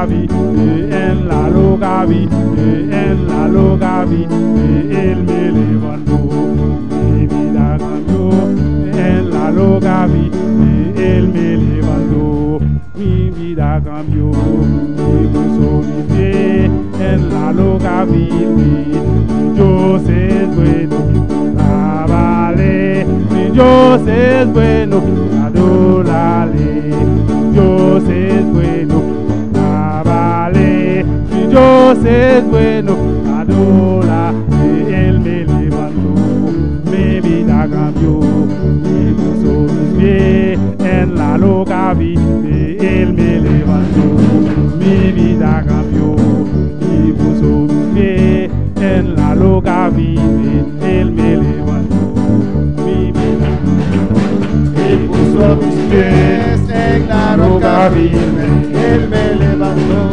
vi, en la loca vi, en la loca vi, Él me levantó, mi vida cambió, en la loca vi, Él me levantó, mi vida cambió, y puso mi pie en la loca vi, Dios es bueno, vale, mi Dios es bueno, adórale, Dios es bueno, vale, mi Dios es bueno, adora, Él me levantó, mi vida cambió, y puso mis pies en la loca vi, Él me levantó, mi vida cambió, y puso mis pies en la loca vi, Él me levantó, mi vida cambió, y puso mis pies en la roca firme, Él me levantó.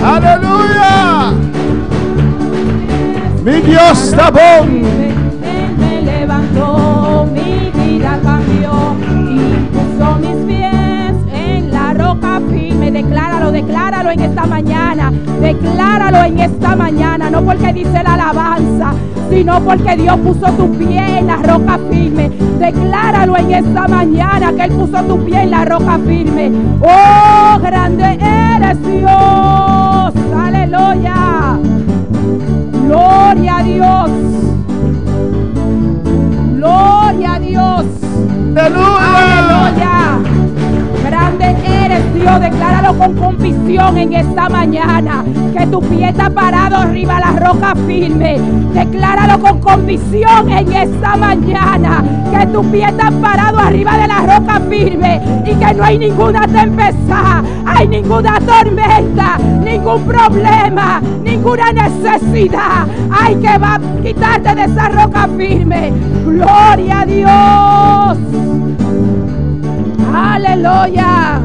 ¡Aleluya! Mi Dios está bueno. Él me levantó, mi vida cambió y puso mis pies en la roca firme. Decláralo, decláralo en esta mañana. Decláralo en esta mañana. No porque dice la alabanza, sino porque Dios puso tu pie en la roca firme. Decláralo en esta mañana que Él puso tu pie en la roca firme. Oh, grande eres Dios. Aleluya. Gloria a Dios. Gloria a Dios. Aleluya. Grande eres Dios. Decláralo con convicción en esta mañana. Que tu pie está parado arriba a la roca firme. Decláralo con convicción en esta mañana. Que tu pie está parado arriba de la roca firme. Y que no hay ninguna tempestad, hay ninguna tormenta, ningún problema, ninguna necesidad. Hay que va a quitarte de esa roca firme. Gloria a Dios. Aleluya.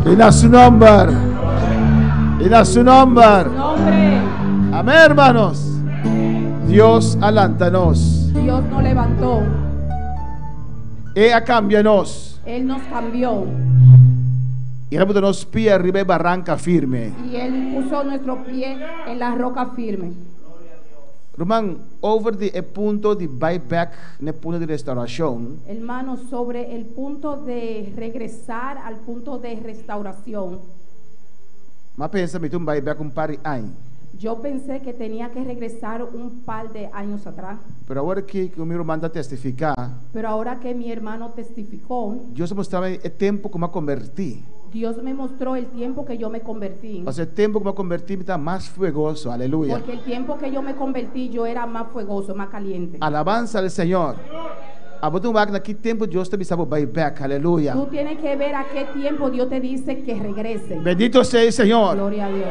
Y a su nombre. Y a su nombre. Amén, hermanos. Dios alántanos. Dios nos levantó. Ella cambianos. Él nos cambió. Y él puso los pies arriba de barranca firme. Y Él puso nuestro pie en la roca firme. Román, over el punto de buyback, el punto de restauración. Hermanos, sobre el punto de regresar al punto de restauración. Mas pensa que un buyback un par de años. Yo pensé que tenía que regresar un par de años atrás. Pero ahora que o meu irmão manda testificar, Pero ahora que mi hermano testificó, Deus mostrava o tempo que me converti. Dios me mostró el tiempo que yo me convertí. Mas o tempo que me converti está mais fuegoso, aleluya. Porque el tiempo que yo me convertí, yo era más fuegoso, más caliente. Alabanza al Señor. A botar máquina que tempo Deus te sabe buyback, aleluya. Tú tienes que ver a qué tiempo Dios te dice que regrese. Bendito sea el Señor. Gloria a Dios.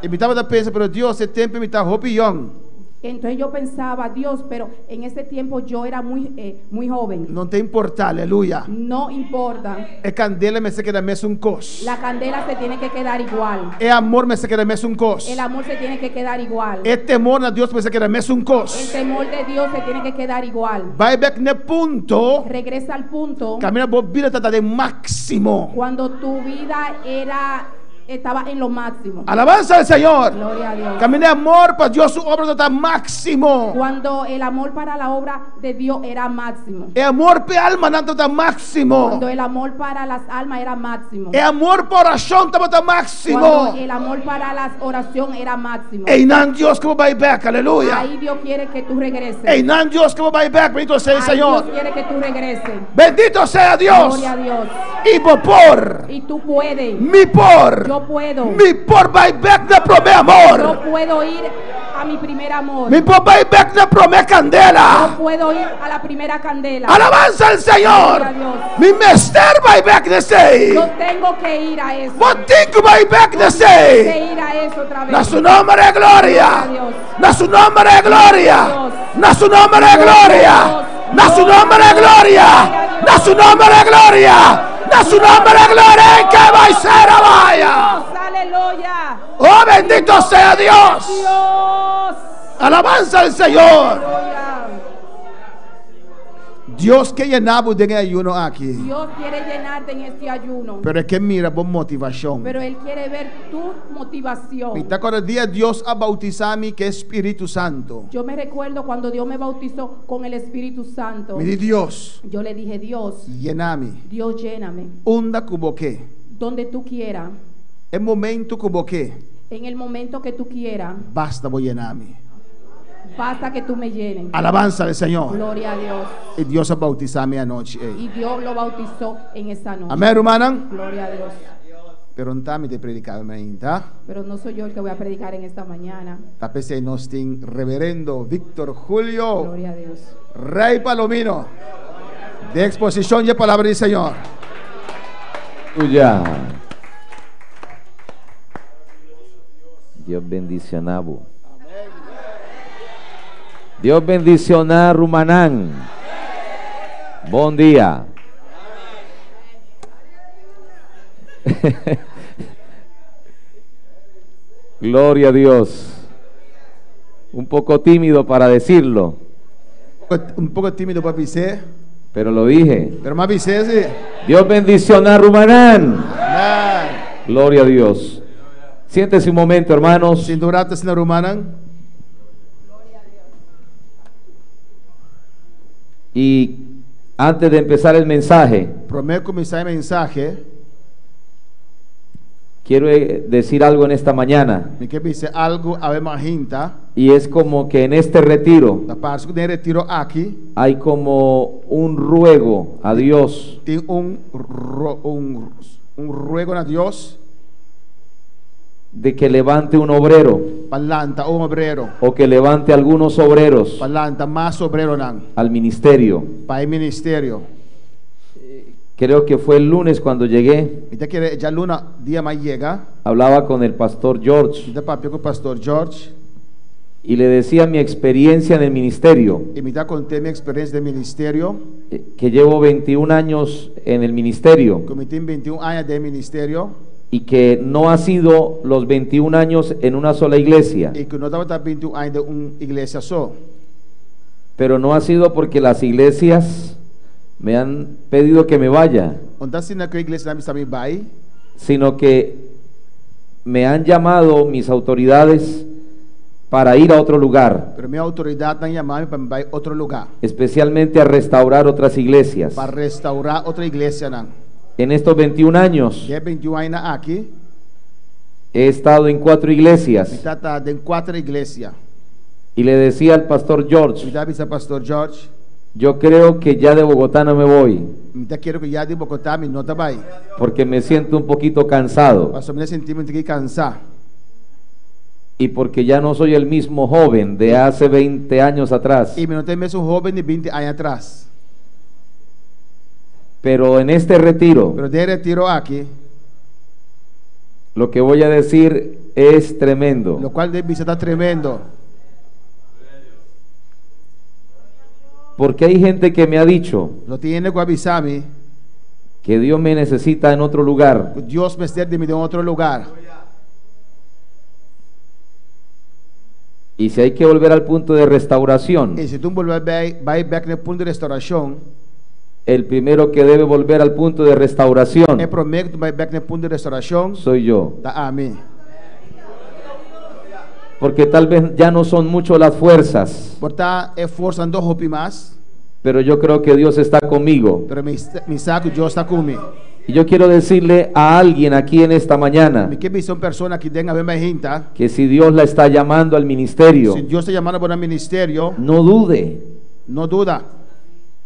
E me estava pensando, pero Deus, esse tempo me está ropião. Entonces yo pensaba, Dios, pero en ese tiempo yo era muy joven. Não tem importar, aleluya. No importa. É candela, mas se queda mesmo cos. La candela se tiene que quedar igual. É amor, mas se queda mesmo cos. El amor se tiene que quedar igual. É temor a Deus, mas se queda mesmo El cos. temor de Dios se tiene que quedar igual. Buyback ne punto. Regresa al punto Camina bobina está de máximo. cuando tu vida estaba en lo máximo. Alabanza al Señor. Gloria a Dios. Camine amor para Dios, su obra está máximo. Cuando el amor para la obra de Dios era máximo. É amor para alma não está máximo. Cuando el amor para las almas era máximo. É amor para oração está máximo. Cuando el amor para la oración era máximo. E não Deus que vai back, aleluia. Ahí Dios quiere que tú regreses. E não Deus que vai back, bendito sea el Ahí Señor. Dios quiere que tú regreses. Bendito sea Dios. Gloria a Dios. E por Y tú puedes. mi por Yo puedo. mi por buyback da pro meu amor. Yo puedo ir a mi primer amor. Mi por buyback da pro minha candela. Yo puedo ir a la primera candela. Alabanza al Señor. Gloria a Dios. Mi mester buyback desse. Yo tengo que ir a eso. Botico buyback Tengo desse. que ir a eso otra vez. Na su nombre é glória. Gloria a Dios. Na su nombre é glória. Dios. Na su nombre é glória. Da su nombre de gloria. Da su nombre de gloria. Da su nombre de gloria. En que va a ser vaya. Aleluya. Oh, bendito sea Dios. Dios. Alabanza al Señor. Aleluya. Dios que llenamos de ayuno aquí. Dios quiere llenarte en este ayuno. Pero es que mira por motivación. Pero Él quiere ver tu motivación. Y te acuerdas el día Dios a bautizarme que es Espíritu Santo. Yo me recuerdo cuando Dios me bautizó con el Espíritu Santo. Me di Dios, Yo le dije, Dios, llename. Dios lléname. Onda como que. Donde tú quieras. El momento como que. En el momento que tú quieras. Basta voy llenarme. Basta que tú me llenes. Alabanza al Señor. Gloria a Dios. Y Dios a bautizarme anoche. Y Dios lo bautizó en esa noche. Amén, hermana. Gloria a Dios. Pero no está mi de predicar, ¿tá? Pero no soy yo el que voy a predicar en esta mañana. Tapese nos tin reverendo Víctor Julio Gloria a Dios. Rey Palomino de exposición y palabra del Señor. Aleluya. Dios bendicioná. Dios bendicioná Rumanán. Buen día. Gloria a Dios. Un poco tímido para decirlo, Un poco tímido para pisar, pero lo dije. pero más pisé, sí. Dios bendicioná Rumanán. Amén. Gloria a Dios. Siéntese un momento, hermanos. Sin durarte, sin rumana. Y antes de empezar el mensaje, Prometo comenzar el mensaje. quiero decir algo en esta mañana. Me que dice algo a ver más jinta. Y es como que en este retiro La parte de retiro aquí. hay como un ruego a Dios Tiene un ruego a Dios. de que levante un obrero Palanta un obrero. o que levante algunos obreros Palanta más obrero nan. al ministerio. Para el ministerio. Creo que fue el lunes cuando llegué, Y te quiere ya luna día más llega. hablaba con el pastor Y George te papi con pastor George. y le decía mi experiencia en el ministerio, Y me da conté mi experiencia de ministerio. que llevo 21 años en el ministerio Cometí 21 años de ministerio. y que no ha sido los 21 años en una sola iglesia, Y que no estaba 21 años de una iglesia solo. pero no ha sido porque las iglesias me han pedido que me vaya, Onde se na iglesia na sabe vai. sino que me han llamado mis autoridades para ir a otro lugar, Pero minha autoridade não chamar para vai outro lugar. especialmente a restaurar otras iglesias. Para restaurar outra igreja não. En estos 21 años Que 21 anos aqui. he estado en 4 iglesias Está em 4 igrejas. y le decía al pastor George, Me dá pastor George. yo creo que ya de Bogotá no me voy Me dá quero que já de Bogotá me não tá vai. porque me siento un poquito cansado Pastor me sentimos que cansar. y porque ya no soy el mismo joven de hace 20 años atrás. E me não tem mesmo jovem de 20 anos atrás. Pero en este retiro, Pero de retiro aqui, lo que voy a decir es tremendo. lo qual deve estar tremendo. Porque hay gente que me ha dicho Lo tiene que avisar-me que Dios me necesita en otro lugar. que Deus me serve de me de outro lugar. Y si hay que volver al punto de restauración, E se tu volver vai back no ponto de restauração, el primero que debe volver al punto de restauración é prometo que tu vai back no ponto de restauração. soy yo. Da amém. Porque tal vez ya no son mucho las fuerzas, Portar é força não roupa mais, pero yo creo que Dios está conmigo. pero me saco Deus está comigo. Y yo quiero decirle a alguien aquí en esta mañana Me que são pessoas que tem a ver mais gente. que si Dios la está llamando al ministerio, Se Deus está chamando para o ministério, no dude, não duda.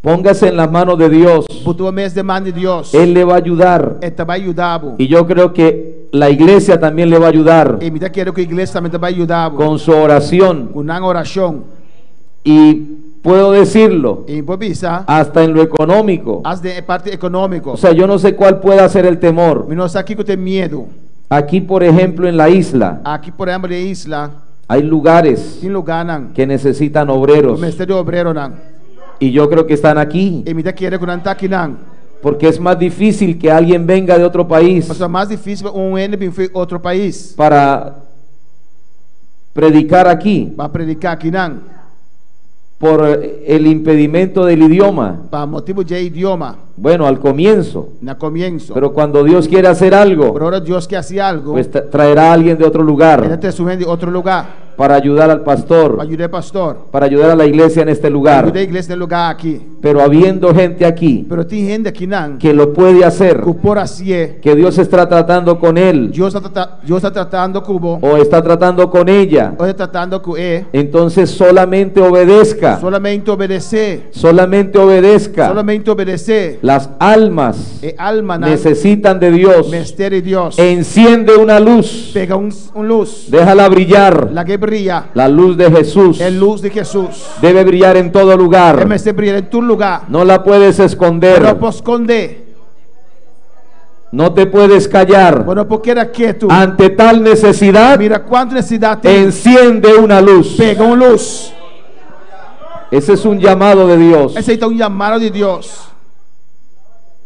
póngase en las manos de Dios. Botou mês de mão de Deus. Él le va a ayudar. Ele vai ajudar. Y yo creo que la iglesia también le va a ayudar E me quero que a igreja também vai ajudar. con su oración. Com uma oração. Y puedo decirlo, E improvisa. hasta en lo económico. As de parte econômica. O sea, yo no sé cuál pueda ser el temor. Me não está aqui que tem medo. Aquí, por ejemplo, en la isla, Aqui, por exemplo, na isla, hay lugares tem lugar não. que necesitan O obreros. ministério obreiro não. Y yo creo que están aquí, E mita kere kunan takinan. porque es más difícil que alguien venga de otro país Mas é mais difícil ene vir foi outro país. para predicar aquí Para predicar kinan. por el impedimento del idioma. Para motivo de idioma. Bueno, al comienzo, Na comienzo. pero cuando Dios quiere hacer algo, Por ahora Dios que hacía algo. pues traerá a alguien de otro Ele lugar te suben de outro lugar. para ayudar al Para pastor, ajudar o pastor. para ayudar a la iglesia en este Para lugar. ajudar a igreja no lugar aqui. Pero habiendo gente aquí Pero tem gente aqui não. que lo puede hacer, Que por assim é. que Dios está tratando con él Deus está tratando com o. o está tratando con ella, Ou está tratando com ele. entonces solamente obedezca, Solamente obedecer. solamente obedezca. Solamente obedecer. Las almas E alma não. necesitan de Dios. Mistério de Deus. Enciende una luz, Pega luz. déjala brillar. La que brilla. La luz de Jesús É luz de Jesus. debe brillar en todo É lugar. mais brilhar em todo lugar. No la puedes Não esconder, posso esconder. no te puedes callar. Quando porque era quieto. Ante tal necesidad, Mira quanta necessidade tem. enciende una luz. Pega luz. Ese es un llamado de Dios. Esse aí está chamado de Deus.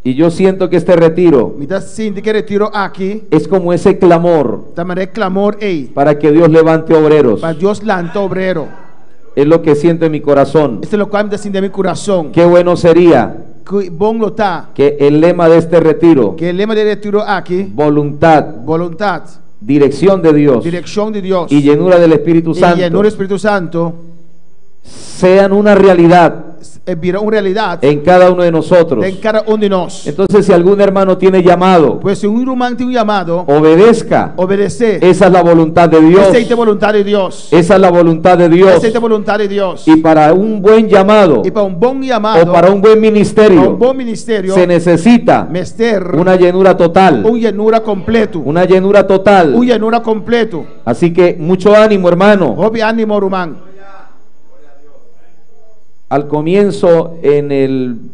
Y yo siento que este retiro Me dá sinto que retiro aqui. es como ese clamor Também é clamor aí. para que Dios levante obreros. Para Deus lanta obreiro. Es lo que siento en mi corazón. Este é o que me dá sinto de meu coração. Qué bueno sería Que bom lo tá. que el lema de este retiro, Que o lema de retiro aqui. voluntad, Voluntade. dirección de Dios Direção de Deus. y llenura del Espíritu E Santo, no Espírito Santo. sean una realidad Vira uma realidade. en cada uno de nosotros. Em cada de nós. Entonces, si algún hermano tiene llamado, Pues se irmão tem chamado. obedezca. Obedecer. Esa es la voluntad de Dios. Aceita a vontade de Deus. Esa es la voluntad de Dios. Aceita a vontade de Deus. Y para un buen llamado E para bom chamado. o para un buen para ministerio bom ministério. se necesita Mester. una llenura total. Llenura completo. Una llenura total. Llenura completo. Así que mucho ánimo, hermano. Hobby ánimo, irmão. Al comienzo en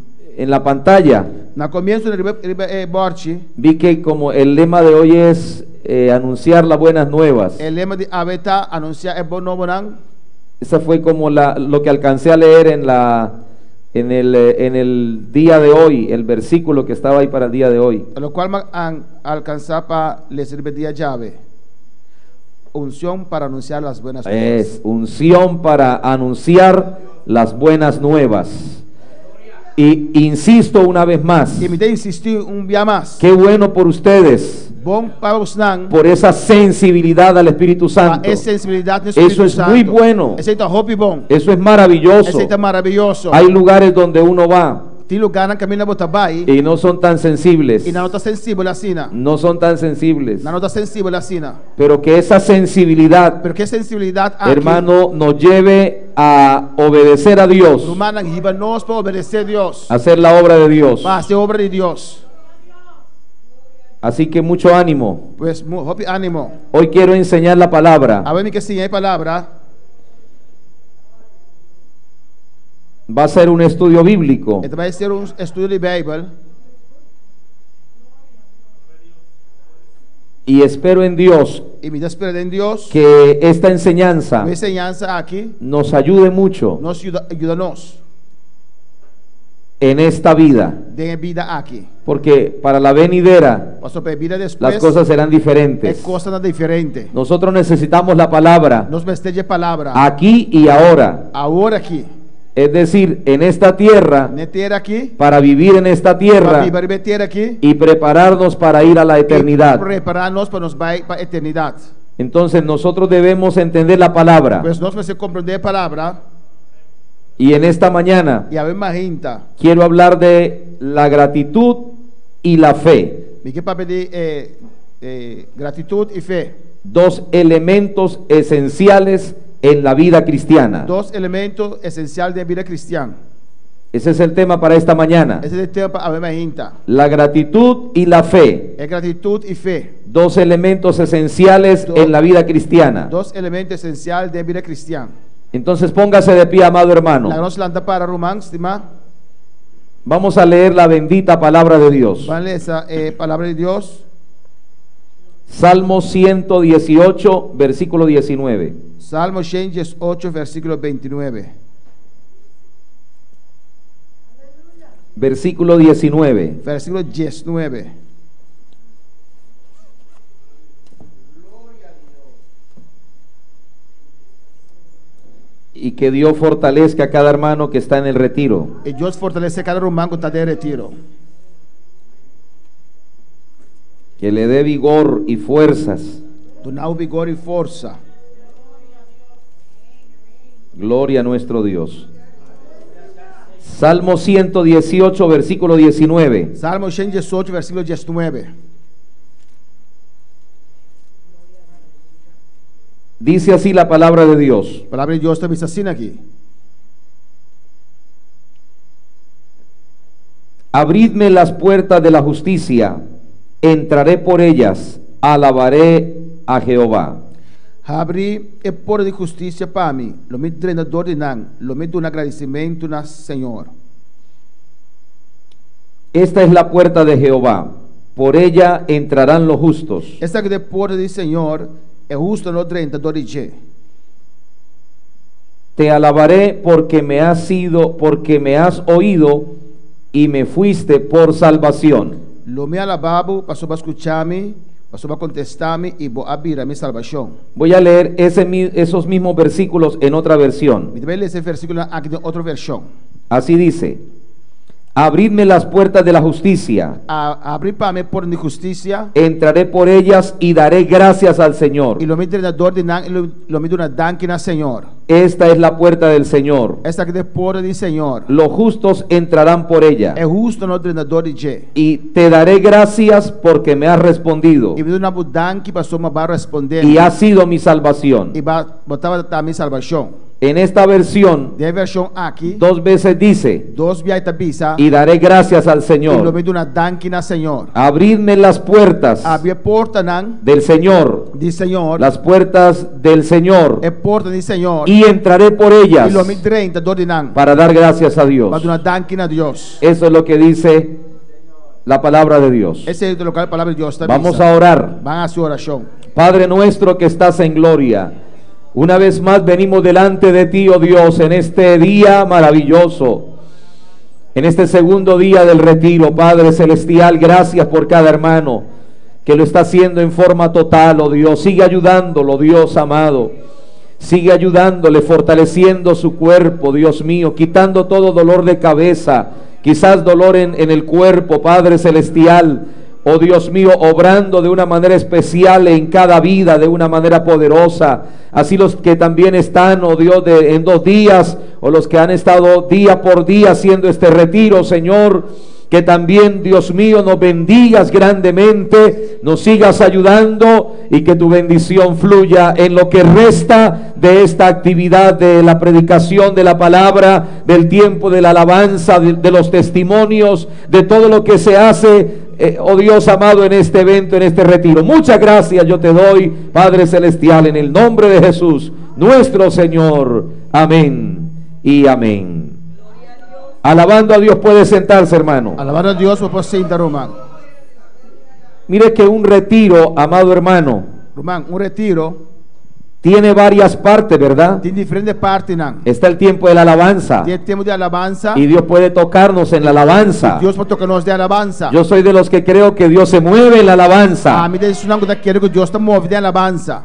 la pantalla Na comienzo del Borchi, vi que como el lema de hoy es anunciar las buenas nuevas. el lema de Abeta anuncia el bom novo não. Esa fue como lo que alcancé a leer en el día de hoy, el versículo que estaba ahí para el día de hoy. Lo cual alcanzar para les día llave. Unción para anunciar las buenas nuevas. Es unción para anunciar las buenas nuevas. Y insisto una vez más, Y me de insistir día más. qué bueno por ustedes, Bom para os não. por esa sensibilidad al Espíritu Santo. Essa sensibilidade no Eso Espírito es Santo. muy bueno. Esse é hobby bom. Eso es maravilloso. Esse é maravilhoso. Hay lugares donde uno va Tem lugar na caminho botabai y no son tan sensibles. e na nota sensível assim. No son tan sensibles. Na nota sensível assim. Pero que esa sensibilidad, Pero que sensibilidade aqui. hermano, nos lleve a obedecer a Dios, Romana guiba nós para obedecer a Deus. a hacer la obra de Dios. Para fazer obra de Deus. Así que mucho ánimo. Pues hobby ánimo. Hoy quiero enseñar la palabra. A ver que sim é palavra. Va a ser un estudio bíblico. Então vai ser estudo de Bíblia. Y espero en Dios E me despede em Deus. que esta enseñanza A enseñança aqui nos ayude mucho nos ajuda nós. en esta vida. De vida aqui. Porque para la venidera Passou para vida las depois. cosas serán É diferentes. coisa diferente. Nosotros necesitamos la palabra Nos vestir de palavra. aquí y ahora. Agora aqui. Es decir, en esta tierra, Meter aqui. para vivir en esta Para tierra viver meter aqui. y prepararnos para ir a la eternidad. Preparar-nos para nos vai para a eternidade. Entonces nosotros debemos entender la palabra. Pois nós vamos compreender a palavra. Y en esta mañana E a ver mais rinta. quiero hablar de la gratitud y la fe. Me que para pedir gratitud e fé. Dos elementos esenciales en la vida cristiana. Dois elementos essenciais da vida cristã. Ese es el tema para esta mañana. Esse é o tempo para a ver mais rinta. La gratitud y la fe. É gratitud e fé. Dos elementos esenciales en la vida cristiana. Dois elementos essenciais da vida cristã. Entonces póngase de pie, amado hermano. La nos lanta para Romanos, estima. Vamos a leer la bendita palabra de Dios. Van a leer esa palabra de Dios. Salmo 118, versículo 19. Salmo 118, versículo 29. versículo 19. Versículo 19. Y que Dios fortalezca a cada hermano que está en el retiro. E Deus fortalece cada irmão que está de retiro. Que le dé vigor y fuerzas. Donar o vigor e força. Gloria a nuestro Dios. Salmo 118, versículo 19. Salmo 118, versículo 19. Dice así la palabra de Dios. A palavra de Deus está diz assim aqui. Abridme las puertas de la justicia, entraré por ellas, alabaré a Jehová. Abri e porta de justiça para mim. Lo me treinador de nan. Lo me do um agradecimento na Senhor. Esta es la puerta de Jehová, por ella entrarán los justos. Esta que de porta do Senhor é justo no treinador de Je. Te alabaré porque me has oído y me fuiste por salvación. Lo me alababo, passou para escutar-me, passou para contestar-me e vou abrir a minha salvação. Voy a leer esos mismos versículos en otra versión. Me também ler esse versículo aqui de outra versão. Así dice: abridme las puertas de la justicia, Abrir para mim porta de justiça entraré por ellas y daré gracias al Señor. e lo me treinador de nan, lo me do na danke na Senhor. Esta es la puerta del Señor. Esta que de porta do Senhor Los justos entrarán por ella. é justo no treinador de Je. Y te daré gracias porque me has respondido E me do na danke passou uma barra responder y has sido mi salvación. e botava a minha salvação. En esta versión, De versão aqui, dos veces dice: dos viaita bisa y daré gracias al e lo Señor. me do na danke na Senhor. Abridme las puertas Abrir porta nan del Señor, de Senhor, las puertas del Señor, é porta de Senhor. y entraré por ellas E lo me treinador de nan para dar gracias a Dios. para do na danke na Deus. Eso es lo que dice la palabra de Dios. Esse é o local palavra de Deus. Vamos a orar. Van a sua oração. Padre nuestro que estás en gloria, una vez más venimos delante de ti, oh Dios, en este día maravilloso, en este segundo día del retiro. Padre celestial, gracias por cada hermano que lo está haciendo en forma total, oh Dios. Sigue ayudándolo, Dios amado. Sigue ayudándole, fortaleciendo su cuerpo, Dios mío, quitando todo dolor de cabeza, quizás dolor en el cuerpo, Padre celestial. Oh Dios mío, obrando de una manera especial en cada vida, de una manera poderosa. Así los que también están, oh Dios, en 2 días, o los que han estado día por día haciendo este retiro, Señor, que también, Dios mío, nos bendigas grandemente, nos sigas ayudando y que tu bendición fluya en lo que resta de esta actividad de la predicación de la palabra, del tiempo de la alabanza, de los testimonios, de todo lo que se hace, oh Dios amado, en este evento, en este retiro. Muchas gracias yo te doy, Padre celestial, en el nombre de Jesús, nuestro Señor. Amén y amén. Alabando a Dios, puede sentarse, hermano. Alabado a Deus, vou sentar, irmão. Mire que un retiro, amado hermano, Irmão, retiro tiene varias partes, ¿verdad? tem diferentes partes, não. Está el tiempo de la alabanza Tem tempo de alabanza y Dios puede tocarnos en la alabanza. Deus pode tocar nós de alabanza. Yo soy de los que creo que Dios se mueve en la alabanza, Me diz não que quero que Deus está movido de alabanza.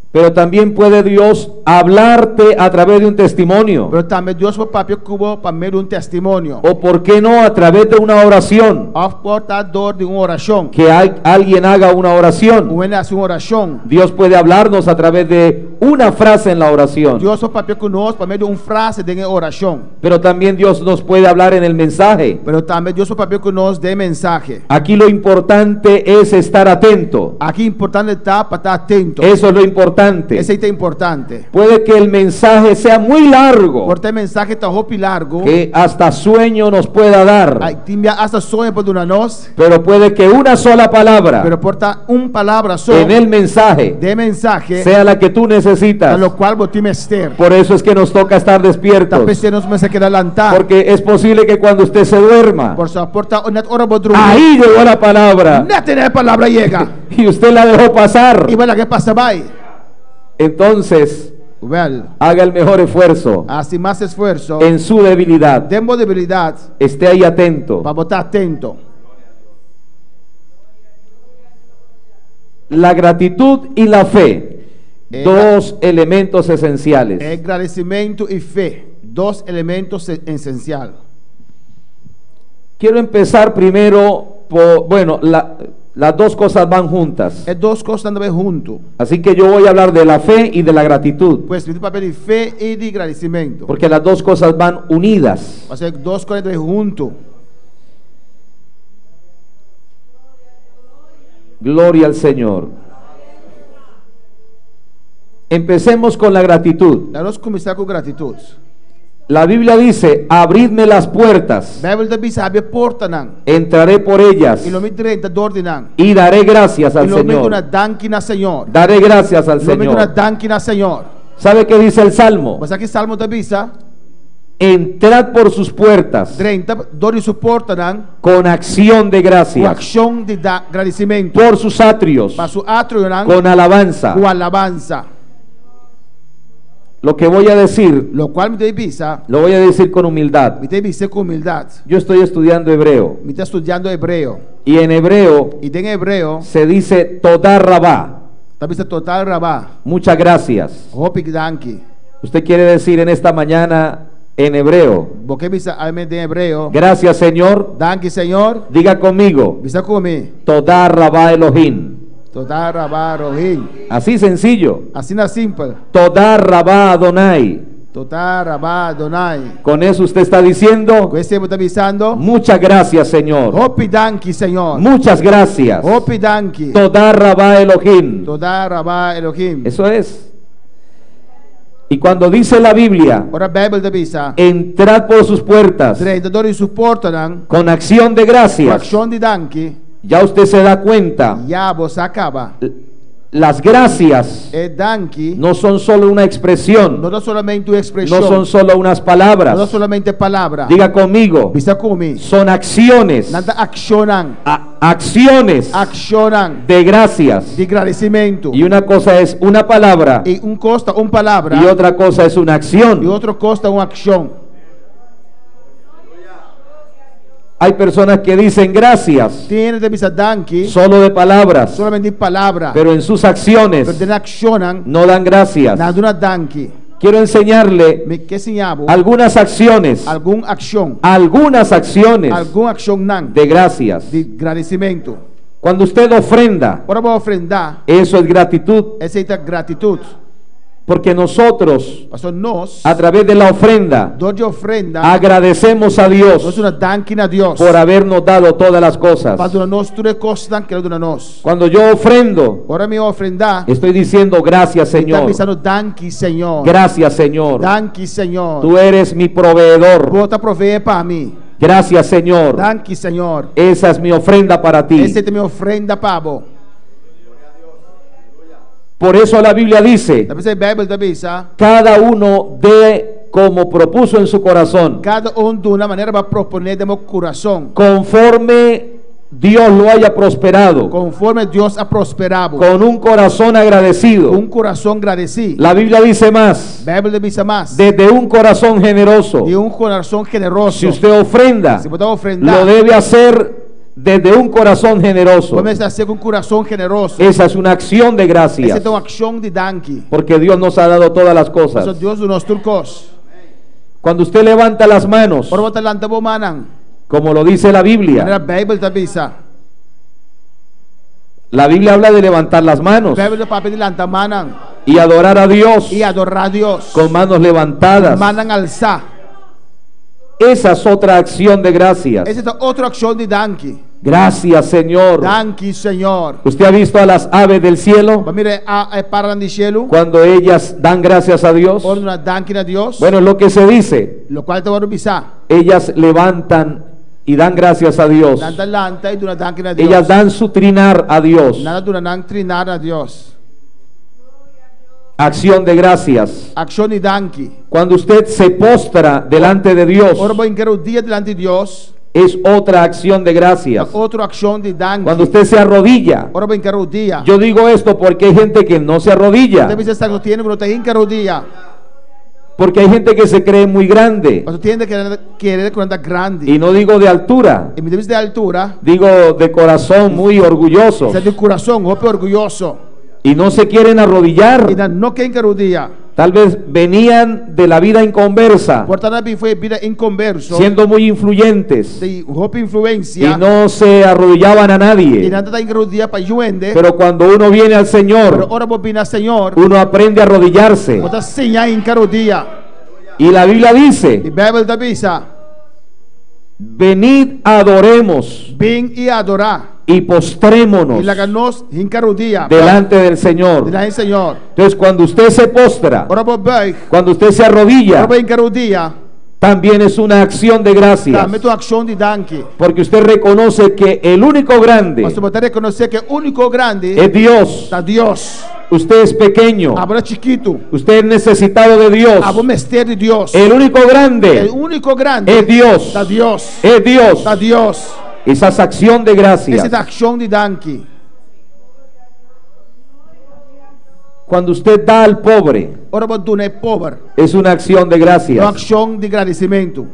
pero también puede Dios hablarte a través de un testimonio, Pero também Deus pode papel cubo para meio de testemunho. o por qué no a través de una oración, Portador de uma oração. que alguien haga una oración. Ou ele hace uma oração. Dios puede hablarnos a través de una frase en la oración, Deus pode papel conosco para meio de uma frase de oração. pero también Dios nos puede hablar en el mensaje. Pero também Deus pode papel conosco de mensagem. Aquí lo importante es estar atento. Aqui importante está para estar atento. Eso es lo importante. Esse aí é importante. Puede que el mensaje sea muy largo, Porque o mensagem está roupa largo. que hasta sueño nos pueda dar, Aí tem hasta sonho para donar nós. pero puede que una sola palabra Pero porta palavra só en el mensaje de mensagem, sea la que tú a necesitas. lo qual vou te mester. Por eso es que nos toca estar despiertos, Talvez nos começa a quedar lantar. porque es posible que cuando usted se duerma, Por sua porta net hora vou dormir. ahí llegó la palabra Net a palavra chega. y usted la dejó pasar. E vai lá que passa vai. Entonces Well, haga el mejor esfuerzo hace más esfuerzo. en su debilidad. Tengo debilidad. Esté ahí atento. Vamos a estar atento. La gratitud y la fe, dos elementos esenciales. Agradecimiento y fe, dos elementos esenciales. Quiero empezar primero por, bueno, las dos cosas van juntas. Es dos cosas andando juntos. Así que yo voy a hablar de la fe y de la gratitud, Pues mi papel de fe y de agradecimiento. porque las dos cosas van unidas. Va a ser dos cosas juntos. Gloria al Señor. Empecemos con la gratitud. Vamos a comenzar con gratitud. La Biblia dice: abridme las puertas, A Bíblia diz: abre a porta nan. entraré por ellas E nome direta door nan. y daré gracias E al nome na Señor. danki na Senhor. Daré gracias al E nome na Señor. danki na Senhor. ¿Sabe qué dice el Salmo? Mas aqui Salmo da bisa, Entrad por sus puertas 30, door su porta nan. con acción de Com gracias, ação de agradecimento. por sus atrios Para su atrio nan. con alabanza. Com alabanza. Lo que voy a decir, Lo qual me deve bisa, lo voy a decir con humildad. me deve ser com humildade. Yo estoy estudiando hebreo, Me está estudando hebreu. y en hebreo E em hebreu, se dice Todá Rabá. está bisa total rabá. Muchas gracias. Hopik danki. Usted quiere decir en esta mañana en hebreo: Porque bisa almen de hebreu. gracias, Señor. Danki Senhor. Diga conmigo: Bisa comer. Todá Rabá Elohim. Total rabá rohim. Así sencillo. Assim na simple. Todá Rabá Adonai. Total rabá Donai. Con eso usted está diciendo: Com esse tempo está avisando. muchas gracias, Señor. Hopi danki Senhor. Muchas gracias. Hopi danki. Todá Rabá Elohim. Total rabá Elohim. Eso es. Y cuando dice la Biblia: Ora a Bíblia da bisa. entrad por sus puertas Traidores suportam con acción de com gracias, ação de danki. ya usted se da cuenta, Ya vos acaba. las gracias E danki no son solo una expresión, não é somente uma no expressão. son solo unas Não é palabras. somente palavra. Diga conmigo: Bisa comer. son acciones, Nada accionam. acciones Accionam. de gracias. De agradecimento. Y una cosa es una palabra E costa palavra. y otra cosa es una E acción. outro costa uma ação. Hay personas que dicen gracias Tiene de bisa danki. solo de palabras, Solamente palavra. pero en sus acciones Pero de accionam. no dan gracias. Nada una danki. Quiero enseñarle Me que ensinavo. algunas acciones, Algum ação. algunas acciones Algum ação nan. de gracias. De agradecimento. Cuando usted ofrenda, Ora vou ofrendar. eso es gratitud, Essa é a gratitude. porque nosotros Pastor, nós, a través de la ofrenda dor de ofrenda, agradecemos a nós Dios uma danki na Deus. por habernos dado todas las cosas. Para donar nós tudo é costa que ele dona nós. Cuando yo ofrendo, Ora me ofrendar. estoy diciendo gracias, Está Señor. pensando danki, Senhor. Gracias, Señor. Danki, Senhor. Tú eres mi proveedor. Bota prover para mim. Gracias, Señor. Danki, Senhor. Esa es mi ofrenda para ti. Essa é a minha ofrenda, Pabo. Por eso la Biblia dice: Da pensar a Bíblia da bisa. cada uno dé como propuso en su corazón, Cada de uma maneira vai proponer de meu coração. conforme Dios lo haya prosperado, Conforme Deus ha prosperado. con un corazón agradecido. Coração agradecido. La Biblia dice más: Bíblia da bisa mais. desde un corazón generoso. De coração generoso. Si usted ofrenda, Se botar ofrendar. lo debe hacer desde un corazón generoso. Começa a ser com coração generoso. Esa es una acción de Essa gracias, é uma ação de danki. porque Dios nos ha dado todas las Só cosas. Deus do nosso turcos. Cuando usted levanta las manos, Ora botar lanta bo manang. como lo dice la Biblia, Maneira Bíblia da bisa. la Biblia habla de levantar las manos Bíblia do papel de lanta manang. y adorar a Dios E adorar a Deus. con manos levantadas. Manang alçar. Esa es otra acción de gracias. Essa é outra ação de danki. Gracias, Señor. Danki, Senhor. ¿Usted ha visto a las aves del cielo Mire a paran de cielo. cuando ellas dan gracias a Dios? Ora uma danki na Deus. Bueno, es lo que se dice. Lo qual te vai bisa. Ellas levantan y dan gracias a Dios. Lanta lanta e duna danki na Deus. Ellas dan su trinar a Dios. Nada duna nang trinar a Deus. Acción de gracias. Ação de danki. Cuando usted se postra delante de Dios, Ora bem quero dia delante de Deus. es otra acción de gracias. Outra ação de dank. Cuando usted se arrodilla, Ora bem carodia. yo digo esto porque hay gente que no se arrodilla, Deve ser que tiene que tem carodia. porque hay gente que se cree muy grande, Mas tiene que querer que anda grande. y no digo de altura, E me deve de altura. digo de corazón muy orgulloso, Você de coração, roupa orgulhoso. y no se quieren arrodillar. E não quem carodia. Tal vez venían de la vida inconversa, Portanto, foi vida inconverso. siendo muy influyentes, De roupa influência. y no se arrodillaban a E nadie. nada da carodia para juende. Pero cuando uno viene al Pero Señor, ora bobina Senhor. uno aprende a arrodillarse. Bota senha em carodia. Y la Biblia E dice, Bíblia da bisa. venid, adoremos Bem e adorar. y postrémonos E la ganos em carodia. delante del Señor. Delante Senhor. Entonces, cuando usted se postra, Ora bobai. cuando usted se arrodilla, Ora bem carodia. también es una acción de gracias, Também tu ação de danke. porque usted reconoce que el único grande Mas tu botar reconhecer que o único grande es Dios. da Deus. Usted es pequeño, Abra chiquito. usted es necesitado de Dios. Abra mistério de Deus. El único O grande único grande es Dios. da Deus. Es Dios. Da Deus. Esa es acción de gracias. Essa é a ação de danke. Cuando usted da al pobre, Ora botar é pobre. es una acción de É uma gracias. ação de agradecimento.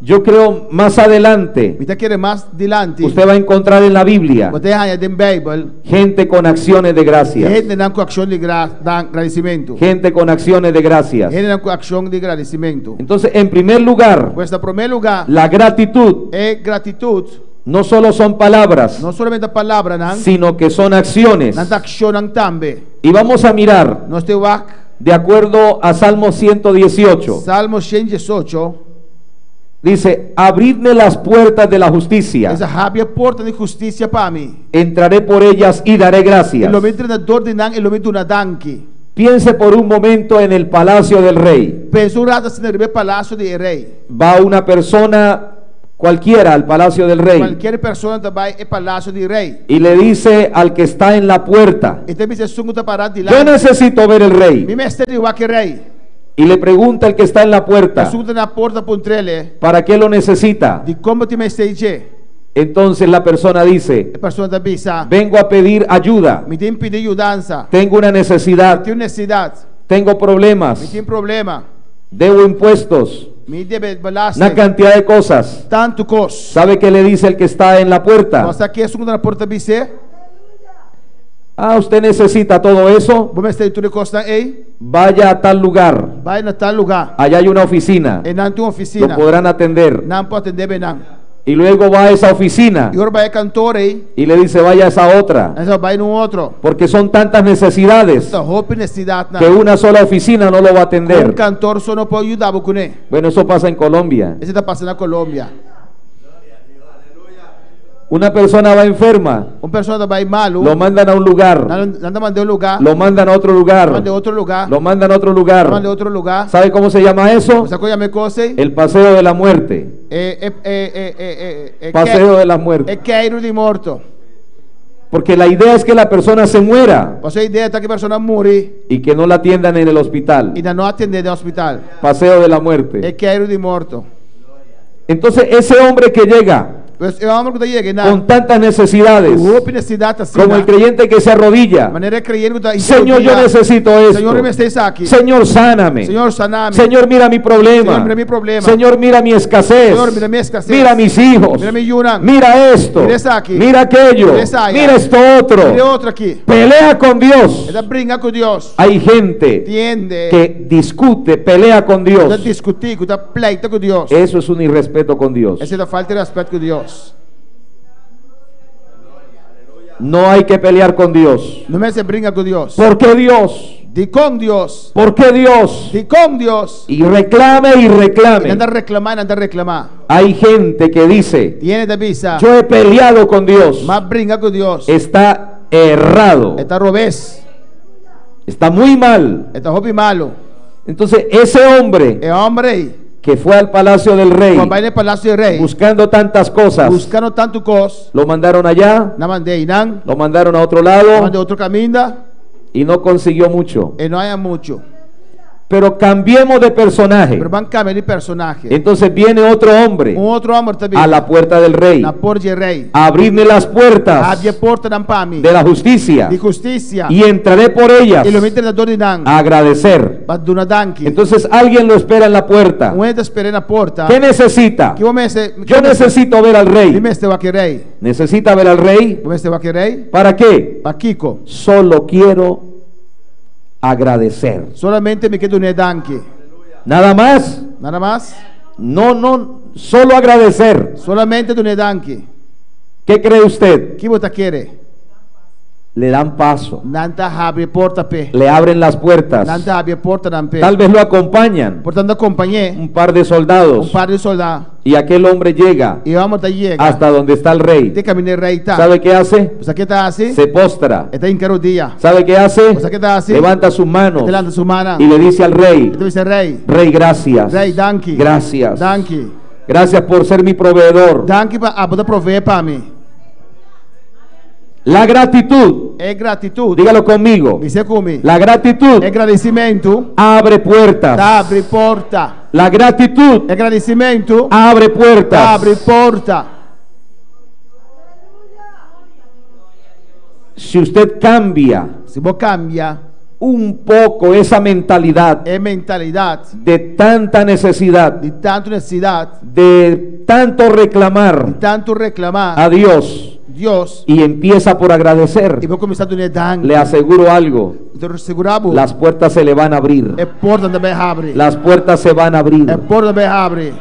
Yo creo más adelante Me querer mais dilante. usted va a encontrar en la Biblia Você há em Bíblia. gente con acciones de gracias. Gente não com ação de agradecimento. Gente con acciones de gracias. Gente não com ação de agradecimento. Entonces, en primer lugar, Pues, em primeiro lugar, la gratitud é gratitude. no solo son palabras, Não somente a palavra, não. sino que son acciones. Não ação também. Y vamos a mirar, Nós temos de acuerdo a Salmo 118, Salmo 118. dice, abridme las puertas de la justicia, Essa abre a porta de justiça para mim. entraré por ellas y daré gracias. Ele me treinador de não, ele me dá danke. Piense por un momento en el palacio del rey. Pensou nada se nerve palácio de rei. Va una persona cualquiera al palacio del rey Qualquer pessoa também é palácio de rei. y le dice al que está en la puerta, Então me sungo tá parado de lá. yo necesito ver el Me rey. mestre o que rei. Y le pregunta al que está en la puerta, Sungo na porta pontrele. ¿para qué lo necesita? De como te mestre. Entonces la persona dice, A pessoa da bisa. vengo a pedir ayuda, Me tem pedir ajudança. tengo una necesidad, Tenho necessidade. tengo Me problemas, tem problema. debo impuestos, Me deve balaste. una cantidad de cosas. Tanto cos. ¿Sabe qué le dice el que está en la puerta? Você aqui é sungo na porta bise. Ah, usted necesita todo eso, Vou mestre tudo costa ei. vaya a tal lugar, Vai na tal lugar. allá hay una oficina, E não tem lo oficina. podrán atender. Não pode atender bem não. Y luego va a esa oficina E agora vai a cantor aí. y le dice, vaya a esa otra, Aí vai num outro. porque son tantas necesidades Essa roupa necessidade que não. una sola oficina no lo va a atender. Cantor só não pode ajudar com ele. Bueno, eso pasa en Colombia. Esse está passando na Colômbia. Una persona va enferma, Pessoa vai malo. lo mandan a un lugar, Nada mandou lugar. lo mandan a otro lugar, Manda outro lugar. lo mandan a otro Manda lugar. outro lugar. ¿Sabe cómo se llama eso? Você conhece coisa? El paseo de la muerte. Paseo de la É muerte. queiro de morto. Porque la idea es que la persona se muera Você ideia está que a pessoa morre y que no la atiendan en el hospital. e não atender no hospital. Paseo de la É muerte. queiro de morto. Entonces ese hombre que llega Pues eu amo que chega con na. tantas necesidades, Roupa necessidade assim. como el creyente que se arrodilla, Maneira creyendo que Señor, yo necesito Señor, me esto. estés aqui. Señor, sáname. Señor, saname. Señor, mira mi problema. Señor, mira mi problema. Señor, mira mi escasez. Señor, mira mi escasez. Mira mis hijos. Mira mi Yunan. Mira esto. Mira esa aquí. Mira aquello. Mira esa allá. Mira esto otro. Mira outro aqui. Pelea con Dios. Ela brinca com Deus. Hay gente Entiende. que discute, pelea con Ela Dios. discutir, ela pleita com Deus. Eso es un irrespeto con Dios. Essa é a falta de respeito com Deus. No hay que pelear con Dios. Não é se brinca com Deus. ¿Por qué Dios? De com Deus. ¿Por qué Dios? De com Deus. Y reclame y reclame. Anda reclamar, anda reclamar. Hay gente que dice, Tiene de visa. yo he peleado con Dios. Mas brinca com Deus. Está errado. Está robês. Está muy mal. Está roupa malo. Entonces ese hombre É homem que fue al palacio del rey quando vai no palácio do rei. buscando tantas cosas, Buscando tanto cos. lo mandaron allá, Não mandei não. lo mandaron a otro Mandei lado outro caminho. y no consiguió mucho. E não há muito. Pero cambiemos de personaje. Pero van cambiare di personaje. Entonces viene otro hombre Un altro uomo a la puerta del rey, la porge il re. a abrirme las puertas Abbia porta dampami de la justicia di giustizia. y entraré por ellas E lo mette da dorinan. a agradecer. Baduna danchi. Entonces alguien lo espera en la puerta. Un ete spera na porta. ¿Qué necesita? Chi vuoi messe? Yo necesito ver al Di rey. me steva che rei. ¿Necesita ver al rey? Vuoi steva che rei? ¿Para qué? Pa Kiko. Solo quiero agradecer. Solamente mi chiedo ne danchi. Nada más. Nada más. No, solo agradecer. Solamente tu ne danchi. ¿Qué cree usted? Chi vuoi ta chiere? Le dan paso, Nanta abbia porta pe. le abren las puertas, Nanta abbia porta dan pe. tal vez lo acompañan Portando compagnie. un par de Un soldados par di soldati. y aquel hombre llega E vamo ta llega. hasta donde está el rey. Te cammina il re ta. ¿Sabe qué hace? Sa che ta asi? Se postra. E ta in carodia. ¿Sabe qué hace? Sa che ta asi? Levanta sus manos Te landa su mano. y le dice al rey: E tu dice re. Rey, gracias. Rei danchi. Gracias. Danchi. Gracias por ser mi proveedor. Danchi pa abota provee pa me. La gratitud, E gratitudine. dígalo conmigo. Mi sei come? La gratitud E agradecimento. abre puertas. T'apri porta. La gratitud E agradecimento. abre puertas. T'apri porta. Si usted cambia Si può cambia un poco esa mentalidad e mentalità de tanta necesidad, di tanto necessità, de tanto reclamar di tanto reclamare a Dios Dios y empieza por agradecer, e poi cominciato a dare. le aseguro algo, Te lo assicuravo. las puertas se le van a abrir. E porta da me apri. Las puertas se van a abrir. E porta da me apri.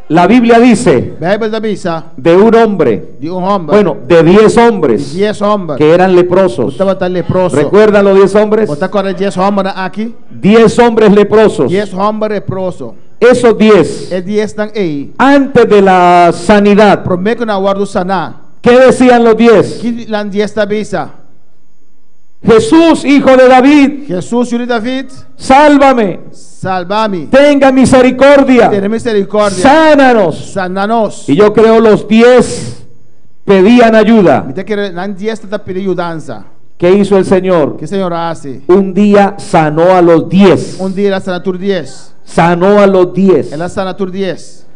La Biblia dice Bibbia da misa de un hombre, di un uomo. bueno, de 10 hombres 10 uomini. que eran leprosos. Stava tal leproso. ¿Recuerdan los 10 hombres? Potrà correre 10 uomini aquí. 10 hombres leprosos. 10 uomini leproso. Esos 10, E 10 stanno ei. antes de la sanidad, Promettono a guardo sana. ¿qué decían los 10? Chi l'han 10 sta bisa? Jesús, hijo de David, Gesù, figlio di David, sálvame, salvami. tenga misericordia, Tiene misericordia. sánanos. Sananos. Y yo creo los 10 pedían ayuda. Mi te che l'han 10 sta per aiutanza. ¿Qué hizo el Señor? Che Signore hace? Un día sanó a los 10. Un día la sanatura 10. Sanó a los 10. E la sanatura 10.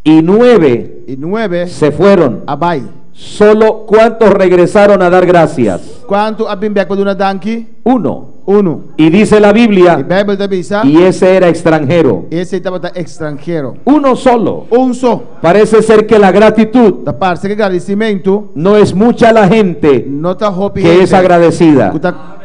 Y 9 E 9 se fueron. a Bai. Solo ¿cuántos regresaron a dar gracias? Quanto abbiamo becco di una danchi? 1. 1. Y dice la Il Biblia, Bibbia da bisa. y ese era extranjero. Esse stava da extranjero. Uno solo. Un so. Parece ser que la gratitud Da parte che agradecimento no es mucha la gente non sta hopi que es agradecida.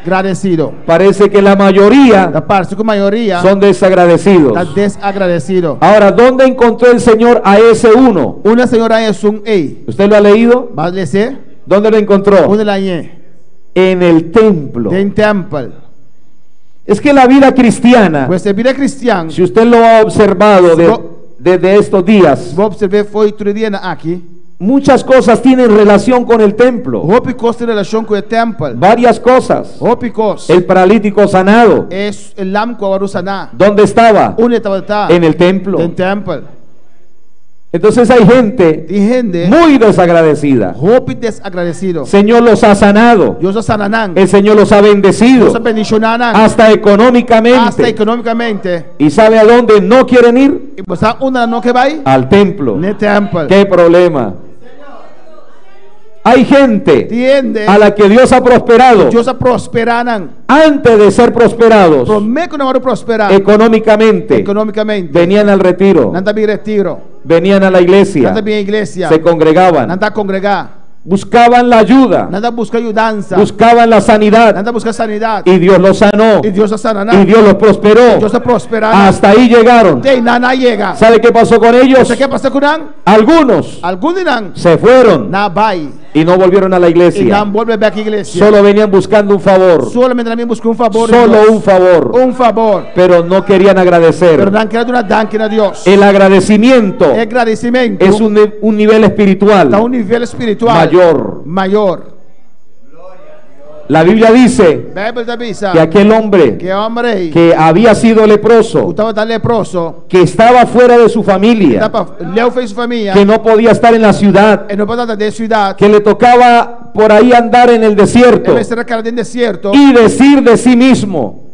agradecido. Parece que la mayoría Da parte che maioria son desagradecidos. sta desagradecido. Ahora, ¿dónde encontró el Señor a ese uno? Una señora es un ei. ¿Usted lo ha leído? Va a leggere? ¿Dónde lo encontró? Una la è. En el templo. Den temple. Es que la vida cristiana, Questa vita cristiana. si usted lo ha observado desde estos días, Vou observar foi outro dia aqui. muchas cosas tienen relación con el templo. Hopi costa in relazione con il temple. Varias cosas. Hopi costa. El paralítico sanado, E il lam ko waru sana. ¿dónde estaba? Una estava En el templo. Den temple. Entonces hay gente Di gente. muy desagradecida. Hopi desagradecido. El Señor los ha sanado. Dios sananan. El Señor los ha bendecido. Dios bendicionanan. Hasta Hasta económicamente. economicamente. ¿Y sabe a dónde no quieren ir? E basta una no che vai? Al templo. Nel temple. ¿Qué problema? Hay gente Tiende. a la que Dios ha prosperado Dios prosperanan. antes de ser prosperados Prometto non prosperare económicamente. economicamente. Venían al retiro, Non da bi retiro. venían a la Non da iglesia, bi iglesia. se Non congregaban, da congregare. buscaban la ayuda, Non da busca aiutanza. buscaban la Non sanidad da busca sanità. y Dios los sanó E Dios y sanana. Dios los prosperó. Dios prosperana. Hasta ahí llegaron. Dei nana llega. ¿Sabe qué pasó con ellos? Sa che passa con nan? Algunos Alcuni nan se fueron na vai. y no volvieron a la E iglesia. non vuelve back iglesia. Solo venían buscando un favor, Solamente la busca un favore. solo Dios. un favor, Un favor. pero no querían Pero agradecer. non credo una danca a Dios. El agradecimiento E agradecimento es un nivel espiritual da un livello spirituale mayor. mayor. La Biblia dice Biblia dice que aquel hombre che hombre que había sido leproso, estaba leproso, que estaba fuera de su familia, estaba lejos de su familia, que no podía estar en la ciudad, e non poteva de ciudad, que le tocaba por ahí andar en el desierto debe ser cara del desierto, y decir de sí mismo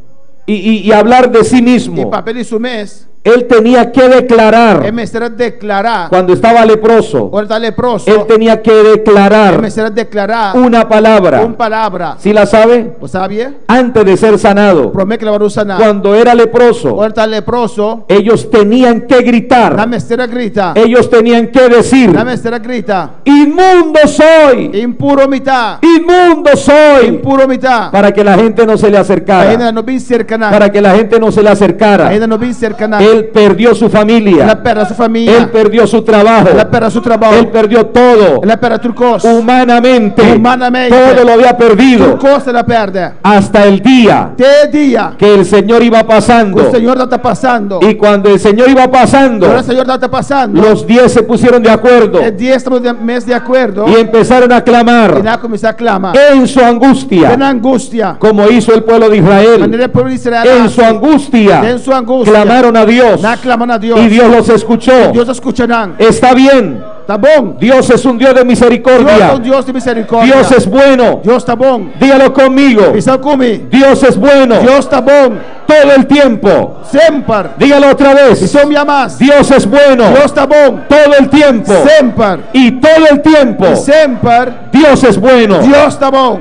y hablar de sí y mismo. papel y su mes, Él tenía que declarar, e me será declarar, cuando estaba leproso, cuando está leproso, él tenía que e declarar me será declarar una palabra. un palabra. ¿Sí la sabe? ¿Lo sabía? Antes de ser sanado, Promete que la va a sanar. cuando era leproso, Cuando está leproso, ellos tenían que la gritar, mestera grita, ellos tenían que decir: la mestera grita, inmundo soy, impuro mitad, inmundo soy, impuro mitad. para que la gente no se le La acercara, gente non vi cercana, para que la gente no se le la acercara. gente non vi cercana, Él perdió su la familia, perda su él famiglia, perdió su trabajo, la perda su trabajo, él perdió todo. la perda turcos, Humanamente, Humanamente, todo lo había perdido, turcos la perde. hasta el día Te dia que el Señor iba il pasando. Signore sta passando, Y cuando el Señor iba pasando, ora il Signore sta passando, los 10 se pusieron de acuerdo e 10 mes de acuerdo, y empezaron a e clamar na comincia a clama, en su angustia, en angustia, como hizo el pueblo de Israel. manera pueblo di Israele, En su angustia en su angustia, clamaron a Dios na clamano a Dios, y Dios los escuchó. Dios escucharán, Está bien, está bon, Dios es un Dios de Dios misericordia. è un Dios di misericordia, Dios es bueno. Dios está bon, Dígalo conmigo. mi come, Dios es bueno Dios está bon, todo el tiempo. sempre, Dígalo otra mi vez. son más, Dios es bueno Dios está bon, todo el tiempo. sempre, Y todo el tiempo sempre, Dios es bueno. Dios está bon.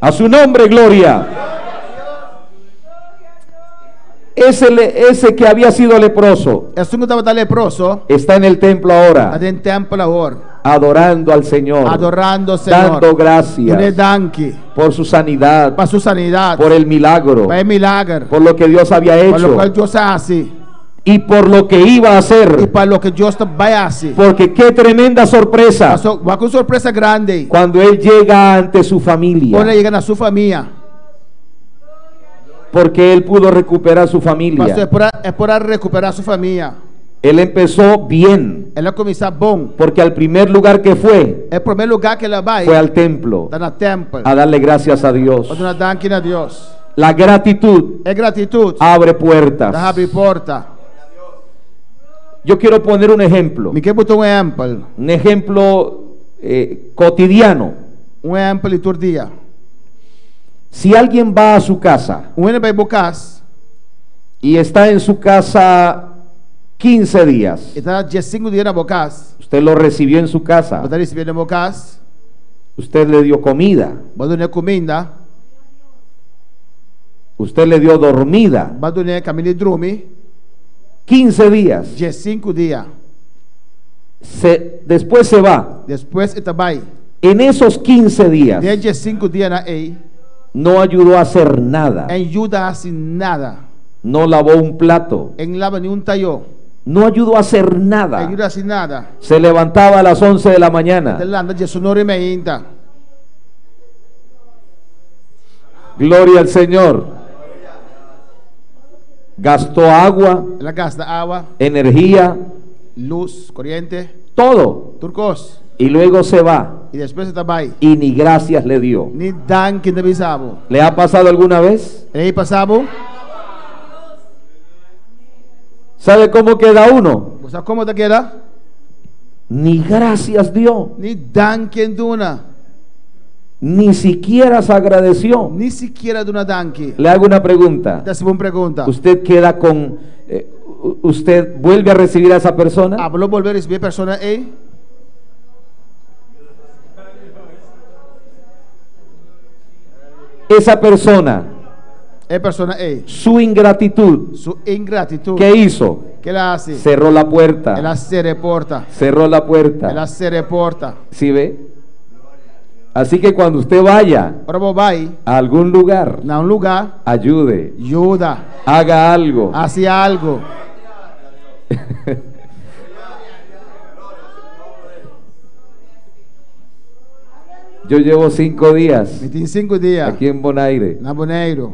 A su nombre, gloria. Ese que había sido leproso E se non stava da leproso, está en el templo ahora, ad in tempo lavoro, adorando al Señor, adorando al dando Señor, non è gracias danchi, por su sanidad, per su sanità, por el milagro, per il milagro, por lo que Dios había per lo hecho quale Dios hace, y por lo que iba a e hacer. per lo che Dios vai a hacer. Porque qué tremenda sorpresa Ma con sorpresa grande, cuando él llega ante su quando familia, llega alla sua famiglia, porque él pudo recuperar su ma familia. è per recuperare sua famiglia. Él empezó bien, Ela comincia bom. porque al primer lugar que fue È il primo lugar che ela vai, fue al templo da na tempo, a darle gracias a Dios. ad una danchi a Dios. La gratitud È gratitudine, abre da puertas. apri porta. Yo quiero poner un ejemplo, Mi che butto un esempio cotidiano. di turdia. Si alguien va a su casa Un vai bocas, y está en su casa 15 días, e sta 5 giorni a bocas, usted lo recibió en su casa, vado a ricevere bocas, usted le dio comida, vado a comida, usted le dio dormida, vado a cammini drumi, 15 días, 5 giorni. después se va. Después ita vai. En esos 15 días 5 giorni ei, no ayudó a hacer nada, e aiuta a nada. no lavó un plato, En lava ni un taglio, no ayudó a hacer nada. aiuta a nada. Se levantaba a las 11 de la mañana. Dell'anno già sono rimeinta. Gloria al Señor. Gastó agua, La gasta agua, energía, luz, corriente, todo. turcos. Y luego se va Y después ita vai. y ni gracias le dio. Ni danki na bisabo. ¿Le ha pasado alguna vez? E pasabo, ¿Sabe cómo queda uno? sa come te queda? Ni gracias dio, Ni danki en duna. ni siquiera se agradeció. Ni siquiera de una danki. Le hago una pregunta. Te hago una pregunta. ¿Usted queda con, usted vuelve a recibir a esa persona? Hablo volver a recibir persona e Esa persona, persona e su ingratitud, su ingratitud. ¿qué hizo? Che la hace? Cerró la puerta. E la se reporta. Cerró la E puerta. la se reporta. ¿Sí ve? Así que cuando usted vaya Ora voi vai a algún lugar, a un lugar, ayude, aiuta, haga algo. hace algo. Yo llevo 5 días 25 días. aquí en Bonaire. Na Bonaire.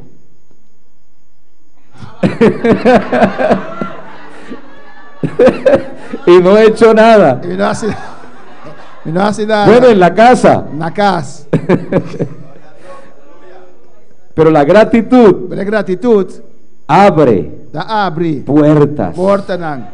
Y no he hecho nada. E non hace nada. Bueno, en la casa. Na casa. Pero la gratitud Pero a gratitude abre da abre puertas. porta nan.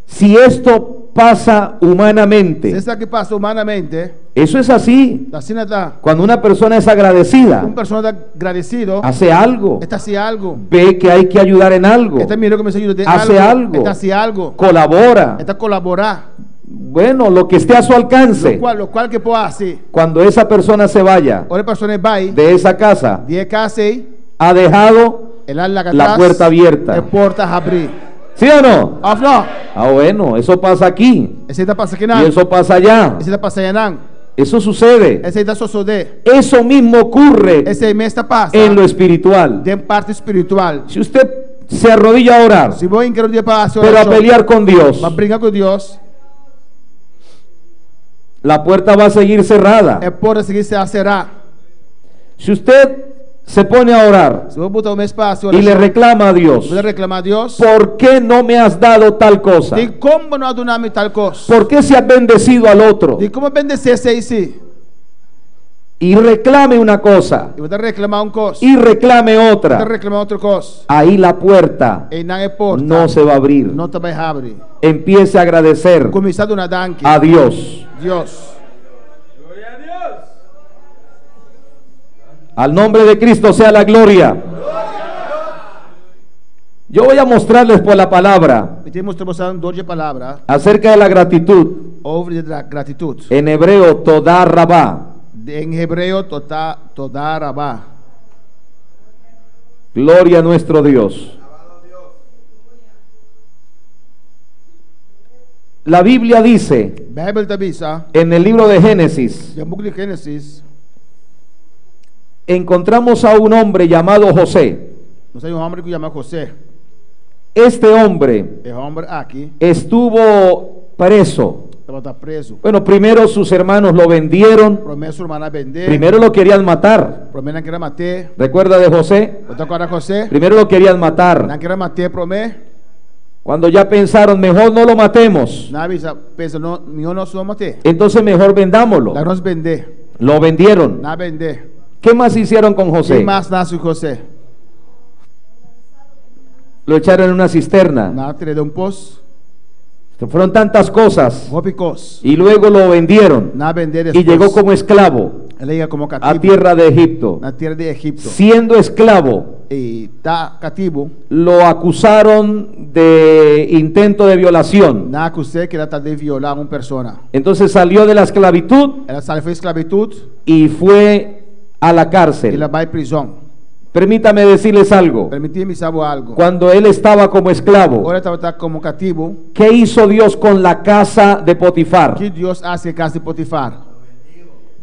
Si esto pasa Se humanamente, essa que passa humanamente, eso es así. assim da Cuando una persona es agradecida, uma pessoa está agradecido, hace algo, está assim algo. ve que hay que ayudar en algo, Está mirando como se ajuda de hace algo, está assim algo. colabora. Está colaborar. Bueno, lo que esté a su alcance. Lo qual que pode ser. Cuando esa persona se vaya Ora pessoa vai de esa casa, de casa aí, ha dejado ela lá la puerta abierta. a porta abrir. ¿Sí o no? Of no. Ah, bueno, eso pasa aquí Esse está passa aqui y não. eso pasa allá. Esse está passa aí não. Eso sucede. Esse aí está só de. Eso mismo ocurre Esse aí mesmo está passa. en lo espiritual. De parte espiritual. Si usted se arrodilla a orar, Se vou querer dia para pero a pelear con Dios, para brigar com Deus, la puerta va a seguir cerrada. é porta seguir se será. Si usted se pone a orar Se vou botar o meu espaço, y le reclama a Dios, vou reclamar a Deus. ¿por qué no me has dado tal cosa? De como não adonar-me tal coisa. ¿Por qué se has bendecido al otro? De como bendecer esse aí sim. Y reclame una cosa Eu vou reclamar coisa. y reclame Vou otra. reclamar outra coisa. Ahí la puerta E não é porta. no se va a abrir. Não também abre. Empiece a agradecer Começar a donar danke. a Dios. Deus. Al nombre de Cristo sea la gloria. Yo voy a mostrarles por la palabra E temos mostrando dois de palavra. acerca de la gratitud. Over de gratitude. En hebreo, Todá Rabá. Em hebreu, toda rabá. Gloria a nuestro Dios. La Biblia dice Bíblia da Bisa, en el libro de Génesis, no book de Gênesis, encontramos a un hombre llamado José. nós temos homem que chama José. Este hombre É homem aqui, estuvo preso. estava preso. Bueno, primero sus hermanos lo vendieron. Promessa irmã vender. Primero lo querían matar. Promessa não queria matar. ¿Recuerda de José? Botar agora José. Primero lo querían matar. Não queria matar, promessa. Cuando ya pensaron, mejor no lo matemos, Na avisa, pensa, não, eu não sou matar. entonces mejor vendámoslo. Lá nós vender. Lo vendieron. Na vender. ¿Qué más hicieron con Quem José? mais nasce José? Lo echaron en una cisterna. Na trilha de poço. Fueron tantas cosas. Ropicos. Y luego lo vendieron. Na vender Y llegó como esclavo Ele ia como a cativo. tierra de Egipto. Na terra de Egipto. Siendo esclavo, E tá cativo. lo acusaron de intento de violación. Na acusei que ela está de violar uma persona. Entonces salió de la esclavitud Ela saiu de esclavitud y fue a la e cárcel. ela vai prisão. Permítame decirles algo. Permitir-me saber algo. Cuando él estaba como esclavo, Agora estava como cativo. ¿qué hizo Dios con la casa de Potifar? Que Deus hace casa de Potifar.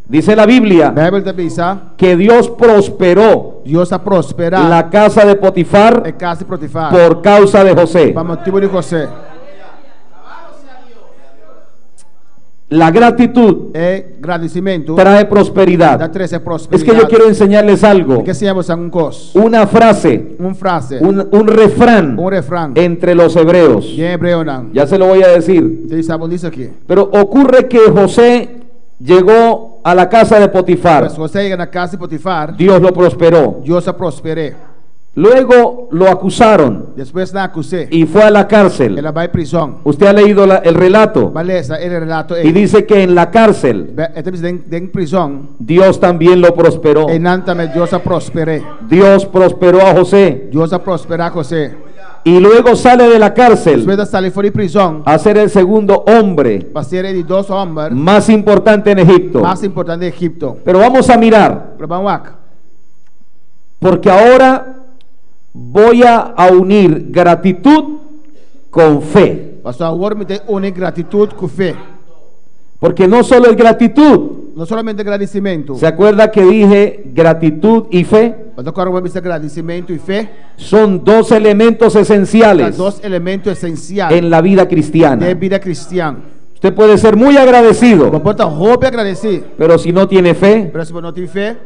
Dice la Biblia Bíblia da Bisa. que Dios prosperó Deus a prosperar. la casa de Potifar É casa de Potifar. por causa de José. Para motivo de José. La gratitud É agradecimento. trae Da prosperidad. 13 é Es prosperidade. que yo quiero enseñarles algo. Que ensinamos alguma coisa. Una frase, Frase. un refrán Refrão. entre los hebreos. E em hebreu não. Ya se lo voy a decir. Vocês sabem disso aqui. Pero ocurre que José llegó a la casa de Potifar. Mas você chega na casa de Potifar. Dios lo prosperó. Deus a prosperou. Luego lo acusaron Depois na acusei. y fue a la cárcel. Ela vai prisão. Usted ha leído el relato Beleza, ele relato y dice que en la cárcel em prisão. Dios también lo prosperó. E não também Deus a prosperou. Dios prosperó a José Deus a prosperar José. y luego sale de la cárcel Depois da sair fora de prisão. a ser el segundo hombre Para ser de dois homens más importante en Egipto. mais importante de Egipto. Pero vamos a mirar, Vamos lá. porque ahora voy a unir gratitud con fe. Pastor, agora me tem une gratitude com fé. Porque no solo es gratitud. Não somente agradecimento. ¿Se acuerda que dije gratitud y fe? Mas agora vamos ver agradecimento e fé. Son dos elementos esenciales São dois elementos essenciais en la vida cristiana. de vida cristã. Usted puede ser muy agradecido, Não pode roupa e agradecer. pero si no tiene fe, Mas se não tem fé,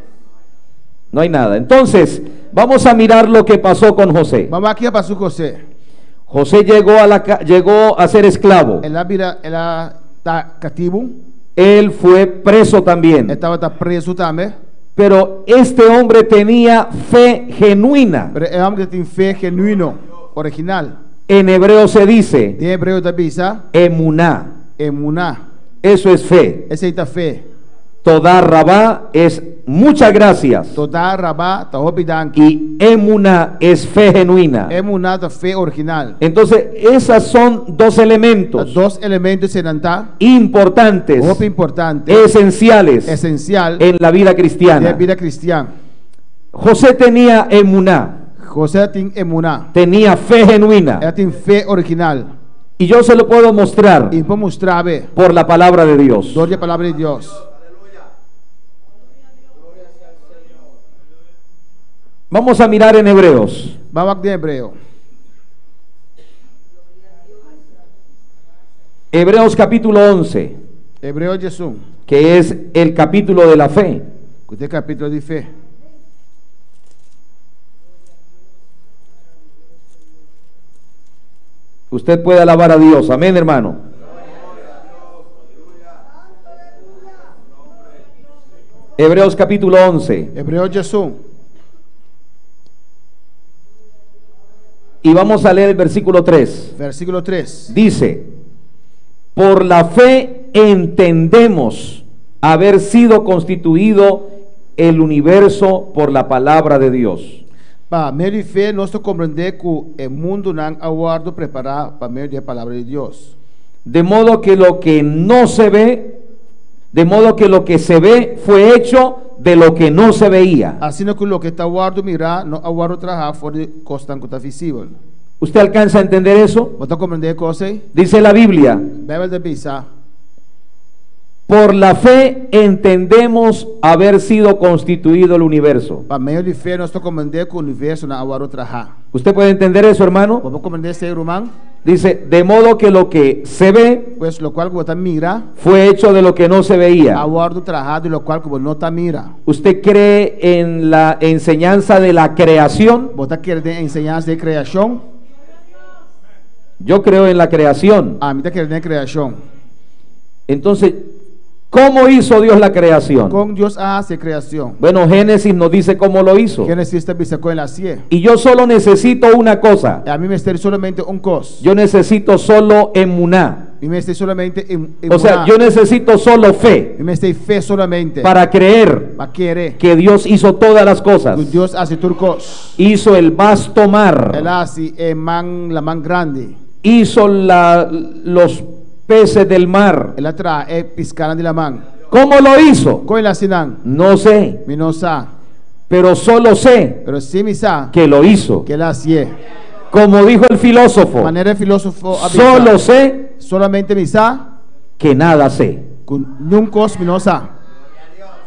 no hay nada. Entonces, vamos a mirar lo que pasó con José. vamos aqui para José. José llegó a ser esclavo. Ela está cativo. él fue preso también. estava tá preso também. Pero este hombre tenía fe genuina. Pero é homem que tem fé genuíno, original. En hebreo se dice Em hebreu da bisa, emuná. emuná. Eso es fe. Essa aí tá fé. Toda rabá es muchas gracias. Toda rabá tá hopidanki. Y emuná es fe genuina. Emuná tá fé original. Entonces, esas son dos elementos Dos elementos serão tá importantes, muito importante, esenciales essencial en la vida da cristiana. vida cristã. José tenía emuná, José tem emuná. tenía fe genuina. Ela tem fé original. Y yo se lo puedo mostrar E vamos mostrar por la palabra de Dios. glória à palavra de Deus. Vamos a mirar en Hebreos. Vamos de hebreu. Hebreos capítulo 11, Hebreu 11, que es el capítulo de la fe. que tem capítulo de fé. Usted puede alabar a Dios. Amén, hermano. Hebreos capítulo 11. Hebreu 11. Y vamos a leer el versículo 3. Versículo 3. Dice, por la fe entendemos haber sido constituido el universo por la palabra de Dios. Para meio de fé, nós compreendemos que o mundo não aguardo preparar para meio da palavra de Deus. De modo que lo que no se ve, de modo que lo que se ve fue hecho de lo que no se veía. Assim que o que está aguardo mirar, não aguardo trabalhar fora de costa que está visível. ¿Usted alcanza a entender eso? Você compreender coisa? Dice la Biblia, Bíblia da Bisa. por la fe entendemos haber sido constituido el universo. Para meio de fé, nós compreendemos que o universo não aguardo trabalhar. ¿Usted puede entender eso, hermano? Vamos compreender ser humano? Dice, de modo que lo que se ve Pues lo cual que você mira, fue hecho de lo que no se veía. aguardo trabalhar de lo cual que você não está mira. ¿Usted cree en la enseñanza de la creación? Você quer enseñança de criação? Yo creo en la creación. A mim está querendo criação. Entonces, ¿cómo hizo Dios la creación? Com Deus hace criação. Bueno, Génesis nos dice cómo lo hizo. Génesis está bisa com ele assim. Y yo solo necesito una cosa. A mim me está solamente coisa. Yo necesito solo emuná. E me está solamente O sea, yo necesito solo fe me está fé solamente para creer para querer que Dios hizo todas las cosas. que Deus hace turcos. Hizo el vasto mar. Ele hace la man grande. Hizo los peces del mar. Ele trae pescar de la man. ¿Cómo lo hizo? Com ele assim não. No sé, Me não sabe. pero solo sé Pero sim me sabe que lo hizo. que ele hace. Como dijo el filósofo, Maneira filósofo solo sé solamente me sabe que nada sé. com nenhum cos me não sabe.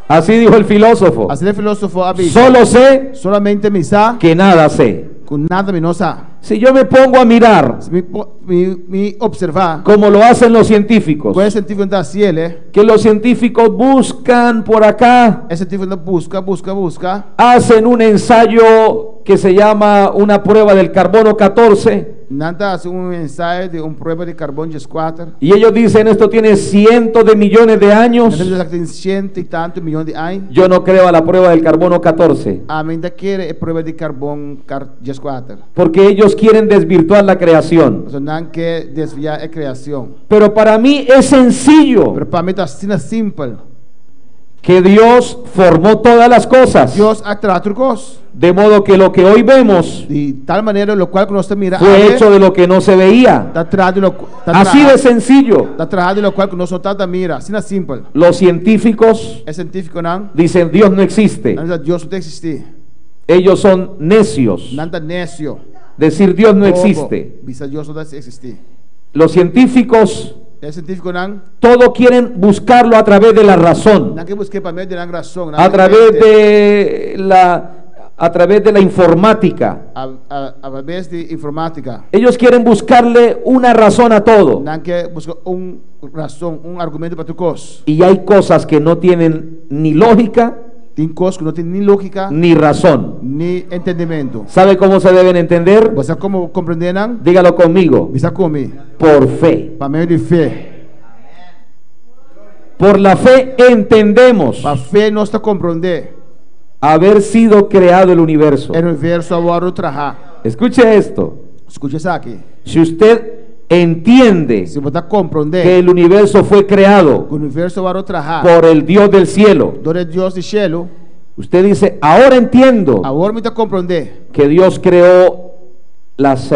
Así dijo el filósofo, Assim é filósofo avisa. solo sé Solamente me sabe que nada sé. com nada me não sabe. Si yo me pongo a mirar Se me observar, como lo hacen los científicos, qual é o científico da ciência? que los científicos buscan por acá, É científico da busca. hacen un ensayo que se llama una prueba del carbono 14, Nada hace ensaio de prueba de carbono 14. y ellos dicen esto tiene cientos de millones de años. Nada tem 100 e tanto milhões de anos. Yo no creo a la prueba del carbono 14, A mim daquele é prueba de carbono 14. porque ellos quieren desvirtuar la creación. Você não quer desviar a criação. Pero para mí es sencillo Pero para mim está assim simples. que Dios formó todas las cosas, Deus atrás coisas. de modo que lo que hoy vemos De tal maneira, lo cual que nós mira fue hecho de lo que no se veía. está atrás de lo Así de sencillo. está atrás de lo cual que nós está mira. Assim é simples. Los científicos É científico não? dicen Dios no existe. Não Deus não existe. Ellos son necios. Não está necio. Decir Dios no existe. Bisa Deus não existe. Los científicos É científico não? todo quieren buscarlo a través de la razón, Não que busque para meio de razão. a través de la informática. a través de informática. Ellos quieren buscarle una razón a todo. Não que busca razão, argumento para tu coisa. Y hay cosas que no tienen ni lógica Tem coisas que não tem nem lógica, ni razón. nem entendimento. ¿Sabe cómo se deben entender? Você como compreender não? Dígalo conmigo. Bisa come Por fe. para meio de fé. Por la fe entendemos Pa fé nós está compreender. haber sido creado el universo. O universo agora trabalha. Escuche esto. Escute isso aqui. Si usted entiende Se você compreender que el universo fue creado que o universo agora trabalha por el Dios del cielo, por Deus do cielo, usted dice, ahora entiendo agora me está compreender que Dios creó las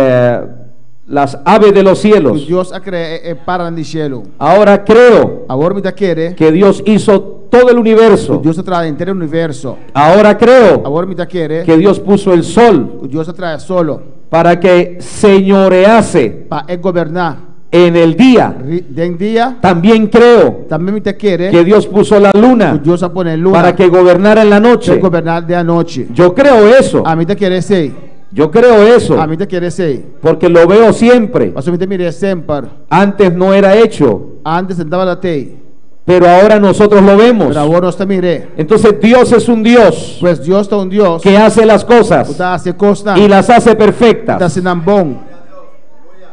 aves de los que cielos. Deus a criar para no cielo. Ahora creo Agora me está querer que Dios hizo todo el que universo. Deus atrai inteiro o universo. Ahora creo Agora me está querer que Dios puso el sol que Deus atrai solo para que señorease para governar. en el día. Den dia También creo também me está querer que Dios puso la que luna Deus a pôr luna para que gobernara en la noche. para governar de noite. Yo creo eso. A mim está querer sei. Yo creo eso. A mim está querer sei. Porque lo veo siempre. Mas me mirei sempre. Antes no era hecho, Antes sentava na tei. pero ahora nosotros lo vemos. Pero agora nós está mirei. Entonces Dios es un Dios Pois Deus está Deus que hace las cosas está a se costa y las hace está perfectas. sendo bom.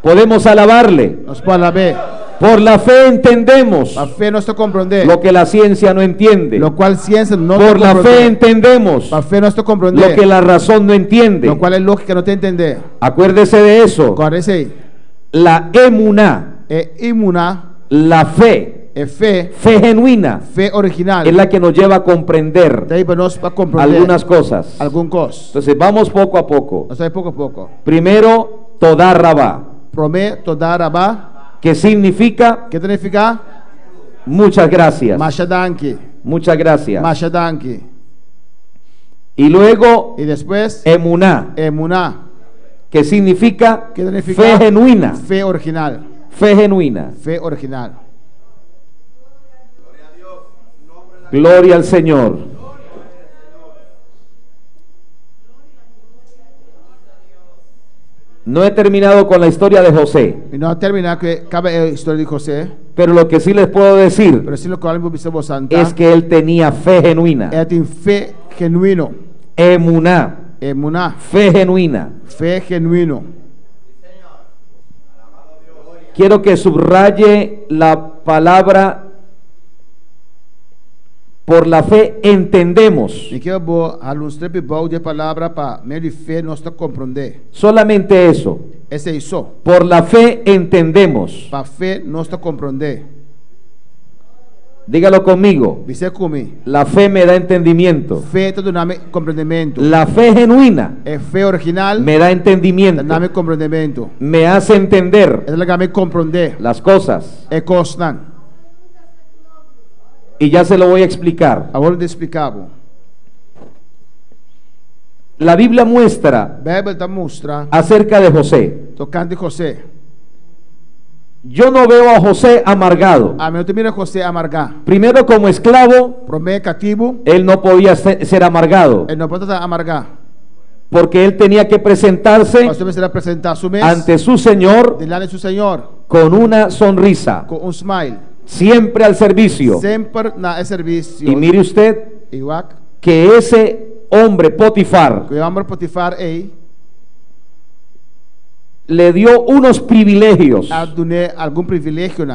Podemos alabarle. Nós podemos ver. Por la fe entendemos A fé nós está compreender. lo que la ciencia no entiende. Lo qual ciência não Por la fe entendemos A fé nós está lo compreender. que la razón no entiende. Lo qual é lógica não tem entender. Acuérdese de eso. Agora esse aí La emuná, é imuná, la fe, é fé, fe genuina, fé original. es la que nos lleva a comprender Daí para nós para compreender algunas cosas. algum coisa. Entonces vamos poco a poco. Nós vai pouco a pouco. Primero, Todarrabá, Prometo dar abá. que significa Que significa? muchas gracias. Machadanki. Muchas gracias. Machadanki. Y luego, E depois emuná, emuná. que significa Que significa? fe genuina. Fé original. Fe genuina. Fé original. Gloria al Señor. No he terminado con la historia de José, E não terminar que cabe a história de José. pero lo que sí les puedo decir Pero se lo qual observo santa. es que él tenía fe genuina. Ela tem fé genuíno. Emuná, Emuná. fe genuina. Fé genuíno. Quiero que subraye la palabra por la fe entendemos. E que eu vou alustrar bom de palavra para meio de fé nós está compreender. Solamente eso. Esse é isso. Por la fe entendemos. Para fé nós está compreender. Dígalo conmigo. Você comigo. La fe me da entendimiento. Fé todo nome compreendimento. La fe genuina É fé original. me da entendimiento. Nome compreendimento. Me hace entender É legal me compreender. las cosas. É constant. Y ya se lo voy a explicar. Agora eu explicava. La Biblia muestra A Bíblia está mostra acerca de José. tocante José. Yo no veo a José amargado. A mim mira José amargar. Primero, como esclavo, Promé cativo. él no podía ser amargado, Ele não pode estar amargar. porque él tenía que presentarse Você vai se apresentar su mês. ante su Señor Delante de su Senhor. con una sonrisa, Com smile. siempre al servicio. Sempre na serviço. Y mire usted Igual que ese hombre Potifar que o amor Potifar le dio unos privilegios a donar algum privilégio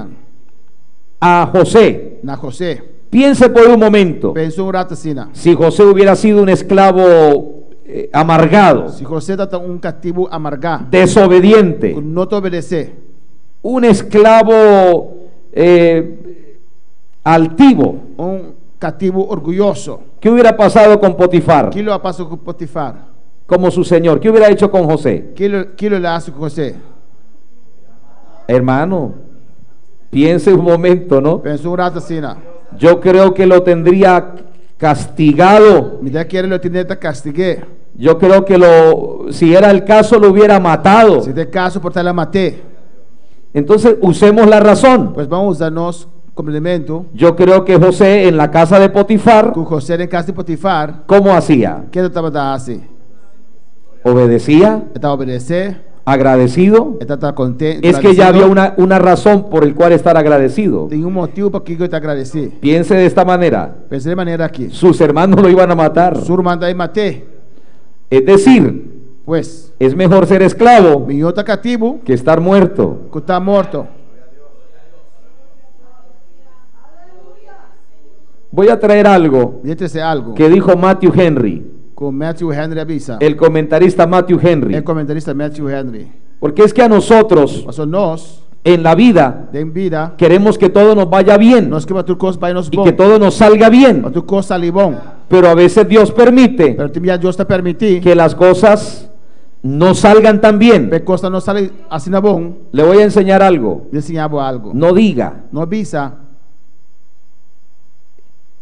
a José. na José. Piense por un momento, Pensou rato assim. si José hubiera sido un esclavo amargado, Se José está cativo amargar. desobediente, Não te obedecer. un esclavo altivo, Cativo orgulhoso. ¿qué hubiera pasado con Potifar Que lo passou com Potifar? como su señor? ¿Qué hubiera hecho con José? Que lo hace com José? Hermano, piense un momento, ¿no? Pensou rato assim. Yo creo que lo tendría castigado. Me dá que ele lo tinha castigué. Yo creo que si era el caso, lo hubiera matado. Se de caso por la maté. Entonces, usemos la razón. Pues vamos a nos complemento. Yo creo que José en la casa de Potifar, Com José em casa de Potifar. ¿cómo hacía? Que ele estava assim? Obedecía, Estava obedecer. agradecido. Estava contente. Es que ya había una razón por el cual estar agradecido. Tem motivo para que eu te agradeci. Piense de esta manera. Pensei de maneira aqui. Sus hermanos lo iban a matar. Sur manda e matei. Es decir, Pues, es mejor ser esclavo meu está cativo que estar muerto. que está morto. Voy a traer algo Deixa eu dizer algo. que dijo Matthew Henry, Com Matthew Henry avisa. el comentarista Matthew Henry. É comentarista Matthew Henry. Porque es que a nosotros Mas nós, en la vida em vida, queremos que todo nos vaya bien nós queremos que tudo coisa vai nos y bom. que todo nos salga bien. Para tudo coisa ali bom. Pero a veces Dios permite Pero também Deus te permitir que las cosas no salgan tan bien. que coisa não sale assim na bom. Le voy a enseñar algo. De ensinava algo. No diga, Não avisa.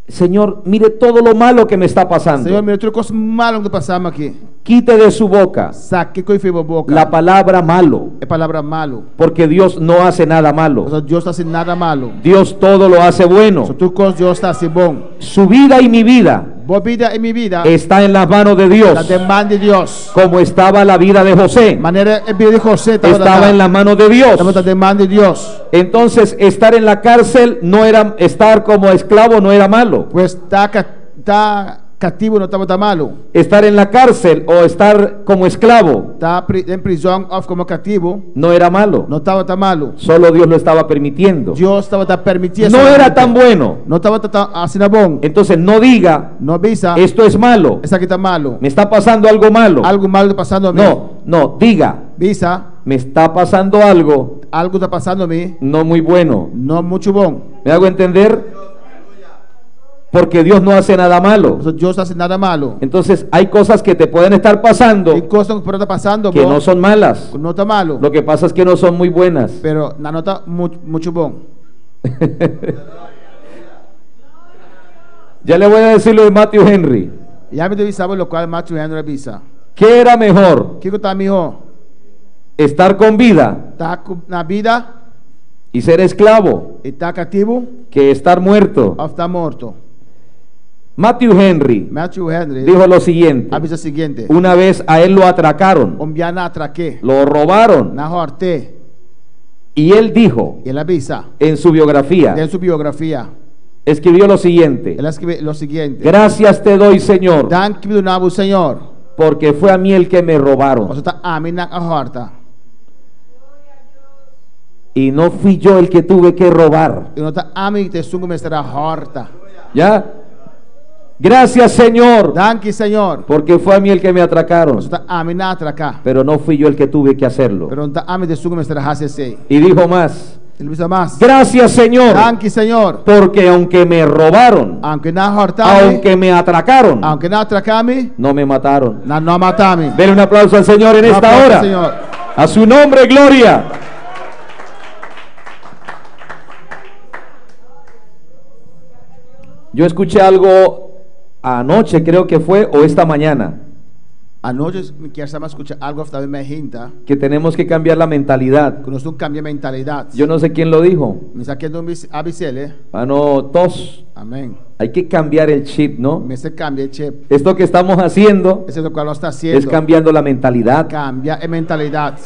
Señor, mire todo lo malo que me está pasando. Senhor, mira tudo coisa malo que passamos aqui. Quite de su boca Saque que foi boca. la palabra malo, É palavra malo. porque Dios no hace nada malo. Mas Deus está assim nada malo. Dios todo lo hace bueno. Só tudo coisa Deus está assim bom. Su vida y mi vida Boa vida em minha vida. está en las manos de La Dios, demanda de Deus. como estaba la vida de José. Maneira a vida de José Estaba en las manos de Dios. estava na demanda de Deus. Entonces, estar en la cárcel no era, estar como esclavo no era malo. Pues tá cativo não estava malo. Estar en la cárcel o estar como esclavo Tá em prisão ou como cativo no era malo. não estava malo. Solo Dios lo estaba permitiendo. Deus estava permitindo. No era tan bueno. Não estava assim na bom. Entonces, no diga, Não avisa. esto es malo. Essa aqui tá malo. Me está pasando algo malo. Algo malo está passando a mim. No, diga, Visa. me está pasando algo Algo está passando a mim. no muy bueno. Não muito bom. ¿Me hago entender? Porque Dios no hace nada malo. Deus está assim nada malo. Entonces, hay cosas que te pueden estar pasando Tem coisas que está passando que bom. no son malas. Não está malo. Lo que pasa es que no son muy buenas. Pero não está muito bom. Ya le voy a decir lo de Matthew Henry. Já me avisava o qual Matthew Henry avisa. ¿Qué era mejor? O que está melhor? ¿Estar con vida Tá na vida y ser esclavo e tá cativo que estar muerto? ou está morto? Matthew Henry Matthew Henry dijo lo siguiente. avisa o seguinte: Una vez a él lo atracaron, Ombiana atraque lo robaron na horte. y él dijo Ele avisa en su biografía, em sua biografia. escribió lo siguiente: Ele escreve o seguinte: gracias te doy, Señor, Dan que me donava o Senhor. porque fue a mí el que me robaron Você está a mim na horta. y no fui yo el que tuve que robar. E não está a mim que te sungo me será horta. ¿Ya? Gracias, Señor, Dan que Senhor. porque fue a mí el que me atracaron, Você está a mim na atracar. pero no fui yo el que tuve que hacerlo. Pero não está a mim te sungo me será hasese. Y dijo más: Ele avisa mais. gracias, Señor, Dan que Senhor. porque aunque me robaron, Aunque na horta, aunque me atracaron, aunque na atracame, no me mataron. não matame. Denle un aplauso al Señor en esta hora. Senhor. A su nombre, gloria. Yo escuché algo anoche, creo que fue, o esta mañana, A noite me quer saber escuchar algo também me hinta que tenemos que cambiar la mentalidad. que nós temos que cambiar mentalidade. Yo no sé quién lo dijo. Me saquei do abicele. Mano, tos. Amém. Hay que cambiar el chip, ¿no? Me se cambia chip. Esto que estamos haciendo Esse é o que nós está haciendo. es cambiando la mentalidad. Cambia a mentalidade.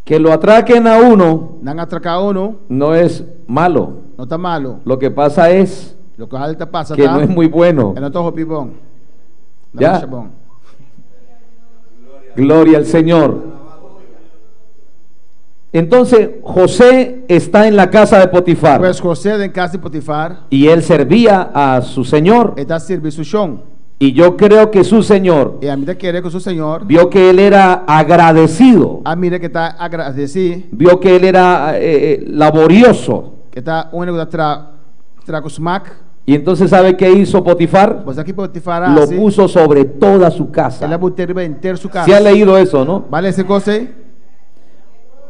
Que lo atraquen a uno Não atracar uno, no es malo. não está malo. Lo que pasa es O que está passa que tá. no es muy bueno. É não está roupi bom. Não Ya. acha bom. Gloria al Señor. Entonces José está en la casa de Potifar Pues José em casa de Potifar, y él servía a su señor. está servindo o chão. Y yo creo que su señor E a medida que ele com o Senhor, vio que él era agradecido, a medida que está agradecido, vio que él era laborioso. que está único da tra com smack. Y entonces ¿sabe qué hizo Potifar? Pues aqui Potifar Lo assim, puso sobre toda su ele casa. botou inteiro sua casa. ¿Se ha leído eso, no? Vale esse coisa?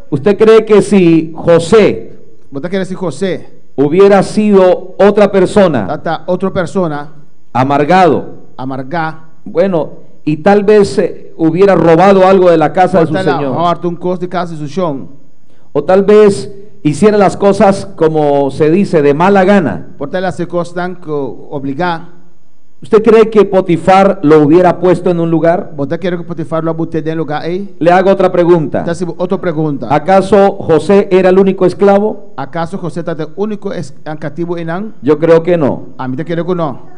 ¿Usted cree que si José Você quer esse José? hubiera sido otra persona, Tá outra persona amargado, amargar, bueno, y tal vez hubiera robado algo de la casa de su botar lá señor, horta coisa de casa do chão, o tal vez hiciera las cosas como se dice de mala gana, botar lá se costan que obrigar, ¿usted cree que Potifar lo hubiera puesto en un lugar? você quer que Potifar lo bote em lugar aí? Le hago otra pregunta. Então, outra pergunta. ¿Acaso José era el único esclavo? ¿Acaso José está de único cativo en Nan? Yo creo que no. A mí te quiero que no.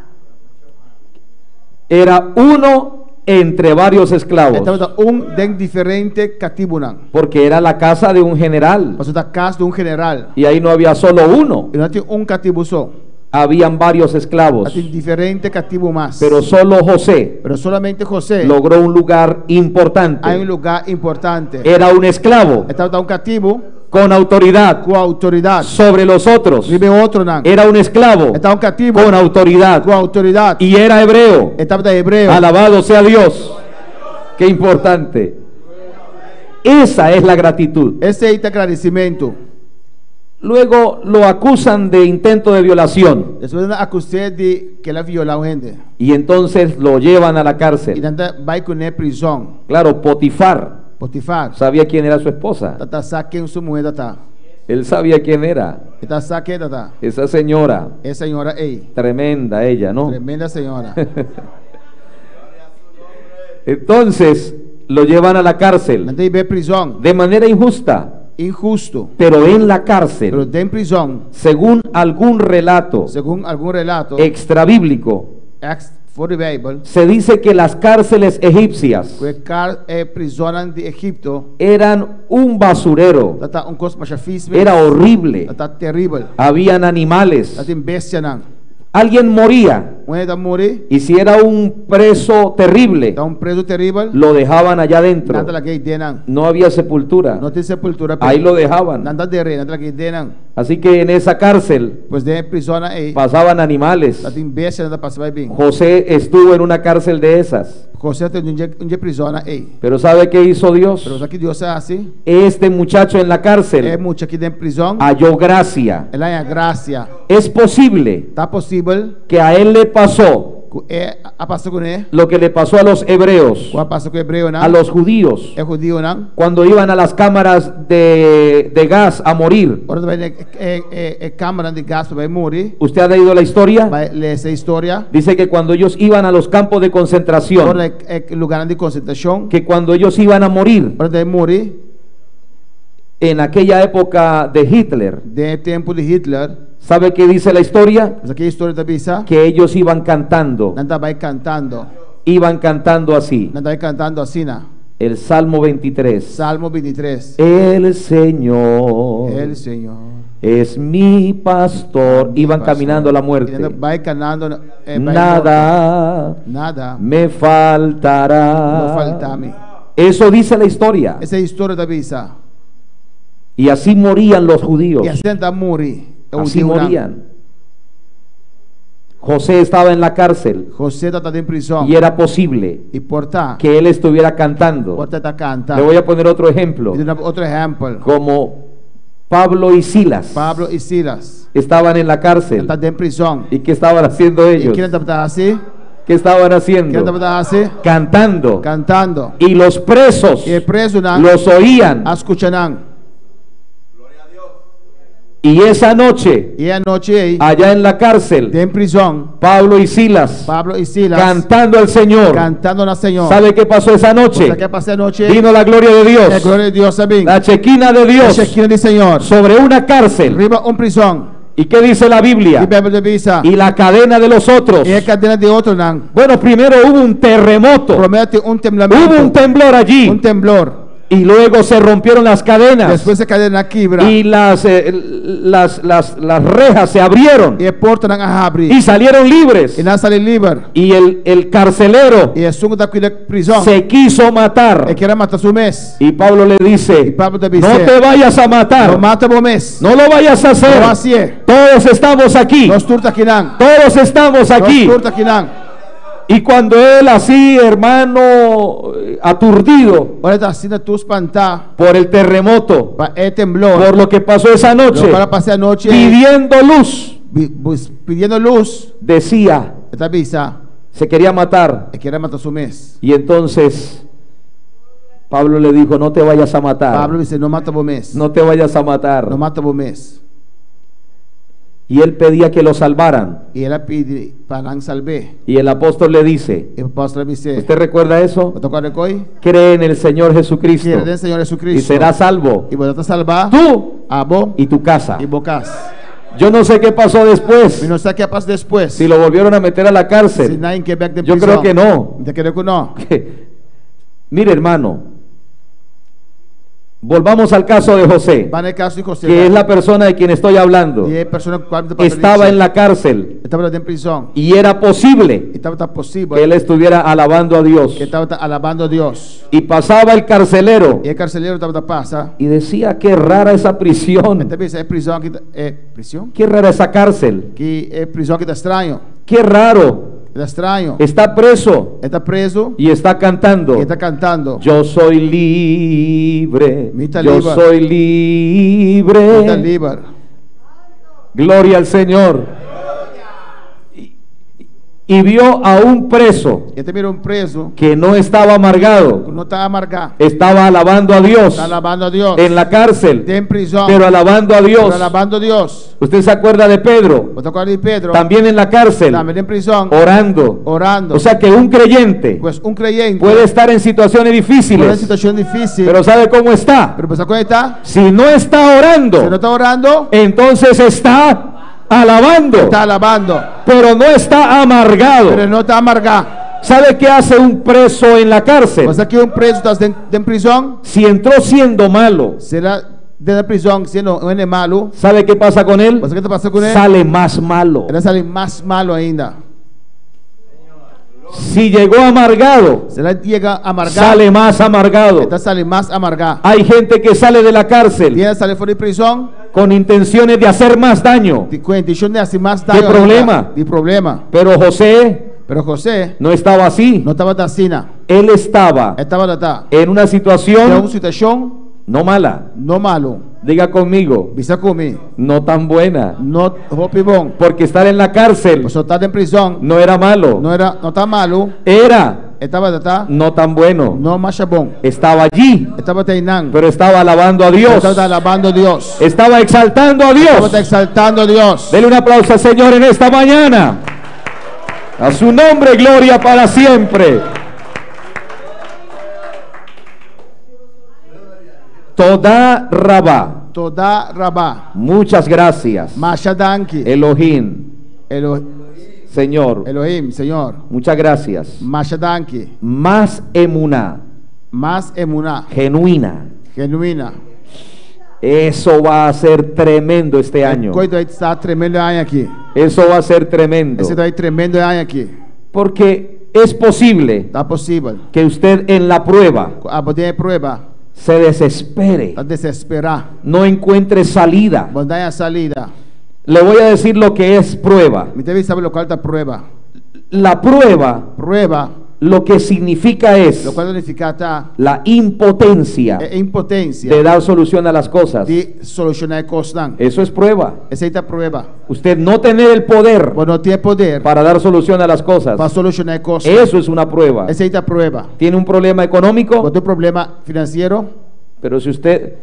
Era uno entre varios esclavos, Estava den diferente cativo nan. porque era la casa de un general Mas da casa de un general. y ahí no había solo uno, E não tinha cativo só. habían varios esclavos, Tinha diferente cativo mais. pero solo José Pero solamente José logró un lugar importante. hay un lugar importante. Era un esclavo Estava cativo con autoridad com autoridade. sobre los otros. Vive outro nan. Era un esclavo Estava cativo con autoridad com autoridade. y era hebreo. Estava hebreu. Alabado sea Dios. Qué importante. Esa es la gratitud. Esse aí está agradecimento. Luego lo acusan de intento de violación Depois acusei de que ela violou gente. y entonces lo llevan a la E cárcel. ainda vai com ele prisão. Claro, Potifar Potifar. sabía quién era su esposa. Tata saque sua moeda tá. Él sabía quién era. Tata saque tata. Esa señora, Essa senhora ei. tremenda ella, ¿no? Tremenda senhora. Entonces lo llevan a la cárcel Não tem prisão. de manera injusta, Injusto. pero en la Pero cárcel, tem prisão. según algún relato Segundo algum relato, extrabíblico, ex for the Bible, se dice que las cárceles egipcias que car prisão de Egipto, eran un basurero, tata coisa mais difícil. era horrible, Tata terrível. habían animales, Tata tem bestia não. alguien moría Uma da morrer, y si era un preso terrible, tá preso terrível. lo dejaban allá adentro, Nada lá que denan. no había sepultura, Não tem sepultura. ahí lo dejaban. Nada de rei, nada lá que denan. Así que en esa cárcel Pois de prisão aí, pasaban animales. tata tem bestia nada passa vai bem. José estuvo en una cárcel de esas, José tem dia prisão aí. pero ¿sabe qué hizo Dios? Pero aqui Deus é assim. Este muchacho en la É cárcel muito aqui dentro prisão. halló gracia. Ela é a graça. Es posible Tá possível. que a él le pasó É a passou com ele. lo que le pasó a los hebreos, Qual passou com o hebreu não? a los judíos, É judío não? cuando iban a las cámaras de gas a morir. Ora vai câmara de gasto vai morrer. ¿Usted ha leído la historia? Vai ler essa história. Dice que cuando ellos iban a los campos de concentración, Ora lugar de concentração. que cuando ellos iban a morir, Ora vai morrer. en aquella época de Hitler, De tempo de Hitler. ¿sabe qué dice la historia? Mas aqui a história da bisa. Que ellos iban cantando, Nanda vai cantando. así. Nanda vai cantando assim na. El Salmo 23. Salmo 23. El Señor El Senhor. es mi pastor. Iban Pastor. caminando a la E nanda muerte. vai cantando. Vai Nada morto. Nada. me faltará. Não falta-me. Eso dice la historia. Essa é a história da bisa. Y así morían los judíos. E assim tenta morrer. Así morían. José estaba en la cárcel José está em prisão. y era posible E portar. que él estuviera cantando. Porta está cantando. Le voy a poner otro ejemplo. E outro exemplo. Como Pablo y Silas Pablo e Silas. estaban en la cárcel. Está em prisão. ¿Y qué estaban haciendo E ellos? quem está assim? ¿Qué estaban Quem haciendo? está assim? Cantando. Cantando. Y los presos E preso não. los oían. Escuchando. Y esa noche, E a noite aí. allá en la cárcel, Em prisão. Pablo y Silas Pablo e Silas. cantando al Señor. Cantando na Senhor. ¿Sabe qué pasó esa noche? Você quer passar a noite? Vino la gloria de É Dios, glória de Deus, sabe? la chequina de A Dios chequina de Senhor. sobre una cárcel. Riba prisão. ¿Y qué dice la E Biblia? Bíblia de bisa. Y la cadena de los otros. E a cadena de outro não. Bueno, primero hubo un terremoto, Promete hubo un temblamento. temblor allí, Temblor. y luego se rompieron las cadenas Depois a cadena quebra. y las rejas se abrieron E a porta não abre. y salieron libres. E não sai livre. Y el carcelero E a sunga daquela prisão. se quiso matar. E quer matar seu mês. Y Pablo le dice, E Pablo te no dice. te vayas a Não matar, mata o mês. no lo vayas a Não hacer. assim é. Todos estamos aquí, Nós turta aqui não. todos estamos aquí. Nós turta aqui não. Y cuando él así, hermano, aturdido Olha, tá assim, tu espantar. por el terremoto, É temblor. por lo que pasó esa noche, Para passar a noite pidiendo luz, pedindo luz. decía, Está bisa. se quería matar. E quer matar seu mês. Y entonces Pablo le dijo, no te vayas a matar, Pablo disse, não mata o mês. no te vayas a matar. Não mata o mês. Y él pedía que lo salvaran. E ela pede para não salvar. Y el apóstol le dice, E o pastor disse, ¿usted recuerda eso? vou tocar coi? Cree en el Señor Jesucristo Crê no Senhor Jesus y Cristo. serás salvo, E vou te salvar. tú A bom y tu casa. e bocas. Yo no sé qué pasó después. Eu não sei o que passa depois. Si lo volvieron a meter a la Se cárcel. não que back de Yo prisão. creo que no. Eu creio que não. Mire, hermano, volvamos al caso de José, Vai no caso de José. que es la persona de quien estoy hablando. E a pessoa Estaba en la cárcel estava dentro de prisão. y era posible E estava possível que él estuviera alabando a Dios. que estava alabando a Deus. Y pasaba el carcelero E o carcereiro estava passa. y decía, qué rara esa prisión, Também é prisão que é prisão qué rara esa cárcel, que é prisão que está estranho. qué raro, Está estranho. está preso Está preso y está cantando. e está cantando. Yo soy libre, Mita yo libre. soy Está libre. livre. Gloria al Señor. Y vio a un preso E também era preso que no estaba amargado, que não está amargado. estaba alabando a Dios Está alabando a Deus. en la cárcel, Está em prisão. pero alabando a Pero Dios. alabando a Deus. Usted se acuerda de Pedro, Você acorda de Pedro? también en la cárcel, Também em prisão. orando. Orando. O sea que un creyente Pues creyente puede estar en situaciones por uma difíciles, situação difícil. pero ¿sabe cómo está? Pero você está? Si no está Se orando, não está orando, entonces está alabando, está alabando. pero no está amargado. Pero não está amargado. ¿Sabe qué hace un preso en la cárcel? Você que preso está dentro de prisão, Si entró siendo malo, será dentro da prisão sendo malo. ¿sabe qué pasa con él? Você que está passando com ele? Sale más malo. Ele sai mais malo ainda. Si llegó amargado, Será chega amargado. sale más amargado. Está sale mais amargado. Hay gente que sale de la E cárcel ele sai fora de prisão, con intenciones de hacer más daño. com a intenção de fazer mais daño. problema? Ainda. De problema. Pero José Pero José no estaba así. não estava assim. Él estaba Estava da en una Tem uma situación situação no mala. não malo. Diga conmigo, Bisa comigo. no tan buena. Não roupa bom. Porque estar en la cárcel Você está em prisão. no era malo. Não tá malo. Era Estava da no tan bueno. não mais bom. Estaba allí, Estava treinando. pero estaba alabando a Dios. Estava alabando a Deus. Estaba exaltando a Estava Dios. exaltando a Deus. Dele un aplauso al Señor en esta mañana. A su nombre, gloria para siempre. Toda Rabá. Toda rabá. Muchas gracias. Masha danki. Elohim. Señor. Elohim, Senhor. Muchas gracias. Masha danki. Más emuná. Mas emuná. Genuina. Genuína. Eso va a ser tremendo este año. Coisa está tremendo ano aqui. Eso va a ser tremendo. Esse daí tremendo ano aqui. Porque es posible Tá possível. que usted en la prueba A poder prova. se desespere, Tá desesperar. no encuentre salida. Mandar a salida. Le voy a decir lo que es prueba. Me deve saber o qual tá prova. La prueba, Prova. lo que significa es O qual significa tá la impotencia é impotência de dar solución a las cosas. de solucionar coisas. Eso es prueba. Essa aí tá prova. Usted no tener el poder Quando não tem poder para dar solución a las cosas. para solucionar coisas. Eso es una prueba. Essa aí tá prova. Tiene un problema económico, Quando tem problema financeiro, pero si usted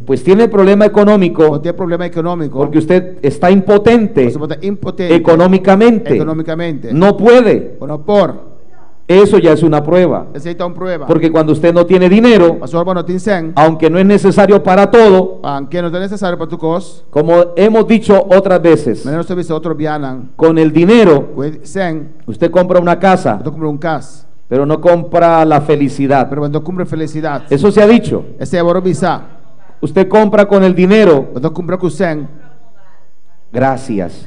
pues tiene problema económico quando tem problema econômico, porque usted está impotente você pode impotente económicamente. economicamente. No puede. Quando por, Eso ya es una prueba. essa aí tá prova. Porque cuando usted no tiene dinero, Pastor, quando tem 100, aunque no es necesario para todo, aunque não é necessário para tu cos, como hemos dicho otras veces, mas não se vê outro bianan, con el dinero com 100, usted compra una casa, tu compra casa, pero no compra la felicidad. pero quando compra felicidade, Eso se ha dicho. esse é o bisa. Usted compra con el dinero, Quando compra com 100, gracias.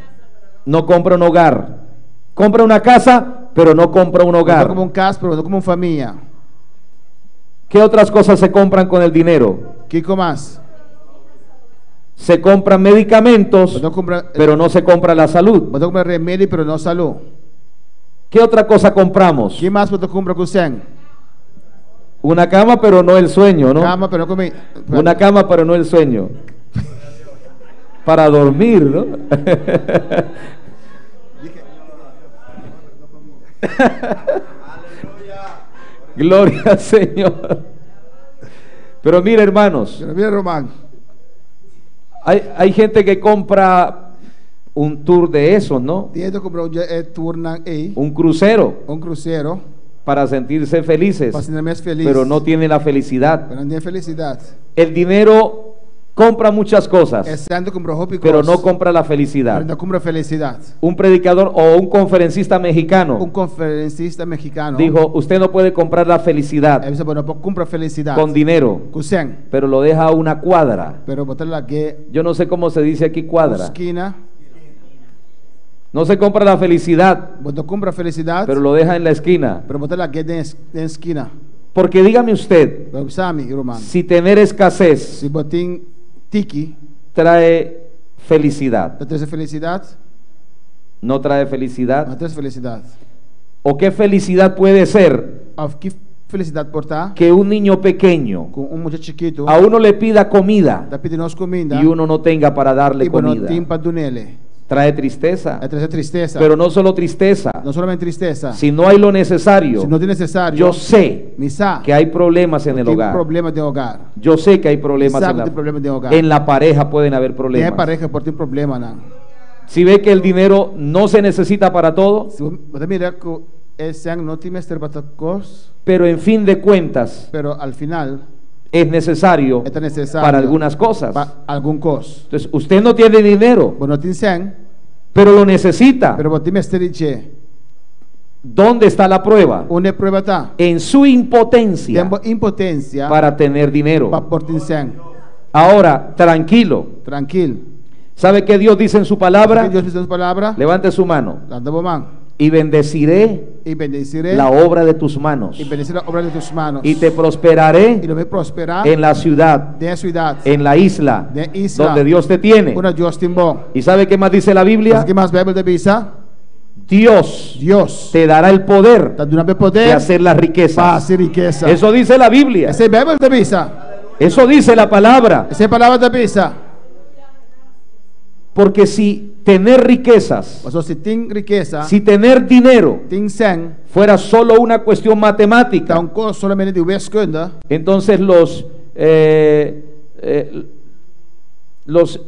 No compra un hogar. Compra una casa, pero no compra un quando hogar. compra casa, pero como família. ¿Qué otras cosas se compran con el dinero? Que mais? Se compran medicamentos, Quando compra, pero no se compra la salud. quando compra remédio, pero não saúde. ¿Qué otra cosa compramos? Que mais quando compra com 100? Una cama, pero no el sueño, ¿no? Cama, pero não come. Una cama, pero no el sueño. Para dormir, ¿no? Gloria al Señor. Pero mire, hermanos, Pero mira, Román, hay gente que compra un tour de esos, ¿no? dinheiro compra turnan aí, Un crucero cruzeiro, para sentirse felices, para ser mais feliz. pero no tiene la felicidad. Pero não tem felicidade. El dinero compra muchas cosas, Esse ano compra roupa e pero coisas, no compra la mas felicidad. não compra felicidade. Un predicador o un conferencista mexicano Conferencista mexicano dijo, usted no puede comprar la felicidad ele disse, não pode comprar felicidade con dinero, com 100, pero lo deja a una cuadra. pero botar lá que Yo no sé cómo se dice aquí cuadra. esquina, No se compra la felicidad, botar compra felicidade, pero lo deja en la esquina. pero botar lá que de esquina. Porque dígame usted, Sabe, irmão, si tener escasez se botin tiki, trae felicidad, tá trazendo felicidade, no trae não felicidad, traz felicidade. o qué felicidad puede ser Que felicidade portar que un niño pequeño com muchacho chiquito, a uno le pida comida tá pedindo nós comida y uno no tenga para darle e não comida. tem para dar nele. Trae tristeza, É trazer tristeza, pero no solo tristeza. não somente tristeza. Si no hay lo necesario, Se não é necessário, yo sé misa que hay problemas en el tem hogar. problema de hogar. Yo sé que hay problemas Sabe en que tem problema de hogar. en la pareja, pueden haber Tem problemas. pareja por ter problema, não. Si ve que el dinero no se necesita para todo, Se você mirar que esse ano não tem mestre para cos, pero en fin de cuentas pero al final es necesario é necessário para algunas cosas. para algum cos. Entonces, usted no tiene dinero, Bom, não tem 100, pero lo necesita. pero você mestre dice, ¿Dónde está la prueba? onde prova tá? En su impotencia Tem impotência para tener dinero. para por ter 100. Ahora, tranquilo. Tranquilo. ¿Sabe qué Dios dice en su palabra? Deus diz na palavra, Levante su mano. levanta a mão Y bendeciré e bendeciré la obra de tus manos. e bendecer a obra de tus manos. Y te prosperaré E lo vai prosperar en la ciudad, de cidade, en la isla, de isla, donde Dios te tiene. onde Deus tem bom. ¿Y sabe qué más dice la Biblia? Mas que mais Bíblia de bisa? Dios Deus te dará el poder está dando de poder hacer las para riquezas. fazer riqueza. Eso dice la Biblia. Essa é Bíblia de bisa. Eso dice la palabra. Essa é a palavra da bisa. Porque si tener riquezas, Mas se tem riqueza, si tener dinero tem 100, fuera solo una cuestión matemática, então com somente de wiskunde, entonces los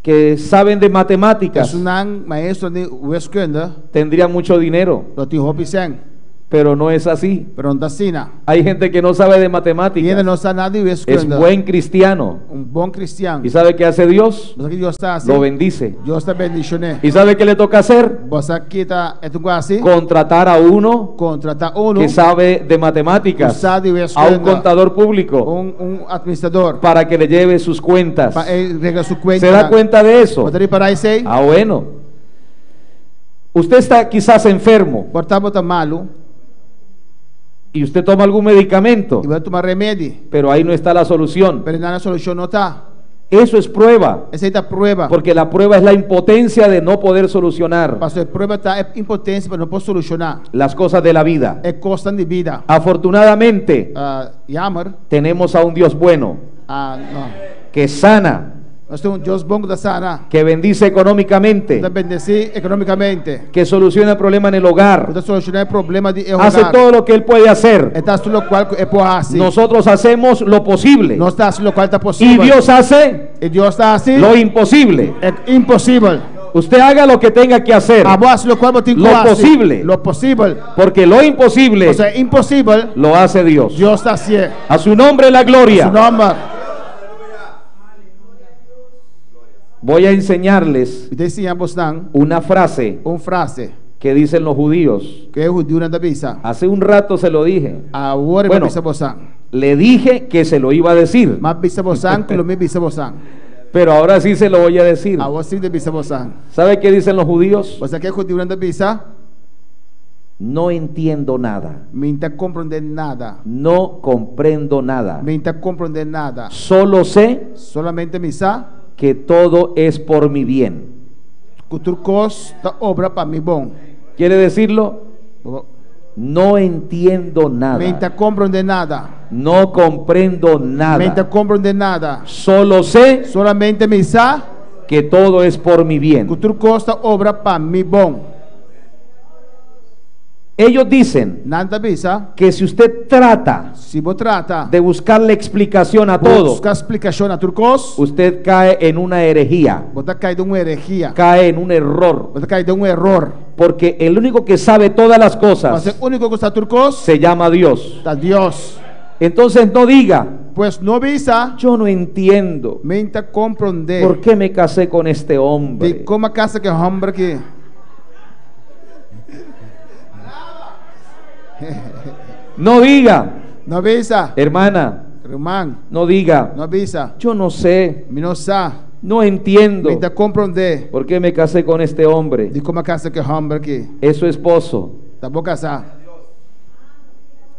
que saben de matemáticas is een maestro de wiskunde, tendrían mucho dinero, dat die hobby 100, pero no es así. pero não dá sina. Hay gente que no sabe de E ainda matemáticas, não sabe nada de es wiskunde. buen cristiano. Bom cristiano. ¿Y sabe qué hace Dios? Mas aqui Deus está assim. Lo bendice. Deus está bendicionando. ¿Y sabe qué le toca hacer? Você aqui está assim, Contratar a uno contratar que sabe de matemáticas, sabe de a un wiskunde, contador público, administrador, para que le lleve sus cuentas. para ele regar sua conta. ¿Se da cuenta de eso? Poderia parar isso aí? Ah, bueno. Usted está quizás enfermo Portar botar malo y usted toma algún medicamento, e vai tomar remédio. pero ahí no está la solución. Pero na solução não está. Eso es prueba, Essa aí está prueba. porque la prueba es la impotencia de no poder solucionar Pastor, prueba está é impotência para não poder solucionar. las cosas de la vida. É custo de vida. Afortunadamente, Jammer, tenemos a un Dios bueno, não. que sana, Nós temos Deus bom da sana. que bendice económicamente, Para bendecer economicamente. que soluciona el problema en el hogar, Para solucionar o problema de hace hogar. todo lo que Él puede hacer. Está tudo o qual é por assim. Nosotros hacemos lo posible Nós está assim o qual está y possível. Dios hace E Deus está assim. lo imposible. É impossível. Usted haga lo que tenga que hacer, A voz o qual tem que Lo fazer. posible. Lo possível. porque lo imposible Ou seja, impossível. lo hace Dios. Deus está assim. A su nombre la Su gloria. nome. Voy a enseñarles E ensinamos una frase frase que dicen los judíos. que é o judeu da bisa. Hace un rato se lo dije. A hora Bueno. bisa bosan. Le dije que se lo iba a decir, Mas bisa bosan, que lo me bisa bosan. pero ahora sí se lo voy a decir. A você de bisa bosan. ¿Sabe qué dicen los judíos? Você quer judeu da bisa? No entiendo nada. Me está compreendendo nada. No comprendo nada. Me está compreendendo nada. Solo sé Solamente misa, que todo es por mi bien. culturcos da obra para mim bom. ¿Quiere decirlo? No entiendo Me está nada. compreendendo nada. No comprendo Me está nada. compreendendo nada. Solo sé Solamente misa, que todo es por mi bien. culturcos da obra para mim bom. Ellos dicen Nada bisa, que si usted trata se você trata de buscarle explicación a todo, buscar explicação a turcos, usted cae en una herejía, você cai de uma herejia. cae en un error, Você cai de um error. porque el único que sabe todas las Mas cosas o único que está turcos se llama Dios. está Deus. Entonces no diga Pues no visa, Yo no entiendo minta comprender. por qué me casé con este De hombre. como a casa que hombre que No diga, no visa, hermana, hermano, no diga, no visa, yo no sé, mi no sa, no entiendo minta comprender. por qué me casé con este hombre. De como a casa que hombre que Es su esposo. tá bom casar.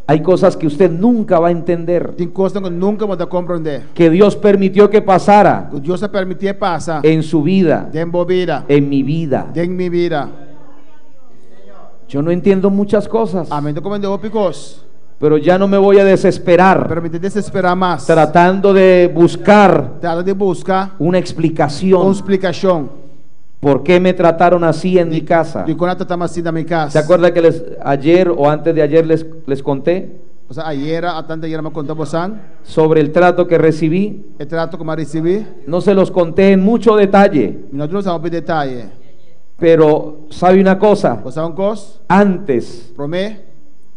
Hay cosas que usted nunca va a entender, Tem coisa que nunca vou compreender. que Dios permitió que pasara Que Deus se permitir passar en su vida, dentro da vida, en mi vida. dentro minha vida. Yo no entiendo muchas cosas, Amém. Tô comendo picos. pero ya no me voy a desesperar Para me desesperar mais. tratando de buscar Trata de buscar una uma explicación. explicação ¿Por qué me trataron así en mi casa? de quando estamos assim na minha casa. ¿Se acuerda que ayer o antes de ayer les conté O sea, ayer, a tanta ayer me contó você sobre el trato que recibí? o trato que me recebi. No se los conté en mucho detalle, Nós não sabemos detalhe. pero ¿sabe una cosa? Você é coisa? Antes Para mim,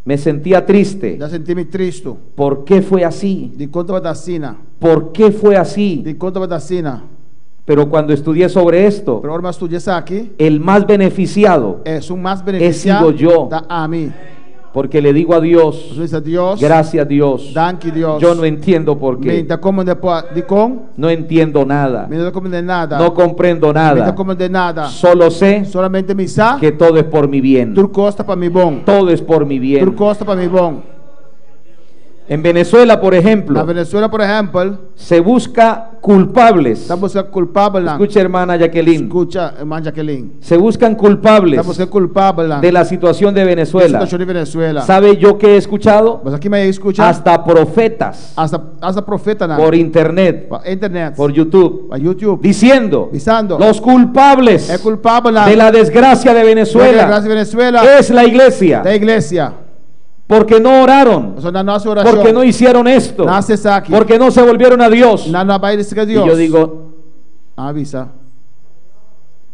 me sentía triste. já senti-me triste. ¿Por qué fue así? De quanto vai dar sina. ¿Por qué fue así? De quanto vai dar sina. Pero cuando estudié sobre esto, Pero ahora tú ya aquí. el más beneficiado, Es un más beneficiado. sido yo. Da a mí. porque le digo a Dios, Dice a Dios. gracias Dios, Danke Dios. yo no entiendo por Me qué, está como de con. no entiendo nada, Me está como de nada. no comprendo Me nada, está como de nada. solo sé Solamente me sa. que todo es por mi bien, Tu costa para mi bom. todo es por mi Tu bien. costa para mi bom. En Venezuela, por Na ejemplo, Venezuela, por ejemplo, se busca culpables. está buscando culpable lá. Escucha, hermana Jacqueline, Escucha, hermana Jacqueline. se buscan culpables Está buscando culpable lá. de la situación de Venezuela. Situação de Venezuela. ¿Sabe yo qué he escuchado? Mas aqui me escucha. Hasta profetas Hasta profeta na. por internet, Pa internet. por YouTube, Pa YouTube. diciendo Dizendo. los culpables É culpable lá. de la desgracia de Venezuela Graças a Venezuela. es la iglesia, Da igreja. porque no oraron, O sea, na nossa oração. porque no hicieron esto, Nasce aqui. porque no se volvieron a Dios. Na baile de Y Dios. yo digo, Avisa.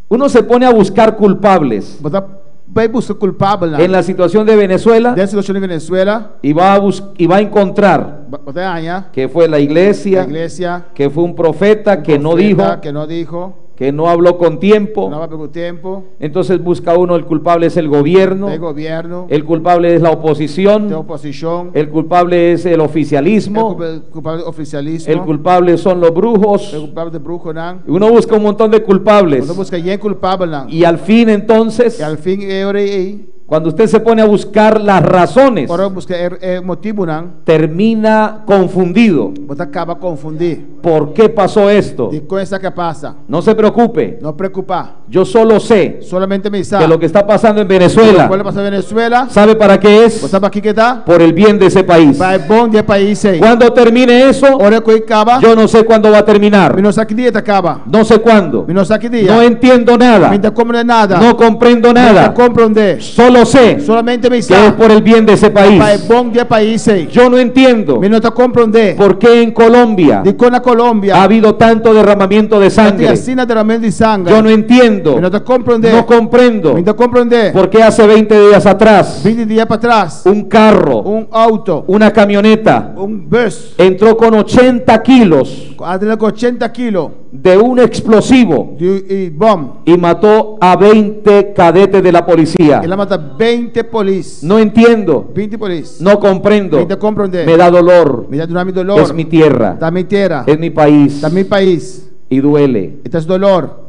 uno se pone a buscar culpables Você vai buscar culpable lá. en la situación de Venezuela Dessa situação de Venezuela. y va a encontrar Você ganha. que fue la A iglesia, igreja. que fue un profeta que no profeta dijo, Que não dijo. que no habló con tiempo. Não vai pelo tempo. Entonces busca uno, el culpable es el gobierno, Tem governo. el culpable es la Tem oposición, oposição. el culpable es el oficialismo, Culpable oficialismo. el culpable son los brujos. É culpable de bruxo não. Uno busca un montón de culpables Quando busca quem é culpable não. y al fin entonces, E al fim eu orei. cuando usted se pone a buscar las razones, Para buscar motivo não. termina confundido. Você acaba confundir. ¿Por qué pasó esto? De coisa que passa. No se preocupe, Não preocupar. yo solo sé Solamente me que sabe. lo que está pasando en Venezuela, Pode passar Venezuela. ¿sabe para qué Você es? sabe aqui que tá? Por el bien de ese país. Vai bom dia país aí. Cuando termine eso, Hora que acaba. yo no sé cuándo va a terminar. Me não sabe que dia acaba. No sé cuándo. Me não sabe que dia. No entiendo nada. Me não como nada. No comprendo Não nada. compreender. Solo sé Solamente me que es sabe. por el bien de ese Vai país. bom dia país aí. Yo no entiendo Me não tá compreender. por qué en Colombia De quando a Colômbia. ha habido tanto derramamiento de Tem sangre. assina derramamento de sangue. Yo no entiendo, Me não tá compreender. no comprendo Me não compreender. por qué hace 20 días atrás 20 dias para trás. un carro, Auto. una camioneta, Bus. entró con 80 kilos Adriana com 80 quilos. de un explosivo De bom. y mató a 20 cadetes de la policía. Ela mata 20 polícia. No entiendo, 20 polícia. no comprendo, Me não compreender. me da dolor, Me dá dolor. es mi tierra, Da minha terra. es mi país Da meu país. y duele. Este es dolor.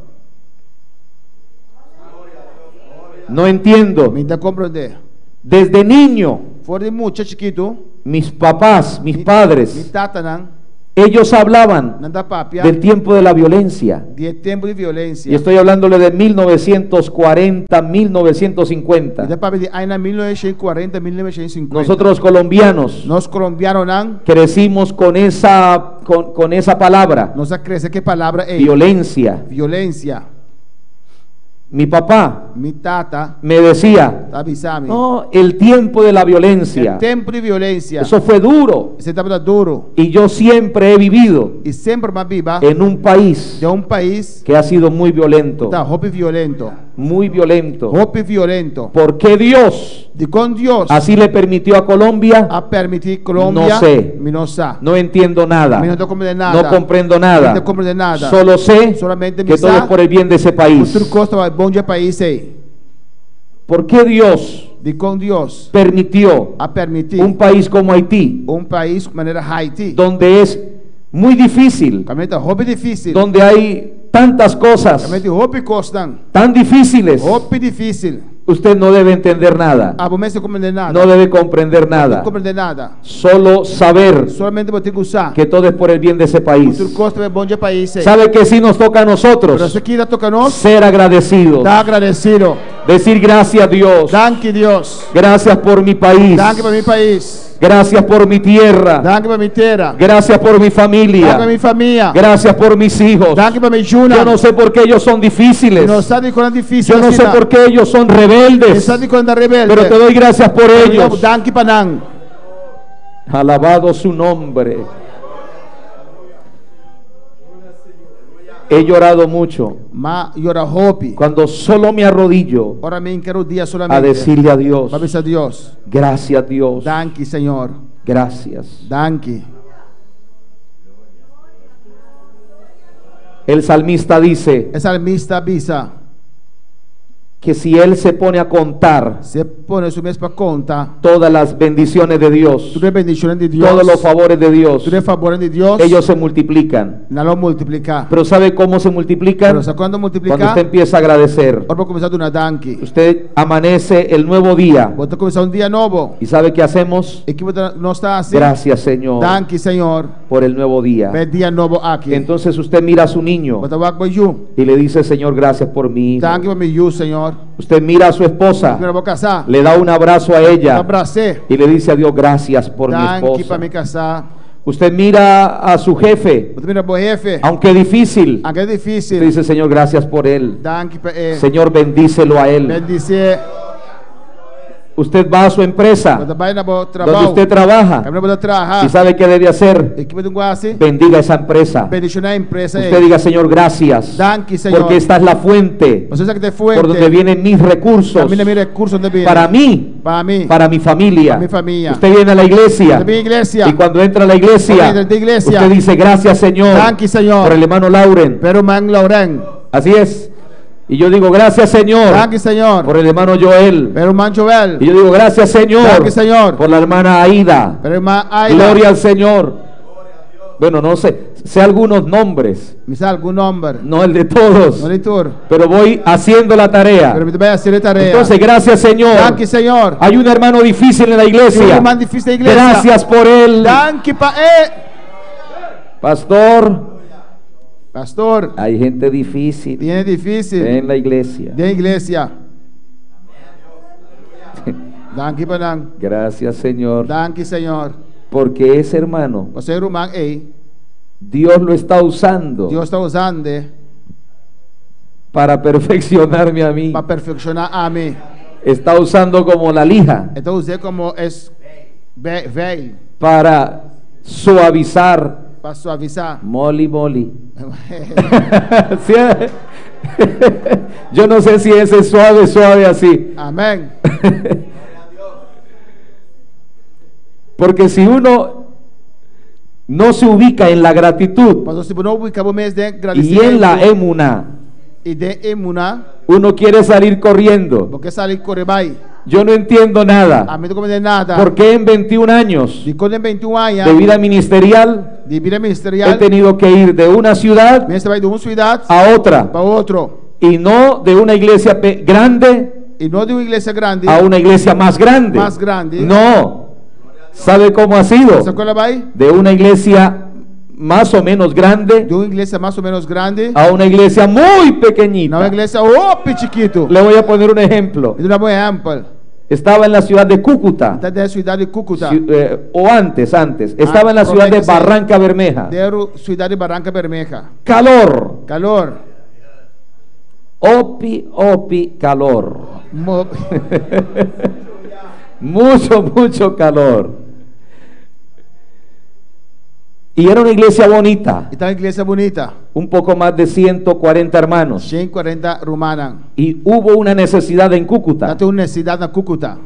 No entiendo. Me dá compreender. Desde niño, Fora de muito chiquito. mis papás, mis Mi padres, tata não. ellos hablaban Não dá papia. del tiempo de la violencia. De tempo de violência. Y estoy hablándole de 1940, 1950. E dá papia de aina 1940, 1950. Nosotros los colombianos Nós colombianos não. crecimos con esa palabra, Nós cresce que palavra é violencia. violência. Mi papá mi tata, me decía, avisami. no, el tiempo de la violencia, El tempo di violenza. eso fue duro. Esse tempo da duro. Y yo siempre he vivido E sempre uma biba en un país de país que ha sido muy violento, da roupa violento. muy violento. Roupa violento. ¿Por qué Dios De quando Deus así le permitió a Colombia? a permitir Colômbia, No sé. me não sa. No entiendo nada, Me não tô compreendendo nada. no comprendo nada. No comprendo nada. Solo sé Solamente me que todo sa- es por el bien de ese país. Tudo custa bom dia país aí. ¿Por qué Dios De quando Deus permitió a permitir un país como Haití, país de maneira Haiti, donde es muy difícil, realmente roupa difícil, donde hay tantas cosas realmente roupa custam, tan difíciles? roupa difícil. Usted no debe entender nada, A momento não compreender nada. no debe comprender Não nada, compreender nada. solo saber Solamente vou ter que usar. que todo es por el bien de ese país. Tudo custa bom dia país aí. ¿Sabe que si nos toca a Pero nosotros isso aqui da toca nós, ser agradecidos? tá agradecido. Decir gracias Dios, Danke Deus. gracias por mi país, Danke para mi país. gracias por mi tierra, Danke para mi terra. gracias por mi Danke para familia, minha família. gracias por mis hijos. Danke para minha juna. Yo no sé por qué ellos son difíciles, Não sabe quando é difícil. yo no sé por qué ellos son Não rebeldes, sabe quando é rebelde. pero te doy gracias por ellos. Danke para nan. Alabado su nombre. He llorado mucho Ma yora hope. cuando solo me arrodillo Ora me quero dia solamente. a decirle a Dios, Para pensar Deus. gracias Dios, Danke Senhor. gracias. Danke. El salmista dice Essa salmista avisa. que si él se pone a contar Se põe isso mesmo para conta. todas las bendiciones de Dios, Tudo é bendição de Deus. todos los favores de Dios, Tudo é favor de Deus. ellos se multiplican. Não lo multiplicar. Pero ¿sabe cómo se multiplican? Pero sabe quando Cuando multiplicar? usted empieza a agradecer. Ora para começar do danke. Usted amanece el nuevo día Vou começar dia novo. y ¿sabe qué hacemos? E que não está assim. Gracias Señor Danke Senhor. por el nuevo día. Pe dia novo aqui. Entonces usted mira a su niño Bota wak para you. y le dice, Señor, gracias por mí. Danke para you Senhor. Usted mira a su esposa, Primeiro vou casar. le da un abrazo a ella Abracei. y le dice a Dios, gracias por mi Danke para esposa. me casar. Usted mira a su jefe, Você mira para o jefe. aunque difícil, Aqui é difícil. le dice, Señor, gracias por él. Danke para ele. Señor, bendícelo a él. Bendice. Usted va a su empresa Você vai na boa donde trabalho. usted trabaja Caminho para trabalhar. y sabe qué debe hacer. Equipe do Guasi. Bendiga esa empresa. Bendicionar a empresa. Usted diga, Señor, gracias, Danke Senhor. porque esta es la fuente Você sabe que tem fuente. por donde vienen mis recursos Camina mi recurso onde viene. para mí, Para mim. para mi familia. Para mi familia. Usted viene a la iglesia De mi iglesia. y cuando entra a la iglesia, Cuando entra a la iglesia, usted dice, gracias Señor Danke Senhor. por el hermano Lauren. Pero man Lauren. Así es. Y yo digo, gracias Señor Danke Senhor. por el hermano Joel. Pero man Joel. Y yo digo, gracias Señor Danke Senhor. por la hermana Aida. Pero man Aida. Gloria al Señor. Bueno, no sé algunos nombres, Me sabe algum nome. no el de todos, No leitor. pero voy haciendo la tarea. Pero me vai fazer a tarefa. Entonces, gracias Señor. Danke Senhor. Hay un hermano difícil en la Tem iglesia. um man difícil da igreja. Gracias por él. Danke para ele. Pastor, Pastor. hay gente difícil Tiene difícil. en la iglesia. Da igreja. Danke para nan. Gracias Señor, Danke Senhor. porque ese hermano, Você irmão ei. Dios lo está usando Deus está usando para perfeccionarme a mí. para perfeccionar a mim. Está usando como la lija Então usei como es velho para suavizar. para suavizar. Moli, moli. Sí, yo no sé si ese es suave, suave así. Amém. Porque si uno no se ubica en la gratitud Mas se não ubicamos mês de y agradecimento en la emuna, e de emuna, uno quiere salir corriendo. porque sabe correr vai. Yo no entiendo nada. A mim não comendo nada. ¿Por qué en 21 años De quando em 21 anos de vida ministerial de vida he ministerial, tenido que ir de una ciudad você vai de uma cidade a otra para outro y no de una iglesia grande e não de uma igreja grande a una iglesia más grande? Más grande. No. ¿Sabe cómo ha sido? Sabe qual vai? De una iglesia más o menos grande De uma igreja mais ou menos grande a una iglesia muy na uma pequeñita. igreja chiquito. Le voy a poner un ejemplo. E de uma boa exemplo. Estaba en la ciudad de Cúcuta, Da cidade de Cúcuta. o antes, estaba en la ciudad de Barranca Bermeja. Deram cidade de Barranca Bermeja. Calor, Calor. Opi calor. Mo- Mucho calor. Y era una iglesia bonita, Esta iglesia bonita. un poco más de 140 hermanos. 140 rumanan. Y hubo una necesidad en Cúcuta. Date una necesidad na Cúcuta.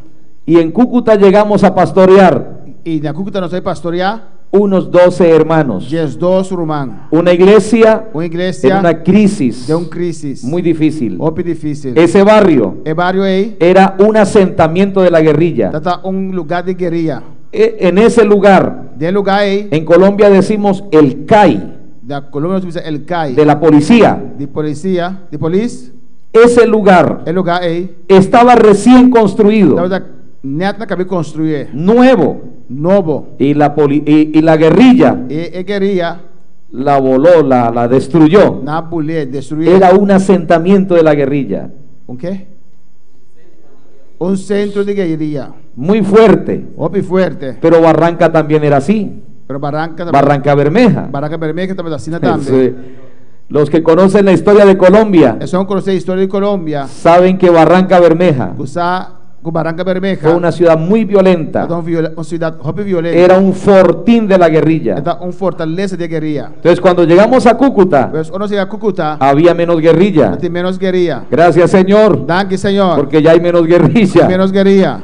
Y en Cúcuta llegamos a pastorear Y na Cúcuta no soy pastorear. unos 12 hermanos. Yes, 2 rumán. Una iglesia Una en iglesia una crisis de un crisis. muy difícil. Opi difícil. Ese barrio El barrio ahí. era un asentamiento de la guerrilla. Data un lugar de guerrilla. En ese lugar, De lugar ahí. en Colombia decimos el CAI De Colombia se dice el CAI. de la policía. De policía. De police. Ese lugar El lugar ahí. estaba recién construido, Data net na cabe construir. nuevo, Novo. y la guerrilla E guerrilla. la voló, la destruyó. Na bulé. Destruir. Era un asentamiento de la guerrilla, ¿Un qué? Un centro de guerrilla. muy fuerte. Opi fuerte. Pero Barranca también era así, Pero Barranca. Barranca Bermeja. Barranca Bermeja también así también. Sí. Los que conocen la historia de Colombia Eso es conocer la historia de Colombia. saben que Barranca Bermeja Usa con Barranca Bermeja. fue una ciudad muy violenta. Una ciudad hopi violenta. Era un fortín de la guerrilla. Era un fortaleza de guerrilla. Entonces cuando llegamos a Cúcuta Pues uno llega a Cúcuta. había menos guerrilla. Tiene menos guerrilla. Gracias, Señor, Danke, Señor. porque ya hay menos guerrilla. Menos guerrilla.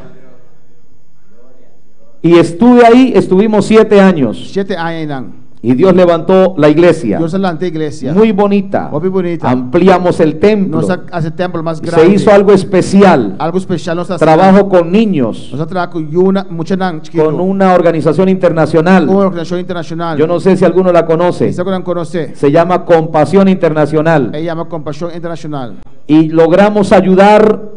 Y estuvimos 7 años. 7 años. Y Dios levantó la iglesia. Dios adelante iglesia. Muy bonita. Muy bonita. Ampliamos el templo. Nos hace templo más grande. Se hizo algo especial. Algo especial. Nos hace. Trabajo con niños. Nos trabajo con una mucha nan chiquito. Con una organización internacional. Una organización internacional. Yo no sé si alguno la conoce. Esa que no conoce. Se llama Compasión Internacional. Ella llama Compasión Internacional. Y logramos ayudar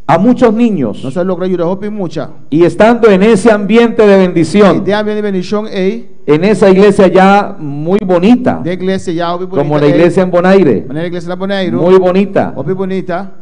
a muchos niños. Nos logra ayudar hopi mucha. Y estando en ese ambiente de bendición, Idea de bendición en esa iglesia ya muy bonita, de iglesia ya hopi bonita. como la iglesia en Bonaire, La iglesia de Bonaire. muy bonita. Hopi bonita.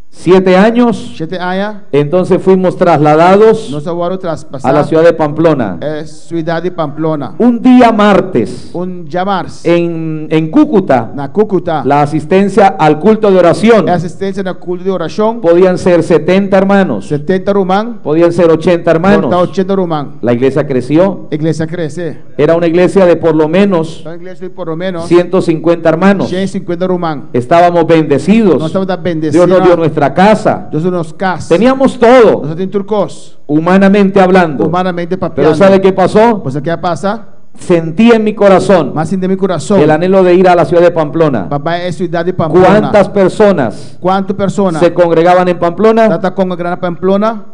7 años, 7 años. entonces fuimos trasladados Nos aguaron traspasar. a la ciudad de Pamplona. Ciudad de Pamplona. Un día martes, Un llamars. en Cúcuta, Na Cúcuta. la asistencia al culto de oración Asistencia en el culto de oración. podían ser 70 hermanos, 70 rumán. podían ser 80 hermanos. 80 rumán. La iglesia creció, Iglesia crece. era una iglesia de por lo menos La iglesia por lo menos 150 hermanos. 150 rumán. Estábamos bendecidos. Nos estamos Dios bendecidos. nos dio nuestra casa. Dios nos casa. Teníamos todo, Nosotros en turcos. humanamente hablando. Humanamente papiando. Pero ¿sabe qué pasó? Pues ¿qué pasa? Sentí en mi corazón Más de mi corazón. el anhelo de ir a la ciudad de Pamplona. Papá es ciudad de Pamplona. ¿Cuántas personas ¿Cuántas personas? se congregaban en Pamplona? Trata con Gran Pamplona.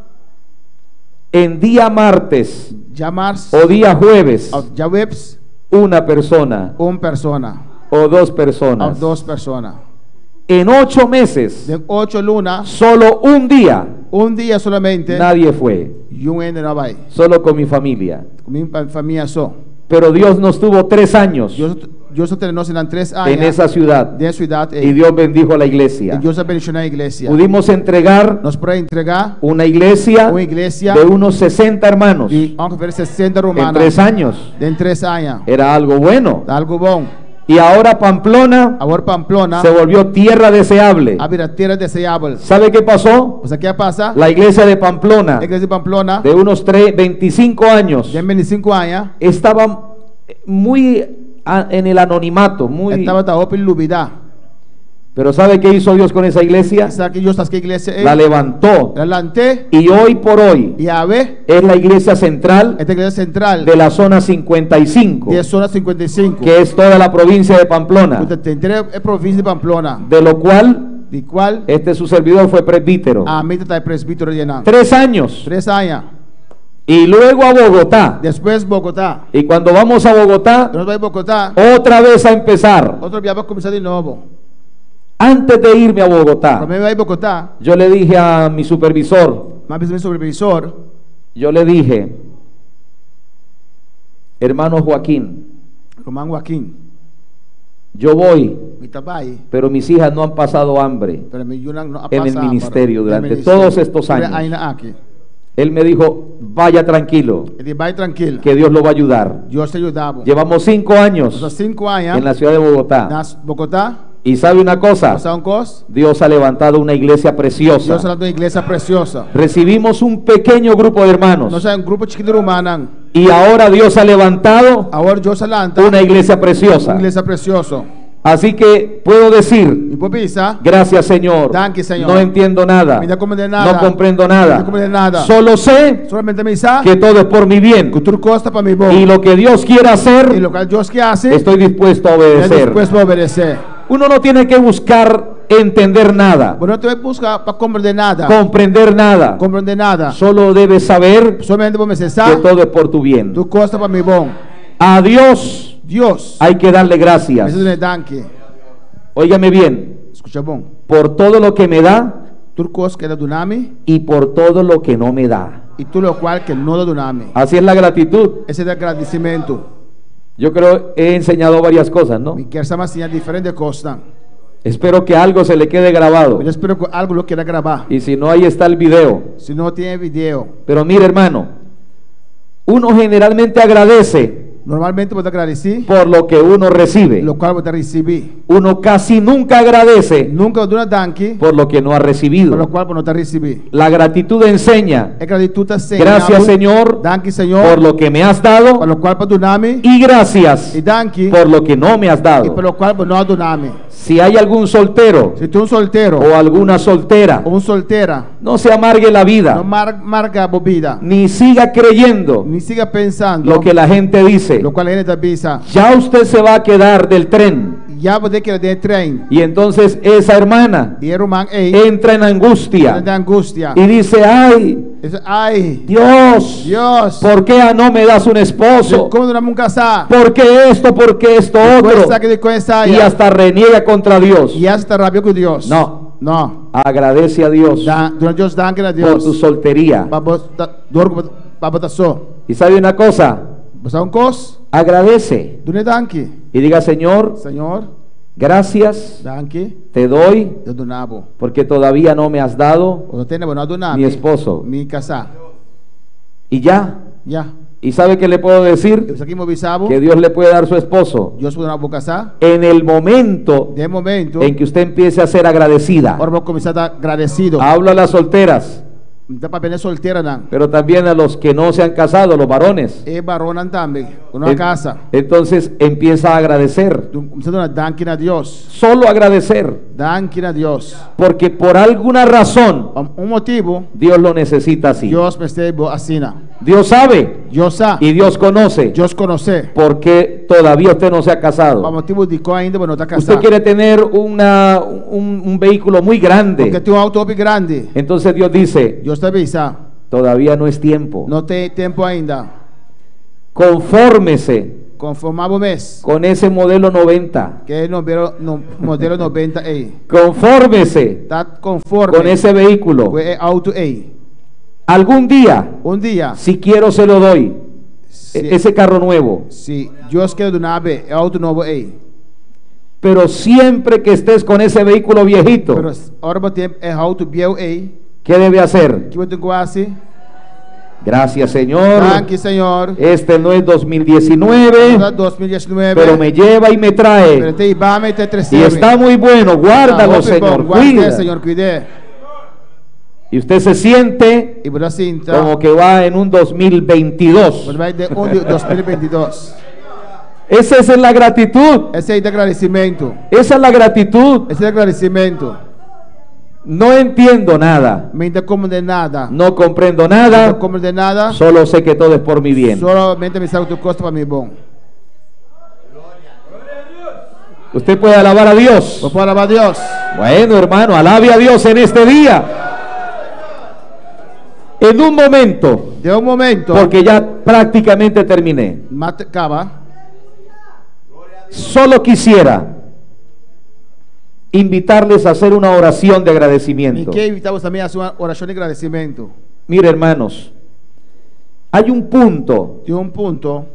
En día martes Llamars. o día jueves, Ya webs. una persona Una persona. o 2 O personas. 2 personas. En 8 meses, De 8 lunas. solo un día, Un día solamente. nadie fue, Y un año no va. solo con mi familia. Con mi familia so. Pero Dios nos tuvo 3 años Dios tenemos en 3 años. en esa ciudad De ciudad. y Dios bendijo la iglesia. Dios ha bendicionado la iglesia. Pudimos entregar Nos puede entregar una iglesia una iglesia de unos 60 hermanos y aunque 60 en romanas. 3 años. En 3 años. Era algo bueno. Algo bon. Y ahora Pamplona Ahora Pamplona. se volvió tierra deseable. Había tierra deseable. ¿Sabe qué pasó? O sea, ¿qué pasa? La iglesia de Pamplona, La iglesia de Pamplona. de unos 25 años, De 25 años. estaba muy en el anonimato, muy... Estaba ta open lubida. Pero ¿sabe qué hizo Dios con esa iglesia? ¿Sabes que Dios está que iglesia es? La levantó. Adelante. Y hoy por hoy Y a ver. es la iglesia central Esta iglesia central. de la zona 55, De zona 55. que es toda la provincia de Pamplona, Usted tendrá la provincia de Pamplona. de lo cual De cual. su servidor fue presbítero. A mí está el presbítero llenan. 3 años. 3 años. Y luego a Bogotá. Después Bogotá. Y cuando vamos a Bogotá, Nos va a Bogotá. otra vez a empezar. Otro día va a comenzar de nuevo. Antes de irme a Bogotá, Cuando me va a Bogotá. yo le dije a mi supervisor, Más bien mi supervisor. yo le dije, hermano Joaquín, Román Joaquín. yo voy, Mi tabay. pero mis hijas no han pasado hambre Pero mi yunan no ha en el pasado, ministerio pero- durante en el ministerio. todos estos Pero años. hay na aquí. Él me dijo, vaya tranquilo, Y dice, vaya tranquilo. que Dios lo va a ayudar. Dios te ayudaba. Llevamos 5 O sea, años 5 años. en la ciudad de Bogotá. Nas Bogotá. Y sabe una cosa, Sabe uma coisa? Dios ha levantado una iglesia preciosa. Deus está uma igreja preciosa. Recibimos un pequeño grupo de Nós hermanos é grupo de humano. y ahora Dios ha levantado Agora Deus levanta una iglesia uma preciosa. igreja preciosa. Así que puedo decir, E por pensar, gracias Señor, Danke, Señor. no entiendo nada, me dá como de nada. no comprendo Não nada, compreendo nada. solo sé Solamente pensar que todo es por mi bien que tudo custa para mim bom. y lo que Dios quiera E hacer, lo que Deus quer fazer, estoy dispuesto a é obedecer. disposto a obedecer. Uno no tiene que buscar entender nada, Você não tem que buscar para compreender nada. comprender nada, Compreender nada. solo debes saber Somente para que pensar, todo es por tu bien. tudo custa para mim bom. A Dios Deus, hay que darle gracias. preciso de danke. Óigame bien, Escucha bom. por todo lo que me da Tudo custa que é do nome y por todo lo que no me da. e tudo o qual que não é do nome. Así es la gratitud. Esse é o agradecimento. Yo creo he enseñado varias cosas, ¿no? Me quer saber assim, diferente costa. Espero que algo se le quede grabado. Eu espero que algo lo queira gravar. Y si no, ahí está el video. Se não tem vídeo, Pero mire, hermano, uno generalmente agradece normalmente vou te agradecer, por lo que uno recibe. lo qual vou te receber. Uno casi nunca agradece Nunca dou uma danke, por lo que no ha por lo recibido. qual vou não te receber. La gratitud enseña, É gratitud assim. gracias Señor Danke, Senhor, por lo que me has dado por lo qual para do nome y gracias e danke por lo que no me has e dado. pelo qual não é do nome. Si hay algún soltero Se tu solteiro o alguna soltera, ou solteira, no se amargue la não vida, marca a bobida, ni siga creyendo nem siga pensando lo que la gente dice. lo qual a gente pensa. Ya usted se va a quedar del tren Já vou ter que ir de trem y entonces esa hermana e era humano ei, entra en angustia de angústia. y dice, ay, Ai, Dios, Deus, ¿por qué no me das un esposo? como não vamos casar? ¿Por qué esto? ¿Por qué esto otro? Coisa que de coisa Y hasta reniega contra Dios. e esta rabia com Deus. No. Não. Agradece a Dios Durante Deus danke a por Deus. tu soltería. Para botar só. Y sabe una cosa, Você é cos? agradece Durante danke. y diga, Señor, Senhor, gracias danke. te doy Eu do nabo. porque todavía no me has dado Quando tem não do nabo. mi esposo. Me casar. Y ya. Já. ¿Y sabe qué le puedo decir? Eu aqui me bisabo. Que Dios le puede dar su esposo Deus pode não casar. en el momento De momento, en que usted empiece a ser agradecida. agora vou começar a estar agradecido. Hablo a las solteras, Não dá para apenas solteira não. pero también a los que no se han casado, los varones. E barona também. Uma casa. Entonces empieza a agradecer. Começar a dar danke a Deus. Solo agradecer. Danke a Deus. Porque por alguna razón Motivo, Dios lo necesita así. Deus me esteve assina. Dios sabe Deus sabe. y Dios conoce Deus conhece. porque todavía usted no se ha casado. Para motivo de qual ainda não está casado. Usted quiere tener un vehículo muy Porque grande. tem auto grande. Entonces Dios dice, Deus te avisa. todavía no es tiempo. Não tem tempo ainda. Confórmese Conformava o mês. con ese modelo 90. Que é no modelo 90 aí. Confórmese Está conforme. con ese vehículo. Com o auto aí. Algún día, Dia. si quiero, se lo doy. Ese carro nuevo. Se Deus quer do nave, é auto novo aí. Pero siempre que estés con ese vehículo viejito, Pero hora tempo é auto biel aí. ¿qué debe hacer? Que eu tenho quase. Gracias, Señor. Danke, Senhor. Este no es 2019, 2019. pero me lleva y me Pero trae. te ibame e te Y está muy bueno. Guárdalo, Señor. Guarda, Cuida. Senhor, cuide. Y usted se siente E por assim, como que va en un 2022. você vai de 2022. Esa es la gratitud. Esse aí de agradecimento. Esa es la gratitud. Esse é agradecimento. No entiendo nada. Me ainda como de nada. No comprendo Não nada. como de nada. Solo sé que todo es por mi bien. Solamente me sabe que tu costa para mim bom. Usted puede alabar a Dios. Vou para alabar a Deus. Bueno, hermano, alabe a Dios en este día. En un momento, Deu momento. porque ya prácticamente terminé. Mata, acaba. Solo quisiera invitarles a hacer una oración de E agradecimiento. que evitamos também a sua oração de agradecimento. Mire, hermanos, hay un punto Tem ponto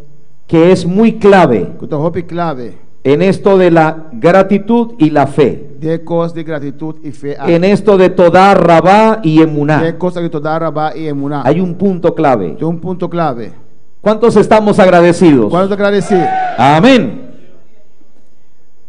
que es muy clave que tu roupa clave en esto de la gratitud y la fe, de coisas de gratitud e fé. en esto de toda rabá y De emuná. coisas que tu dá rabá e emuná. Hay un punto clave. Tem ponto clave. ¿Cuántos estamos agradecidos? Quando agradecer. Amén.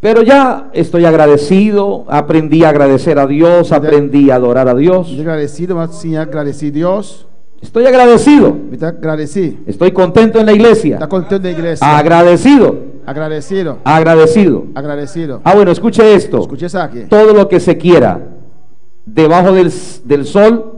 Pero ya estoy agradecido, aprendí a agradecer a Dios, aprendí a adorar a Dios. Estoy agradecido, mas sim, agradeci Deus. Estoy agradecido, Me agradeci. estoy contento en la iglesia. Está contento da igreja. Agradecido, Agradecido. agradecido. Agradecido. Ah, bueno, escuche esto. Escuche isso aqui. Todo lo que se quiera debajo del sol,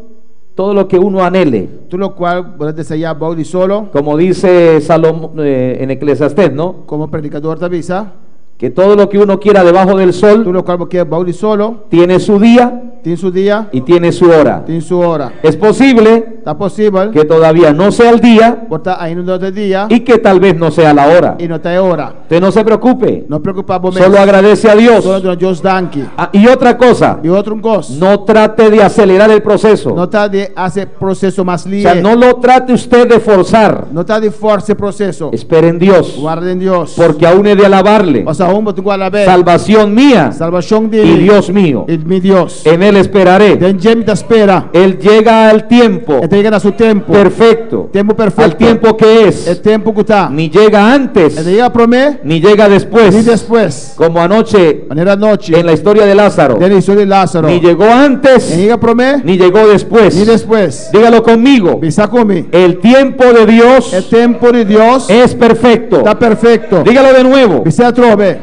todo lo que uno anhele, Tudo o qual você desejar bom de solo, como dice Salomón en Eclesiastés, ¿no? como predicador da visa. Que todo lo que uno quiera debajo del sol Tudo o qual quer bom de solo, tiene su día tem seu dia, y tiene su hora. tem sua hora. Es posible Está possível, que todavía no sea el día botar ainda no outro dia y que tal vez no sea la hora. e não tem hora. Usted no se preocupe, Não preocupar por solo agradece a Dios. Solo Deus danke. Ah, y otra cosa, E outro coisa. no trate de acelerar el proceso. Não está de fazer processo mais O livre. sea, no lo trate usted de forzar. Não está de força processo. Espere en Dios, Guarda em Deus. porque aún he de alabarle. O sea, tu guarda Salvación mía salvação y dele. Dios mío. E meu Deus. En Él esperaré. Den gente da espera. Él llega al tiempo Ele chega no seu tempo. perfecto, Tempo al perfeito. tiempo que É es. tempo que está. Ni llega Ele antes, chega para mim ni llega e después. depois. Como anoche Maneira noite. en la historia de Lázaro. Da lição de Lázaro. Ni llegó Ele antes, chega para mim ni llegó e después. depois. Dígalo conmigo. Bisa comigo. El tiempo de Dios É tempo de Deus. es perfecto. Está perfeito. Dígalo de nuevo. Bisa trove.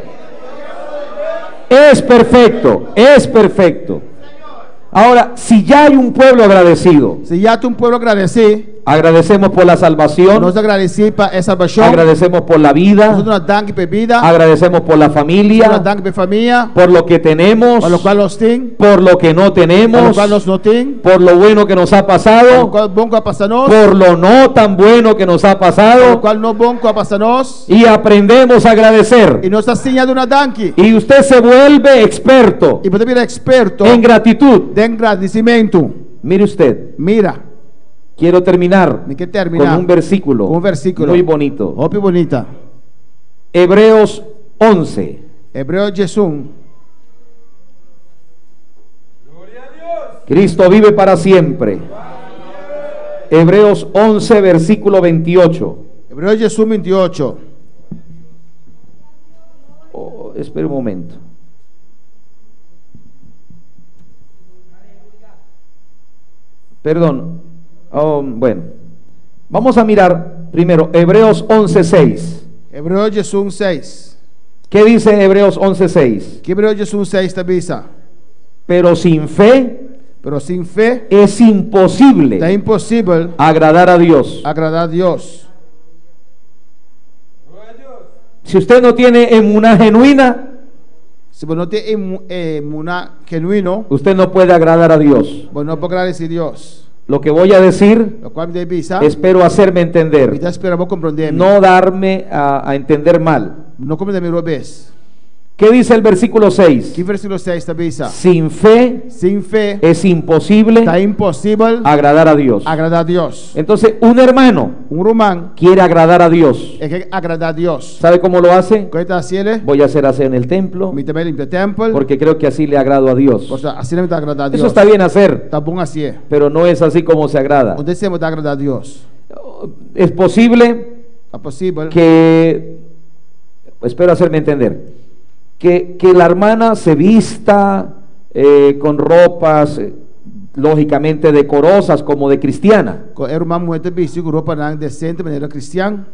Es perfecto, es perfecto. Ahora, si ya hay un pueblo agradecido, Se já tem pueblo agradecer, agradecemos por la salvación, nós agradecer para essa salvação. agradecemos por la Nós vida, damos danke para vida. agradecemos por la Nós familia, danke para família. por lo que tenemos, Para o qual nós temos. por lo que no Para o tenemos, qual nós não temos. por lo bueno que nos ha Para o pasado, qual bom que passa nós. por lo no tan bueno que nos ha Para o pasado, qual não bom que passa nós. y aprendemos a agradecer. E nós assim de uma danke. Y usted se vuelve experto E você vira experto en gratitud. de agradecimento. Mire usted, Mira, quiero terminar me quer con terminar un versículo, com um versículo muy bonito. Ope bonita. Hebreos 11. Hebreu 11. Cristo vive para siempre. Hebreos 11, versículo 28. Hebreu 11, 28. Oh, espere un momento. Perdón. Oh, bueno. Vamos a mirar primero Hebreos 11, 6. Hebreu 11, 6. ¿Qué dice Hebreos 11, 6? Que Hebreu 11, 6 também está. Pero sin fe Pero sem fé es imposible é impossível agradar a Dios. agradar a Deus. Si usted no tiene emuná genuina, Se você não tem emuná genuíno, usted no puede agradar a Dios. você não pode agradecer a Deus. Lo que voy a decir, O qual me deve pensar, espero hacerme me entender, está esperando compreender. no darme a entender mal. Não compreender meu vez. ¿Qué dice el versículo 6? Que versículo 6 também está. Sin fe Sem fé es imposible está impossível agradar a Dios. agradar a Deus. Entonces, un hermano Romano quiere agradar a Dios. é que agradar a Deus. ¿Sabe cómo lo hace? Quando está assim, ele Voy a hacer así en el templo, me também limpa o templo. porque creo que así le agrado a Dios. Porque assim não está agradar a Deus. Eso está bien hacer, Tá bom assim. pero no es así como se agrada. Onde você vai agradar a Deus? Es posible É possível que, espero hacerme entender, que la hermana se vista con ropas lógicamente decorosas como de cristiana, era uma mulher vestida com roupa decente, maneira cristã,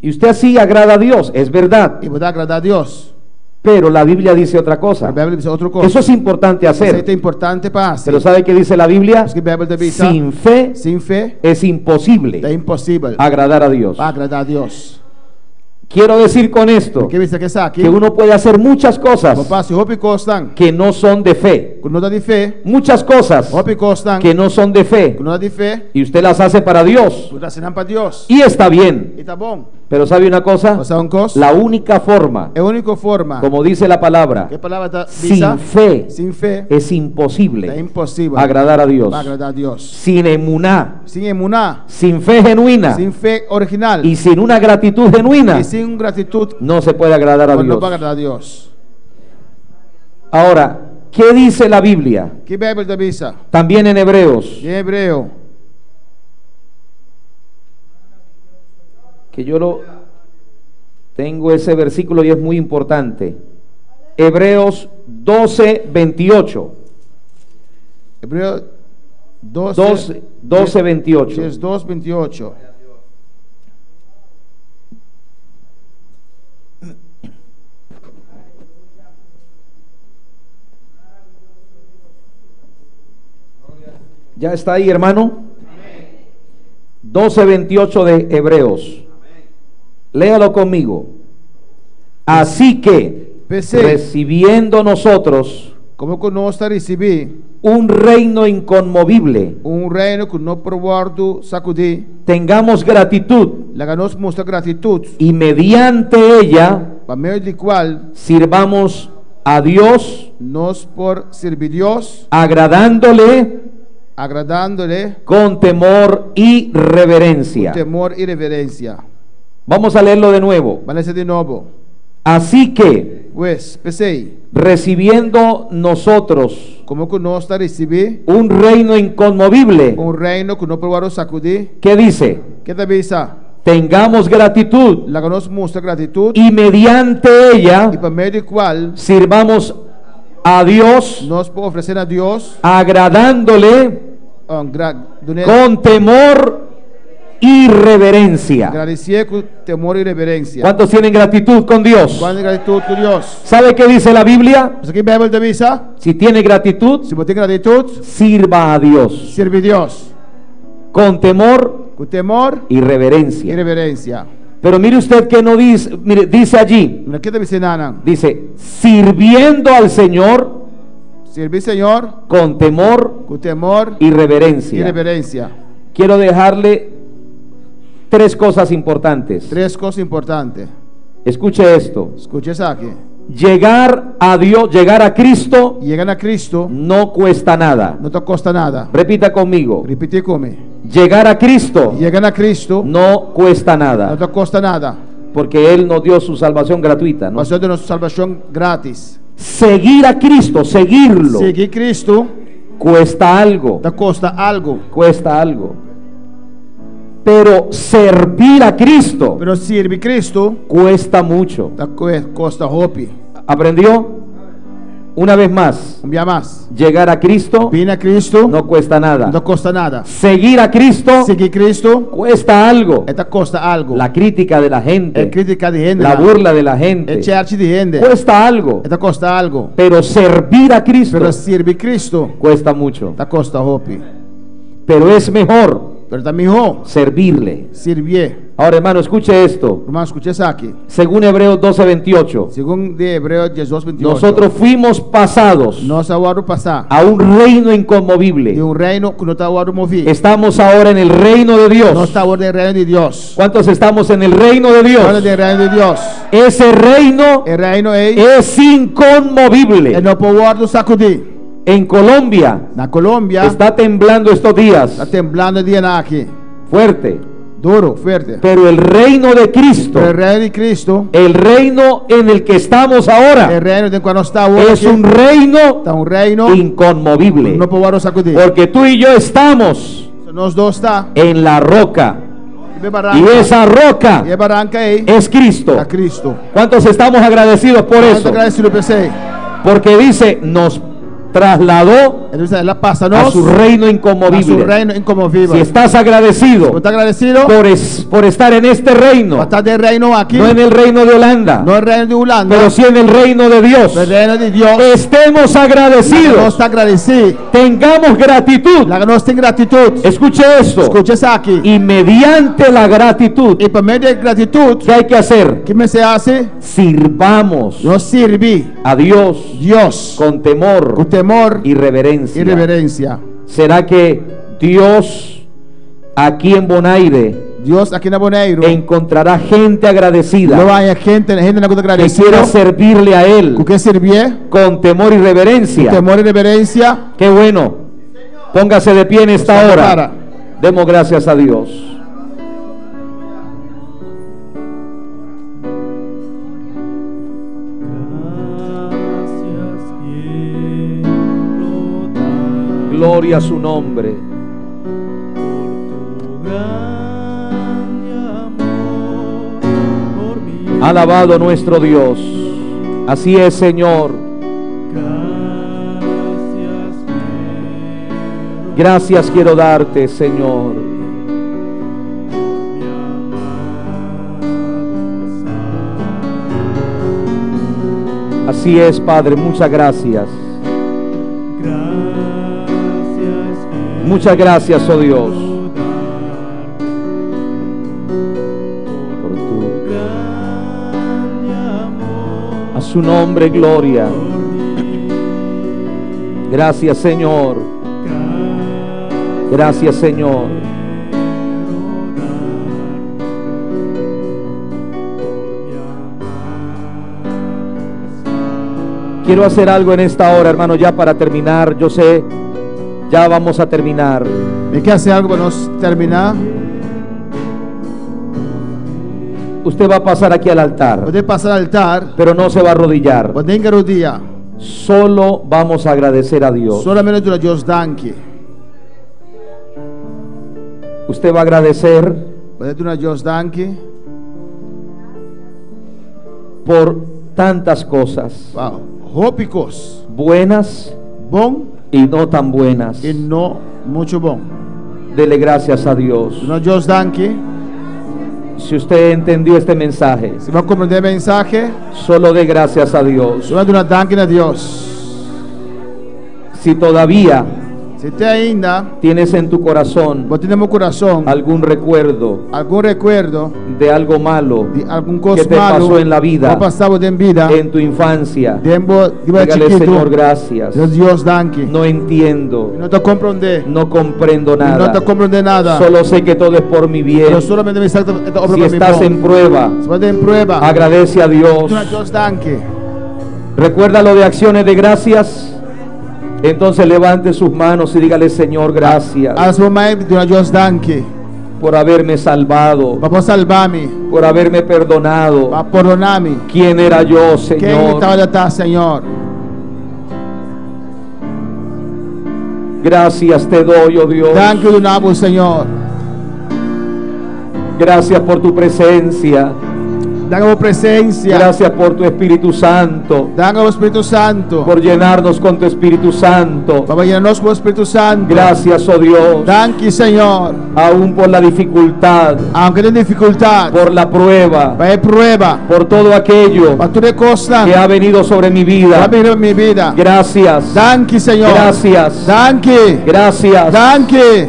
y usted así agrada a Dios, es verdad, e vai agradar a Deus. pero la Biblia dice otra A cosa. Bíblia diz outra coisa. Eso es importante Isso hacer, é importante para pero ¿sabe qué dice la Biblia? que a Bíblia também diz, Sin fe sem fé es imposible é impossível agradar a Dios. agradar a Deus. Quiero decir con esto Que viste que está aqui? que uno puede hacer muchas cosas Vou passar roupa e costan. que no son de fe, Quando não dá de fé, muchas cosas roupa e costan. que no son de fe, Quando não dá de fé, y usted las hace para Dios, tu está assinando para Deus. y está bien. E tá bom. Pero ¿sabe una cosa? Você é um cos? La única forma, É a única forma. como dice la palabra, Que palavra está sin fe Sem fé es é imposible impossível agradar a Dios. para agradar a Deus. Sin emuná, Sem emuná, sin fe genuina sem fé original y sin una gratitud genuina, e sem gratitud, no se puede agradar a não Dios. vai agradar a Deus. Ahora, ¿qué dice la Biblia? Que Bíblia da Bisa? También en Hebreos, Em Hebreu, que yo lo tengo ese versículo y es muy importante. Hebreos 12, 28. Hebreos 12, 28. 2, 28. ¿Ya está ahí, hermano? 12, 28 de Hebreos. Léalo conmigo. Así que, recibiendo nosotros Como que nós recebi un reino inconmovible, reino que não provardo sacudi, tengamos gratitud lá nós mostra gratitude, y mediante ella para meio de qual sirvamos a Dios, nós por servir Deus, agradándole agradando-lhe con temor y reverencia. temor e reverência. Vamos a leerlo de nuevo. Vale ser de novo. Así que, Pues, pensei, recibiendo nosotros como que nós recebi un reino inconmovible, reino que não provardo sacudi, ¿qué dice? que também está, Tengamos gratitud lá nós mostra gratitude, y mediante e ella para meio de qual sirvamos a Dios, nós por oferecer a Deus agradándole con temor y reverencia. agradecer com temor e reverência. ¿Cuántos tienen gratitud con Dios? Quando gratitude com Deus. ¿Sabe qué dice la Biblia? Mas aqui a Bíblia também está, Si tiene gratitud, se você tem gratitude, sirva a Dios serve Deus con temor com temor y e reverencia. reverência. Pero mire usted que no dice, mire, dice allí, Aqui também se nada. dice, sirviendo al Señor Servir Senhor con temor com temor y e reverencia. reverência. Quiero dejarle tres cosas importantes. Três coisas importantes. Escuche esto. Escute isso aqui. Llegar a Dios, llegar a Cristo Chegando a Cristo no cuesta nada. não te custa nada. Repita conmigo. Repetir comigo. Llegar a Cristo Chegando a Cristo no cuesta não nada, te custa nada. porque Él nos dio su salvación gratuita, ¿no? Mas é de nossa salvação grátis. Seguir a Cristo, seguirlo, Seguir Cristo cuesta algo, te custa algo. cuesta algo. Pero servir a Cristo Pero servir Cristo cuesta mucho. te custa roupa. ¿Aprendió? Una vez más, Um dia mais. llegar a Cristo Vir a Cristo no cuesta não te nada. custa nada. Seguir a Cristo Seguir Cristo cuesta algo. te custa algo. La crítica de la É gente, crítica de gente. la burla de la É gente, arte de gente. cuesta algo. Te custa algo. Pero servir a Cristo Pero servir Cristo cuesta mucho. te custa roupa. Pero es mejor Pero também servirle. servir. Ahora, hermano, escuche esto. Irmão, escute isso aqui. Según Hebreos 12:28, Segundo de Hebreus 18:28. nosotros fuimos pasados Nós agora passar a un reino de inconmovible. reino que não está agora movido. Estamos ahora en el reino de Nós Dios. está agora no reino de Deus. ¿Cuántos estamos en el reino de Agora Dios? no reino de Deus. Ese reino O reino é es inconmovible. no povo do sacudir. En Colombia Na Colômbia está temblando estos días está temblando dia aqui. fuerte, Duro, fuerte. pero el reino de Cristo, Pero o reino de Cristo, el reino en el que estamos o ahora, reino de quando está agora es un reino está um reino inconmovible, no povo do sacudir. porque tú y yo estamos Nós dois está en la roca, e y barranca. esa roca E a barranca é es Cristo. a Cristo. ¿Cuántos estamos agradecidos por Muito eso? agradecido PC. Porque dice, nos trasladó Ela passa a nós su reino a su inconmovible. reino incomovível. Si estás agradecido Está agradecido por estar en este reino, para estar de reino aqui, no en el reino de Holanda, no el reino de Holanda, pero sí en el reino de Dios, el reino de Dios. estemos Nós agradecidos, está agradecido. tengamos gratitud. Lá nós tem gratitude. Escuche esto, Escute isso aqui. y mediante la gratitud, E para meio de gratitude, ¿qué hay que hacer? que me se hace? Sirvamos Nós servir a Dios Deus con temor com temor y e reverencia. reverência. ¿Será que Dios aquí en Bonaire Deus aqui na Bonaire, encontrará gente agradecida não há gente na conta que agradecida, quiera servirle a Él com que servir, con temor y reverencia? temor e reverência? Qué bueno. Póngase de pie en esta Nos hora. prepara. Demos gracias a Dios. Gloria a su nombre. Alabado nuestro Dios. Así es, Señor. Gracias quiero darte, Señor. Así es, Padre, muchas gracias. Muchas gracias, oh Dios, por tu a su nombre gloria. Gracias, Señor. Gracias, Señor. Quiero hacer algo en esta hora, hermano, ya para terminar. Yo sé, ya vamos a terminar. ¿Me quer hacer algo para nos terminar? Usted va a pasar aquí al altar, Poder pasar al altar, pero no se va a arrodillar. poder engarodia. Solo vamos a agradecer a Dios. Solamente tu Dios danke. Usted va a agradecer Poder tu Dios danke. por tantas cosas, Wow. Hópicos. buenas Bom y no tan buenas. e não muito bom. Dele gracias a Dios. Tu Dios danke. Si usted entendió este mensaje, Você vai compreender a mensagem? solo dé gracias a Dios. Só tu danke a Deus. Si todavía Se tem ainda, tienes en tu corazón bote no meu coração algún recuerdo algum recuerdo de algo malo de algum que coisa te malo pasó en la vida, que passava em vida, en tu infancia, dígale dígale, Señor, chiquito, gracias. Deus danke. No entiendo, Não te compreender. no comprendo Não nada. te compreender nada. Solo sé que todo es por mi bien. Pero solamente me está obra Si para estás mi en prueba, Se vai em prueba. agradece a Dios. Tu Deus danke. Recuerda lo de acciones de gracias. Entonces levante sus manos y dígale, Señor, gracias As mamães tu Deus danke. por haberme salvado, Para salvar-me, por haberme perdonado. para perdonar-me. ¿Quién era yo, Quem Señor? estava de estar, Senhor? Gracias te doy, oh Dios. Danke do nabo, Senhor. Gracias por tu presencia. Danke por presença. Gracias por tu Espíritu Santo, Danke ao Espírito Santo. por llenarnos con tu Espíritu Santo. Para llenar-nos com o Espírito Santo. Gracias, oh Dios, Danke, Senhor. aún por la dificultad, Aunque tem dificuldade, por la prueba, vai prueba. por todo aquello Para tudo costa. que ha venido sobre mi Vai vida. vir na minha vida. Gracias, Danke, Senhor. gracias, Danke. gracias. Danke.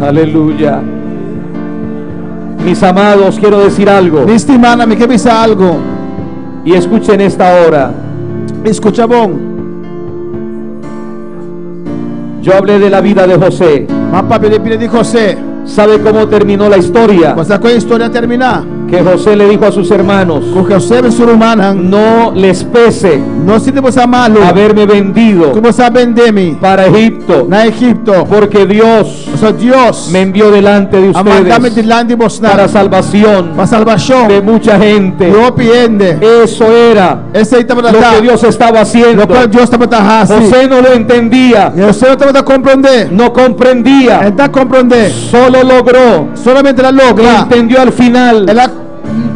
Aleluya. Mis amados, quiero decir algo Neste semana me quer pensar algo. y escuchen esta hora. Escucha bom. Yo hablé de la vida de José. Mas papai de José. ¿Sabe cómo terminó la historia? Mas a história terminar. Que José le dijo a sus hermanos: Com José e seu irmão. no les pese Não se você malo. haberme vendido Como você vender-me para Egipto, na Egipto. porque Dios O sea, Deus me envió delante de a mandar-me ustedes delante de vós para salvación para salvação. de mucha gente. Eu piende. Eso era Esse aí estava lo que Dios estaba haciendo. Lo qual Deus estava assim. José no lo entendía, E você não estava a compreender. no comprendía, Então compreender. solo logró, Solamente ela logra. entendió al final Ela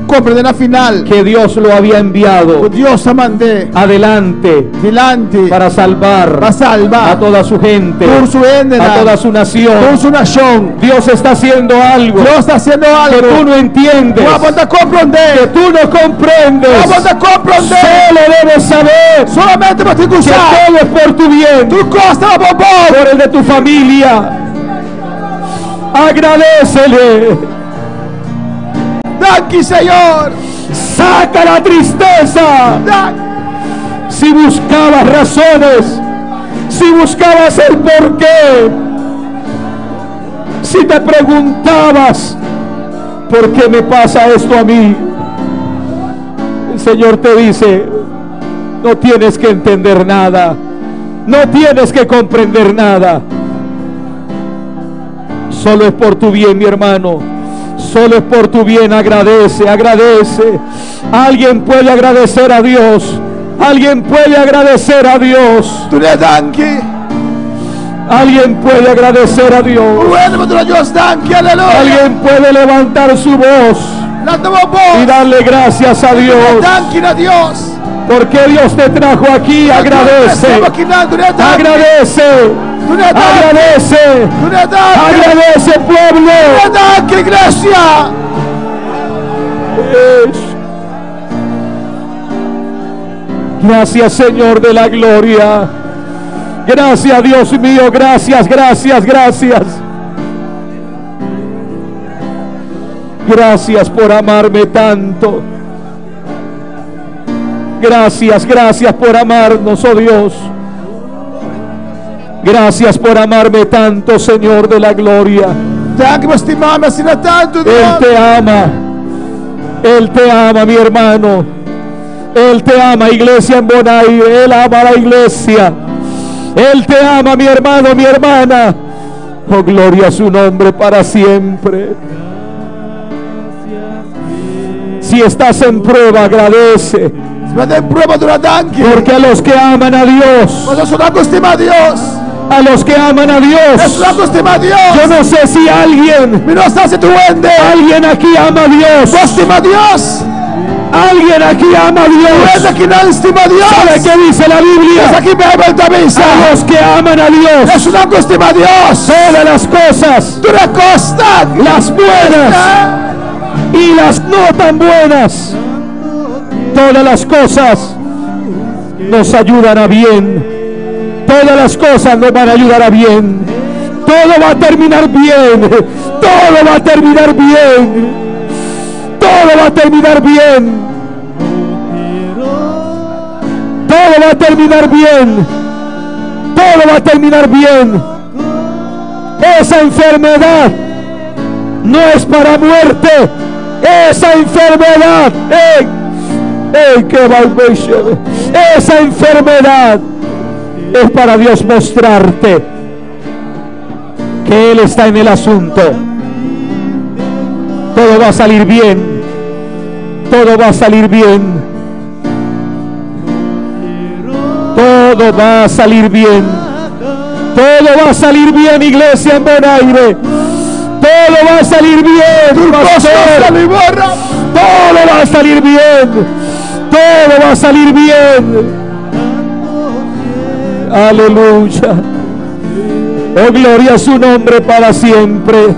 compreender na final. que Dios lo había O enviado Deus a mandei adelante delante para salvar para salvar a toda su gente, por su a toda su por nación. su nação. Dios está haciendo algo Deus está haciendo que algo. tú no entiendes, Não pode que compreender. tú no comprendes. Não pode compreender. Solo debes saber Solamente para te que escuchar. todo es por tu bien, Tu costa bobão. por el de tu familia. Agradécele, Danke, Senhor. saca la tristeza. Si buscabas razones, si buscabas el porqué, si te preguntabas ¿por qué me pasa esto a mí? El Señor te dice: no tienes que entender nada, no tienes que comprender nada. Solo es por tu bien, mi hermano. Solo es por tu bien. Agradece, agradece. Alguien puede agradecer a Dios. Alguien puede agradecer a Dios. Tu le danke. Alguien puede agradecer a Dios. Bueno, tu Deus danke. Aleluia. Alguien puede levantar su voz La toma y voz. darle gracias a Dios. Danke a Deus. Porque Dios te trajo aquí. Agradece. Agradece. Agradece. Agradece, pueblo. Iglesia. Gracias, Señor de la gloria. Gracias, Dios mío. Gracias, gracias, gracias. Gracias por amarme tanto. Gracias, gracias por amarnos, oh Dios. Gracias por amarme tanto, Señor de la gloria. Él te ama. Él te ama, mi hermano. Él te ama, iglesia en Bonaire. Él ama a la iglesia. Él te ama, mi hermano, mi hermana. Oh, gloria a su nombre para siempre. Si estás en prueba, agradece. Porque a los que aman a Dios, a los que aman a Dios, yo no sé si alguien aquí ama a Dios. Alguien aquí ama a Dios. ¿Sabe qué dice la Biblia? A los que aman a Dios, todas las cosas, las buenas y las no tan buenas, todas las cosas nos ayudan a bien. Todas las cosas nos van a ayudar a bien. Todo va a terminar bien. Todo va a terminar bien. Todo va a terminar bien. Todo va a terminar bien. Todo va a terminar bien. Esa enfermedad no es para muerte. Esa enfermedad, esa enfermedad es para Dios mostrarte que Él está en el asunto. Todo va a salir bien. Todo va a salir bien. Todo va a salir bien. Todo va a salir bien, iglesia en Bonaire. Todo va a salir bien, pastor. Todo va a salir bien. Todo va a salir bien. Aleluya. Oh, gloria a su nombre para siempre.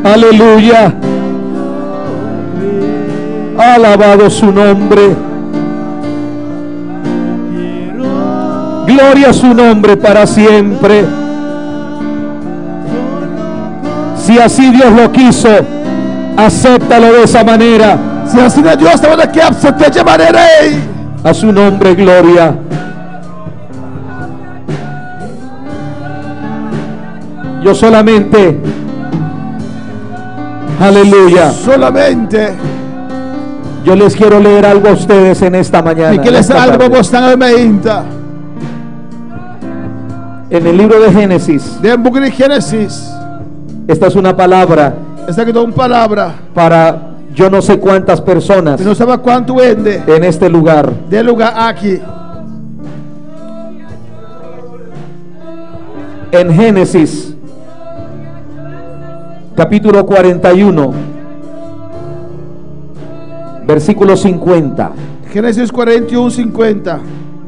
Aleluya. Alabado su nombre. Gloria a su nombre para siempre. Si así Dios lo quiso, acéptalo de esa manera. Si así Dios te va a que acepte de manera. A su nombre, gloria. Yo solamente, aleluya, solamente yo les quiero leer algo a ustedes en esta mañana. Y que les algo en el libro de Génesis. Génesis. Esta es una palabra. Esta es una palabra para yo no sé cuántas personas. No sabe cuánto vende en este lugar. De lugar aquí. En Génesis capítulo 41, versículo 50. Génesis 41, 50.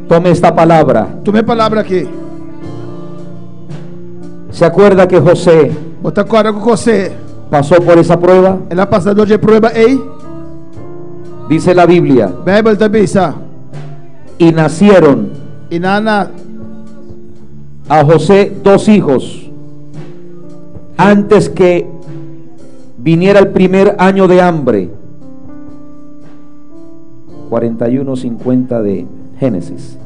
Tome esta palabra. Tome palabra aquí. ¿Se acuerda que José pasó por esa prueba? Ela pasado de prueba dice la Biblia. Y nacieron a José 2 hijos antes que viniera el primer año de hambre. 41:50 de Génesis.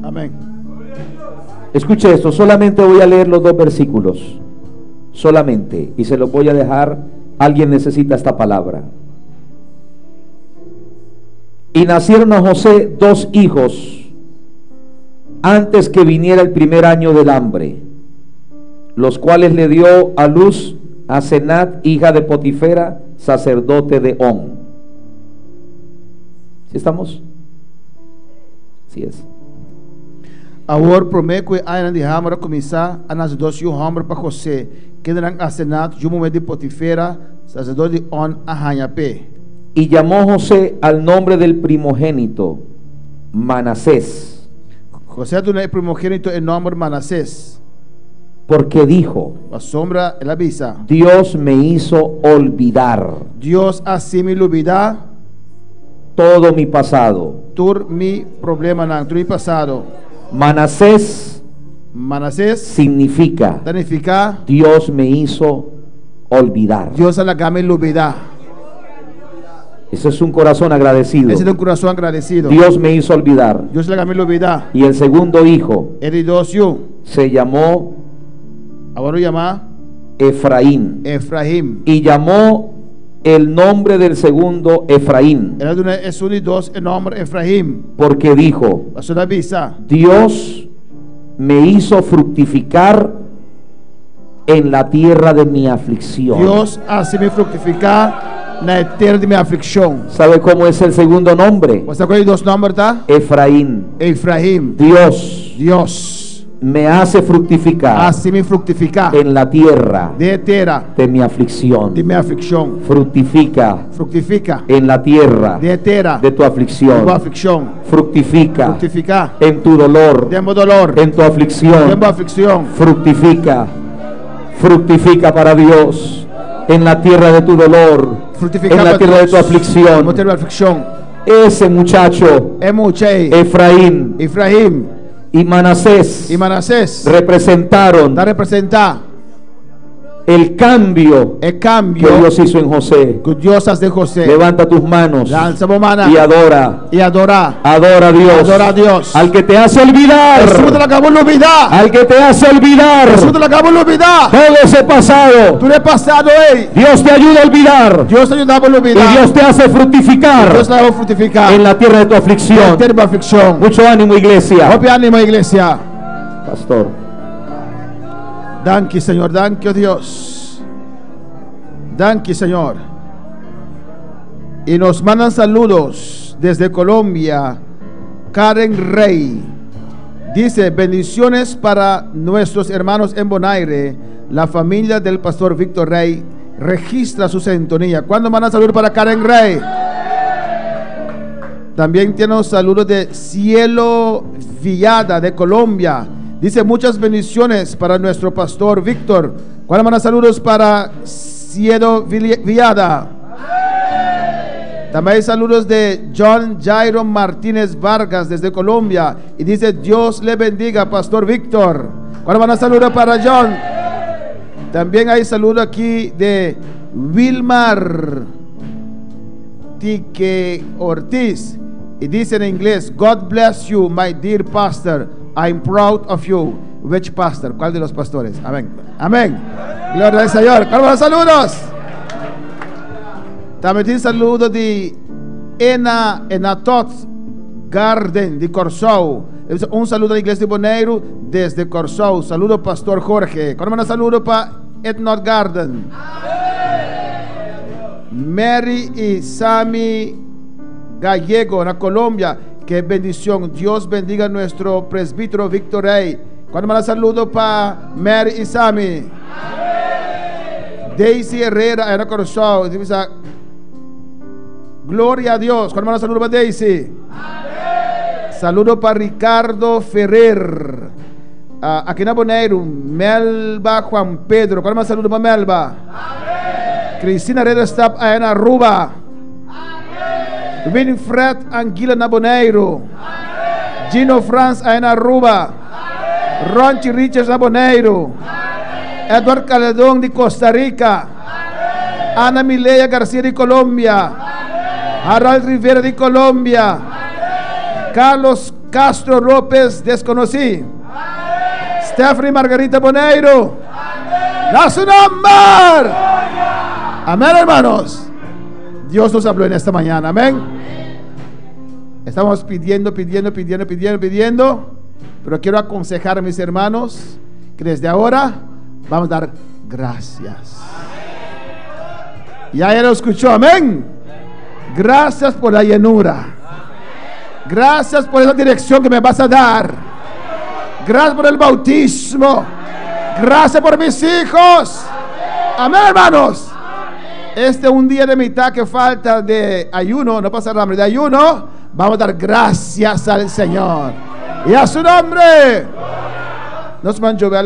Amén. Escuche esto, solamente voy a leer los 2 versículos. Solamente. Y se los voy a dejar. Alguien necesita esta palabra. Y nacieron a José 2 hijos antes que viniera el primer año del hambre, los cuales le dio a luz a Senat, hija de Potifera, sacerdote de On. ¿Sí estamos? Sí es. Agora prometo que ainda de hamra começar a nas dois e o hamra para José, que darão asenado de momento de Potifera, sacerdote de On Ahanyape. Y llamó José al nombre del primogénito Manasés, José do primogênito em nome Manassés, porque dijo: a sombra ela avisa. Dios me hizo olvidar Deus assim me olvida todo mi pasado. todo mi problema não, todo mi passado. Manasés Manassés significa significa Dios me hizo olvidar. Deus ela me olvida. Eso es un corazón agradecido. Esse é um coração agradecido. Dios me hizo olvidar. Deus ela me olvida. Y el segundo hijo Ele dois e se llamó agora chama Efraín. Efraim. Y llamó el nombre del segundo Efraín, Ela do é um e dois em nome Efraim. porque dijo: A sua avisa. Dios me hizo fructificar en la tierra de mi aflicción. Deus assim me frutificar na terra de minha aflição. ¿Sabe cómo es el segundo nombre? Você conhece dois nomes, tá? Efraín. Efraim. Dios me hace fructificar Assim me frutificar en la tierra de terra de mi aflicción. de minha aflição. Fructifica Frutifica en la tierra de terra de tu de aflicción. tua aflição. Fructifica Frutificar en tu dolor, de meu dolor, en tu de aflicción. minha aflição. Fructifica, fructifica para Dios en la tierra de tu dolor, Frutificar en la para tierra de tu Deus. aflicción. Meu terra de aflição. Ese muchacho É Mochei, Efraín Efraim y Manasés e Manassés representaron da representar el cambio o que cambio Dios hizo en José. que Deus faz de José. Levanta tus manos Lança a mão y adora. e adorar. Adora a Dios. Adora a Deus. Al que te hace Jesús te olvidar. la acabou de olvidar. Al que te hace olvidar Jesús te la acabou de olvidar. todo ese pasado. Tu no passado, ei. Dios te ayuda a olvidar Deus te ajudava a y olvidar. Dios te hace fructificar Deus te vai frutificar. en la tierra de tu aflicción. Ter uma aflição. Mucho ánimo, iglesia. Hope ânimo, igreja. Pastor. Danke, Senhor. Danke, oh Deus. Danke, Senhor. Y nos mandan saludos desde Colombia. Karen Rey dice: bendiciones para nuestros hermanos en Bonaire. La familia del pastor Víctor Rey registra su sintonía. ¿Cuándo mandan saludos para Karen Rey? También tiene un saludo de Cielo Villada de Colombia. Dice: muchas bendiciones para nuestro pastor Víctor. ¿Cuándo mandan saludos para Cielo Villada? También hay saludos de John Jairo Martínez Vargas desde Colombia. Y dice: Dios le bendiga, Pastor Víctor. ¿Cuándo van a saludar para John? También hay saludo aquí de Wilmar Tique Ortiz. Y dice en inglés: God bless you, my dear pastor. I'm proud of you. Which pastor? ¿Cuál de los pastores? Amén. Amén. Gloria al Señor. ¿Cuáles son los saludos? También tiene saludo de Enatot Garden de Corsou. Un saludo a la iglesia de Bonaire desde Corsou. Saludo Pastor Jorge. ¿Cuándo un saludo para Enatot Garden? Mary y Sammy Gallego, en Colombia. Qué bendición. Dios bendiga a nuestro presbítero Víctor Rey. ¿Cuándo me saludo para Mary y Sammy? Daisy Herrera, en Corsou. Gloria a Dios. ¿Cuándo me saludo para Daisy? Saludo para Ricardo Ferrer. Aquí en Bonaire, Melba Juan Pedro. ¿Cuándo me saludo para Melba? Cristina Herrera está en Aruba. Winfred Anguila na Bonaire. Gino Franz en Aruba. Ronchi Richards na Bonaire. Edward Caledón de Costa Rica. Ana Mileia García de Colombia. Harold Rivera de Colombia. Carlos Castro López, desconocí. Stephanie Margarita Bonaire. ¡Da su nombre! Amén, hermanos. Dios nos habló en esta mañana. Amén. Estamos pidiendo. Pero quiero aconsejar a mis hermanos que desde ahora vamos a dar gracias. Ya lo escuchó. Amén. Gracias por la llenura. Gracias por esa dirección que me vas a dar. Gracias por el bautismo. Gracias por mis hijos. Amén, hermanos. Este es un día de mitad que falta de ayuno. No pasa hambre, de ayuno. Vamos a dar gracias al Señor y a su nombre. Nos manchó.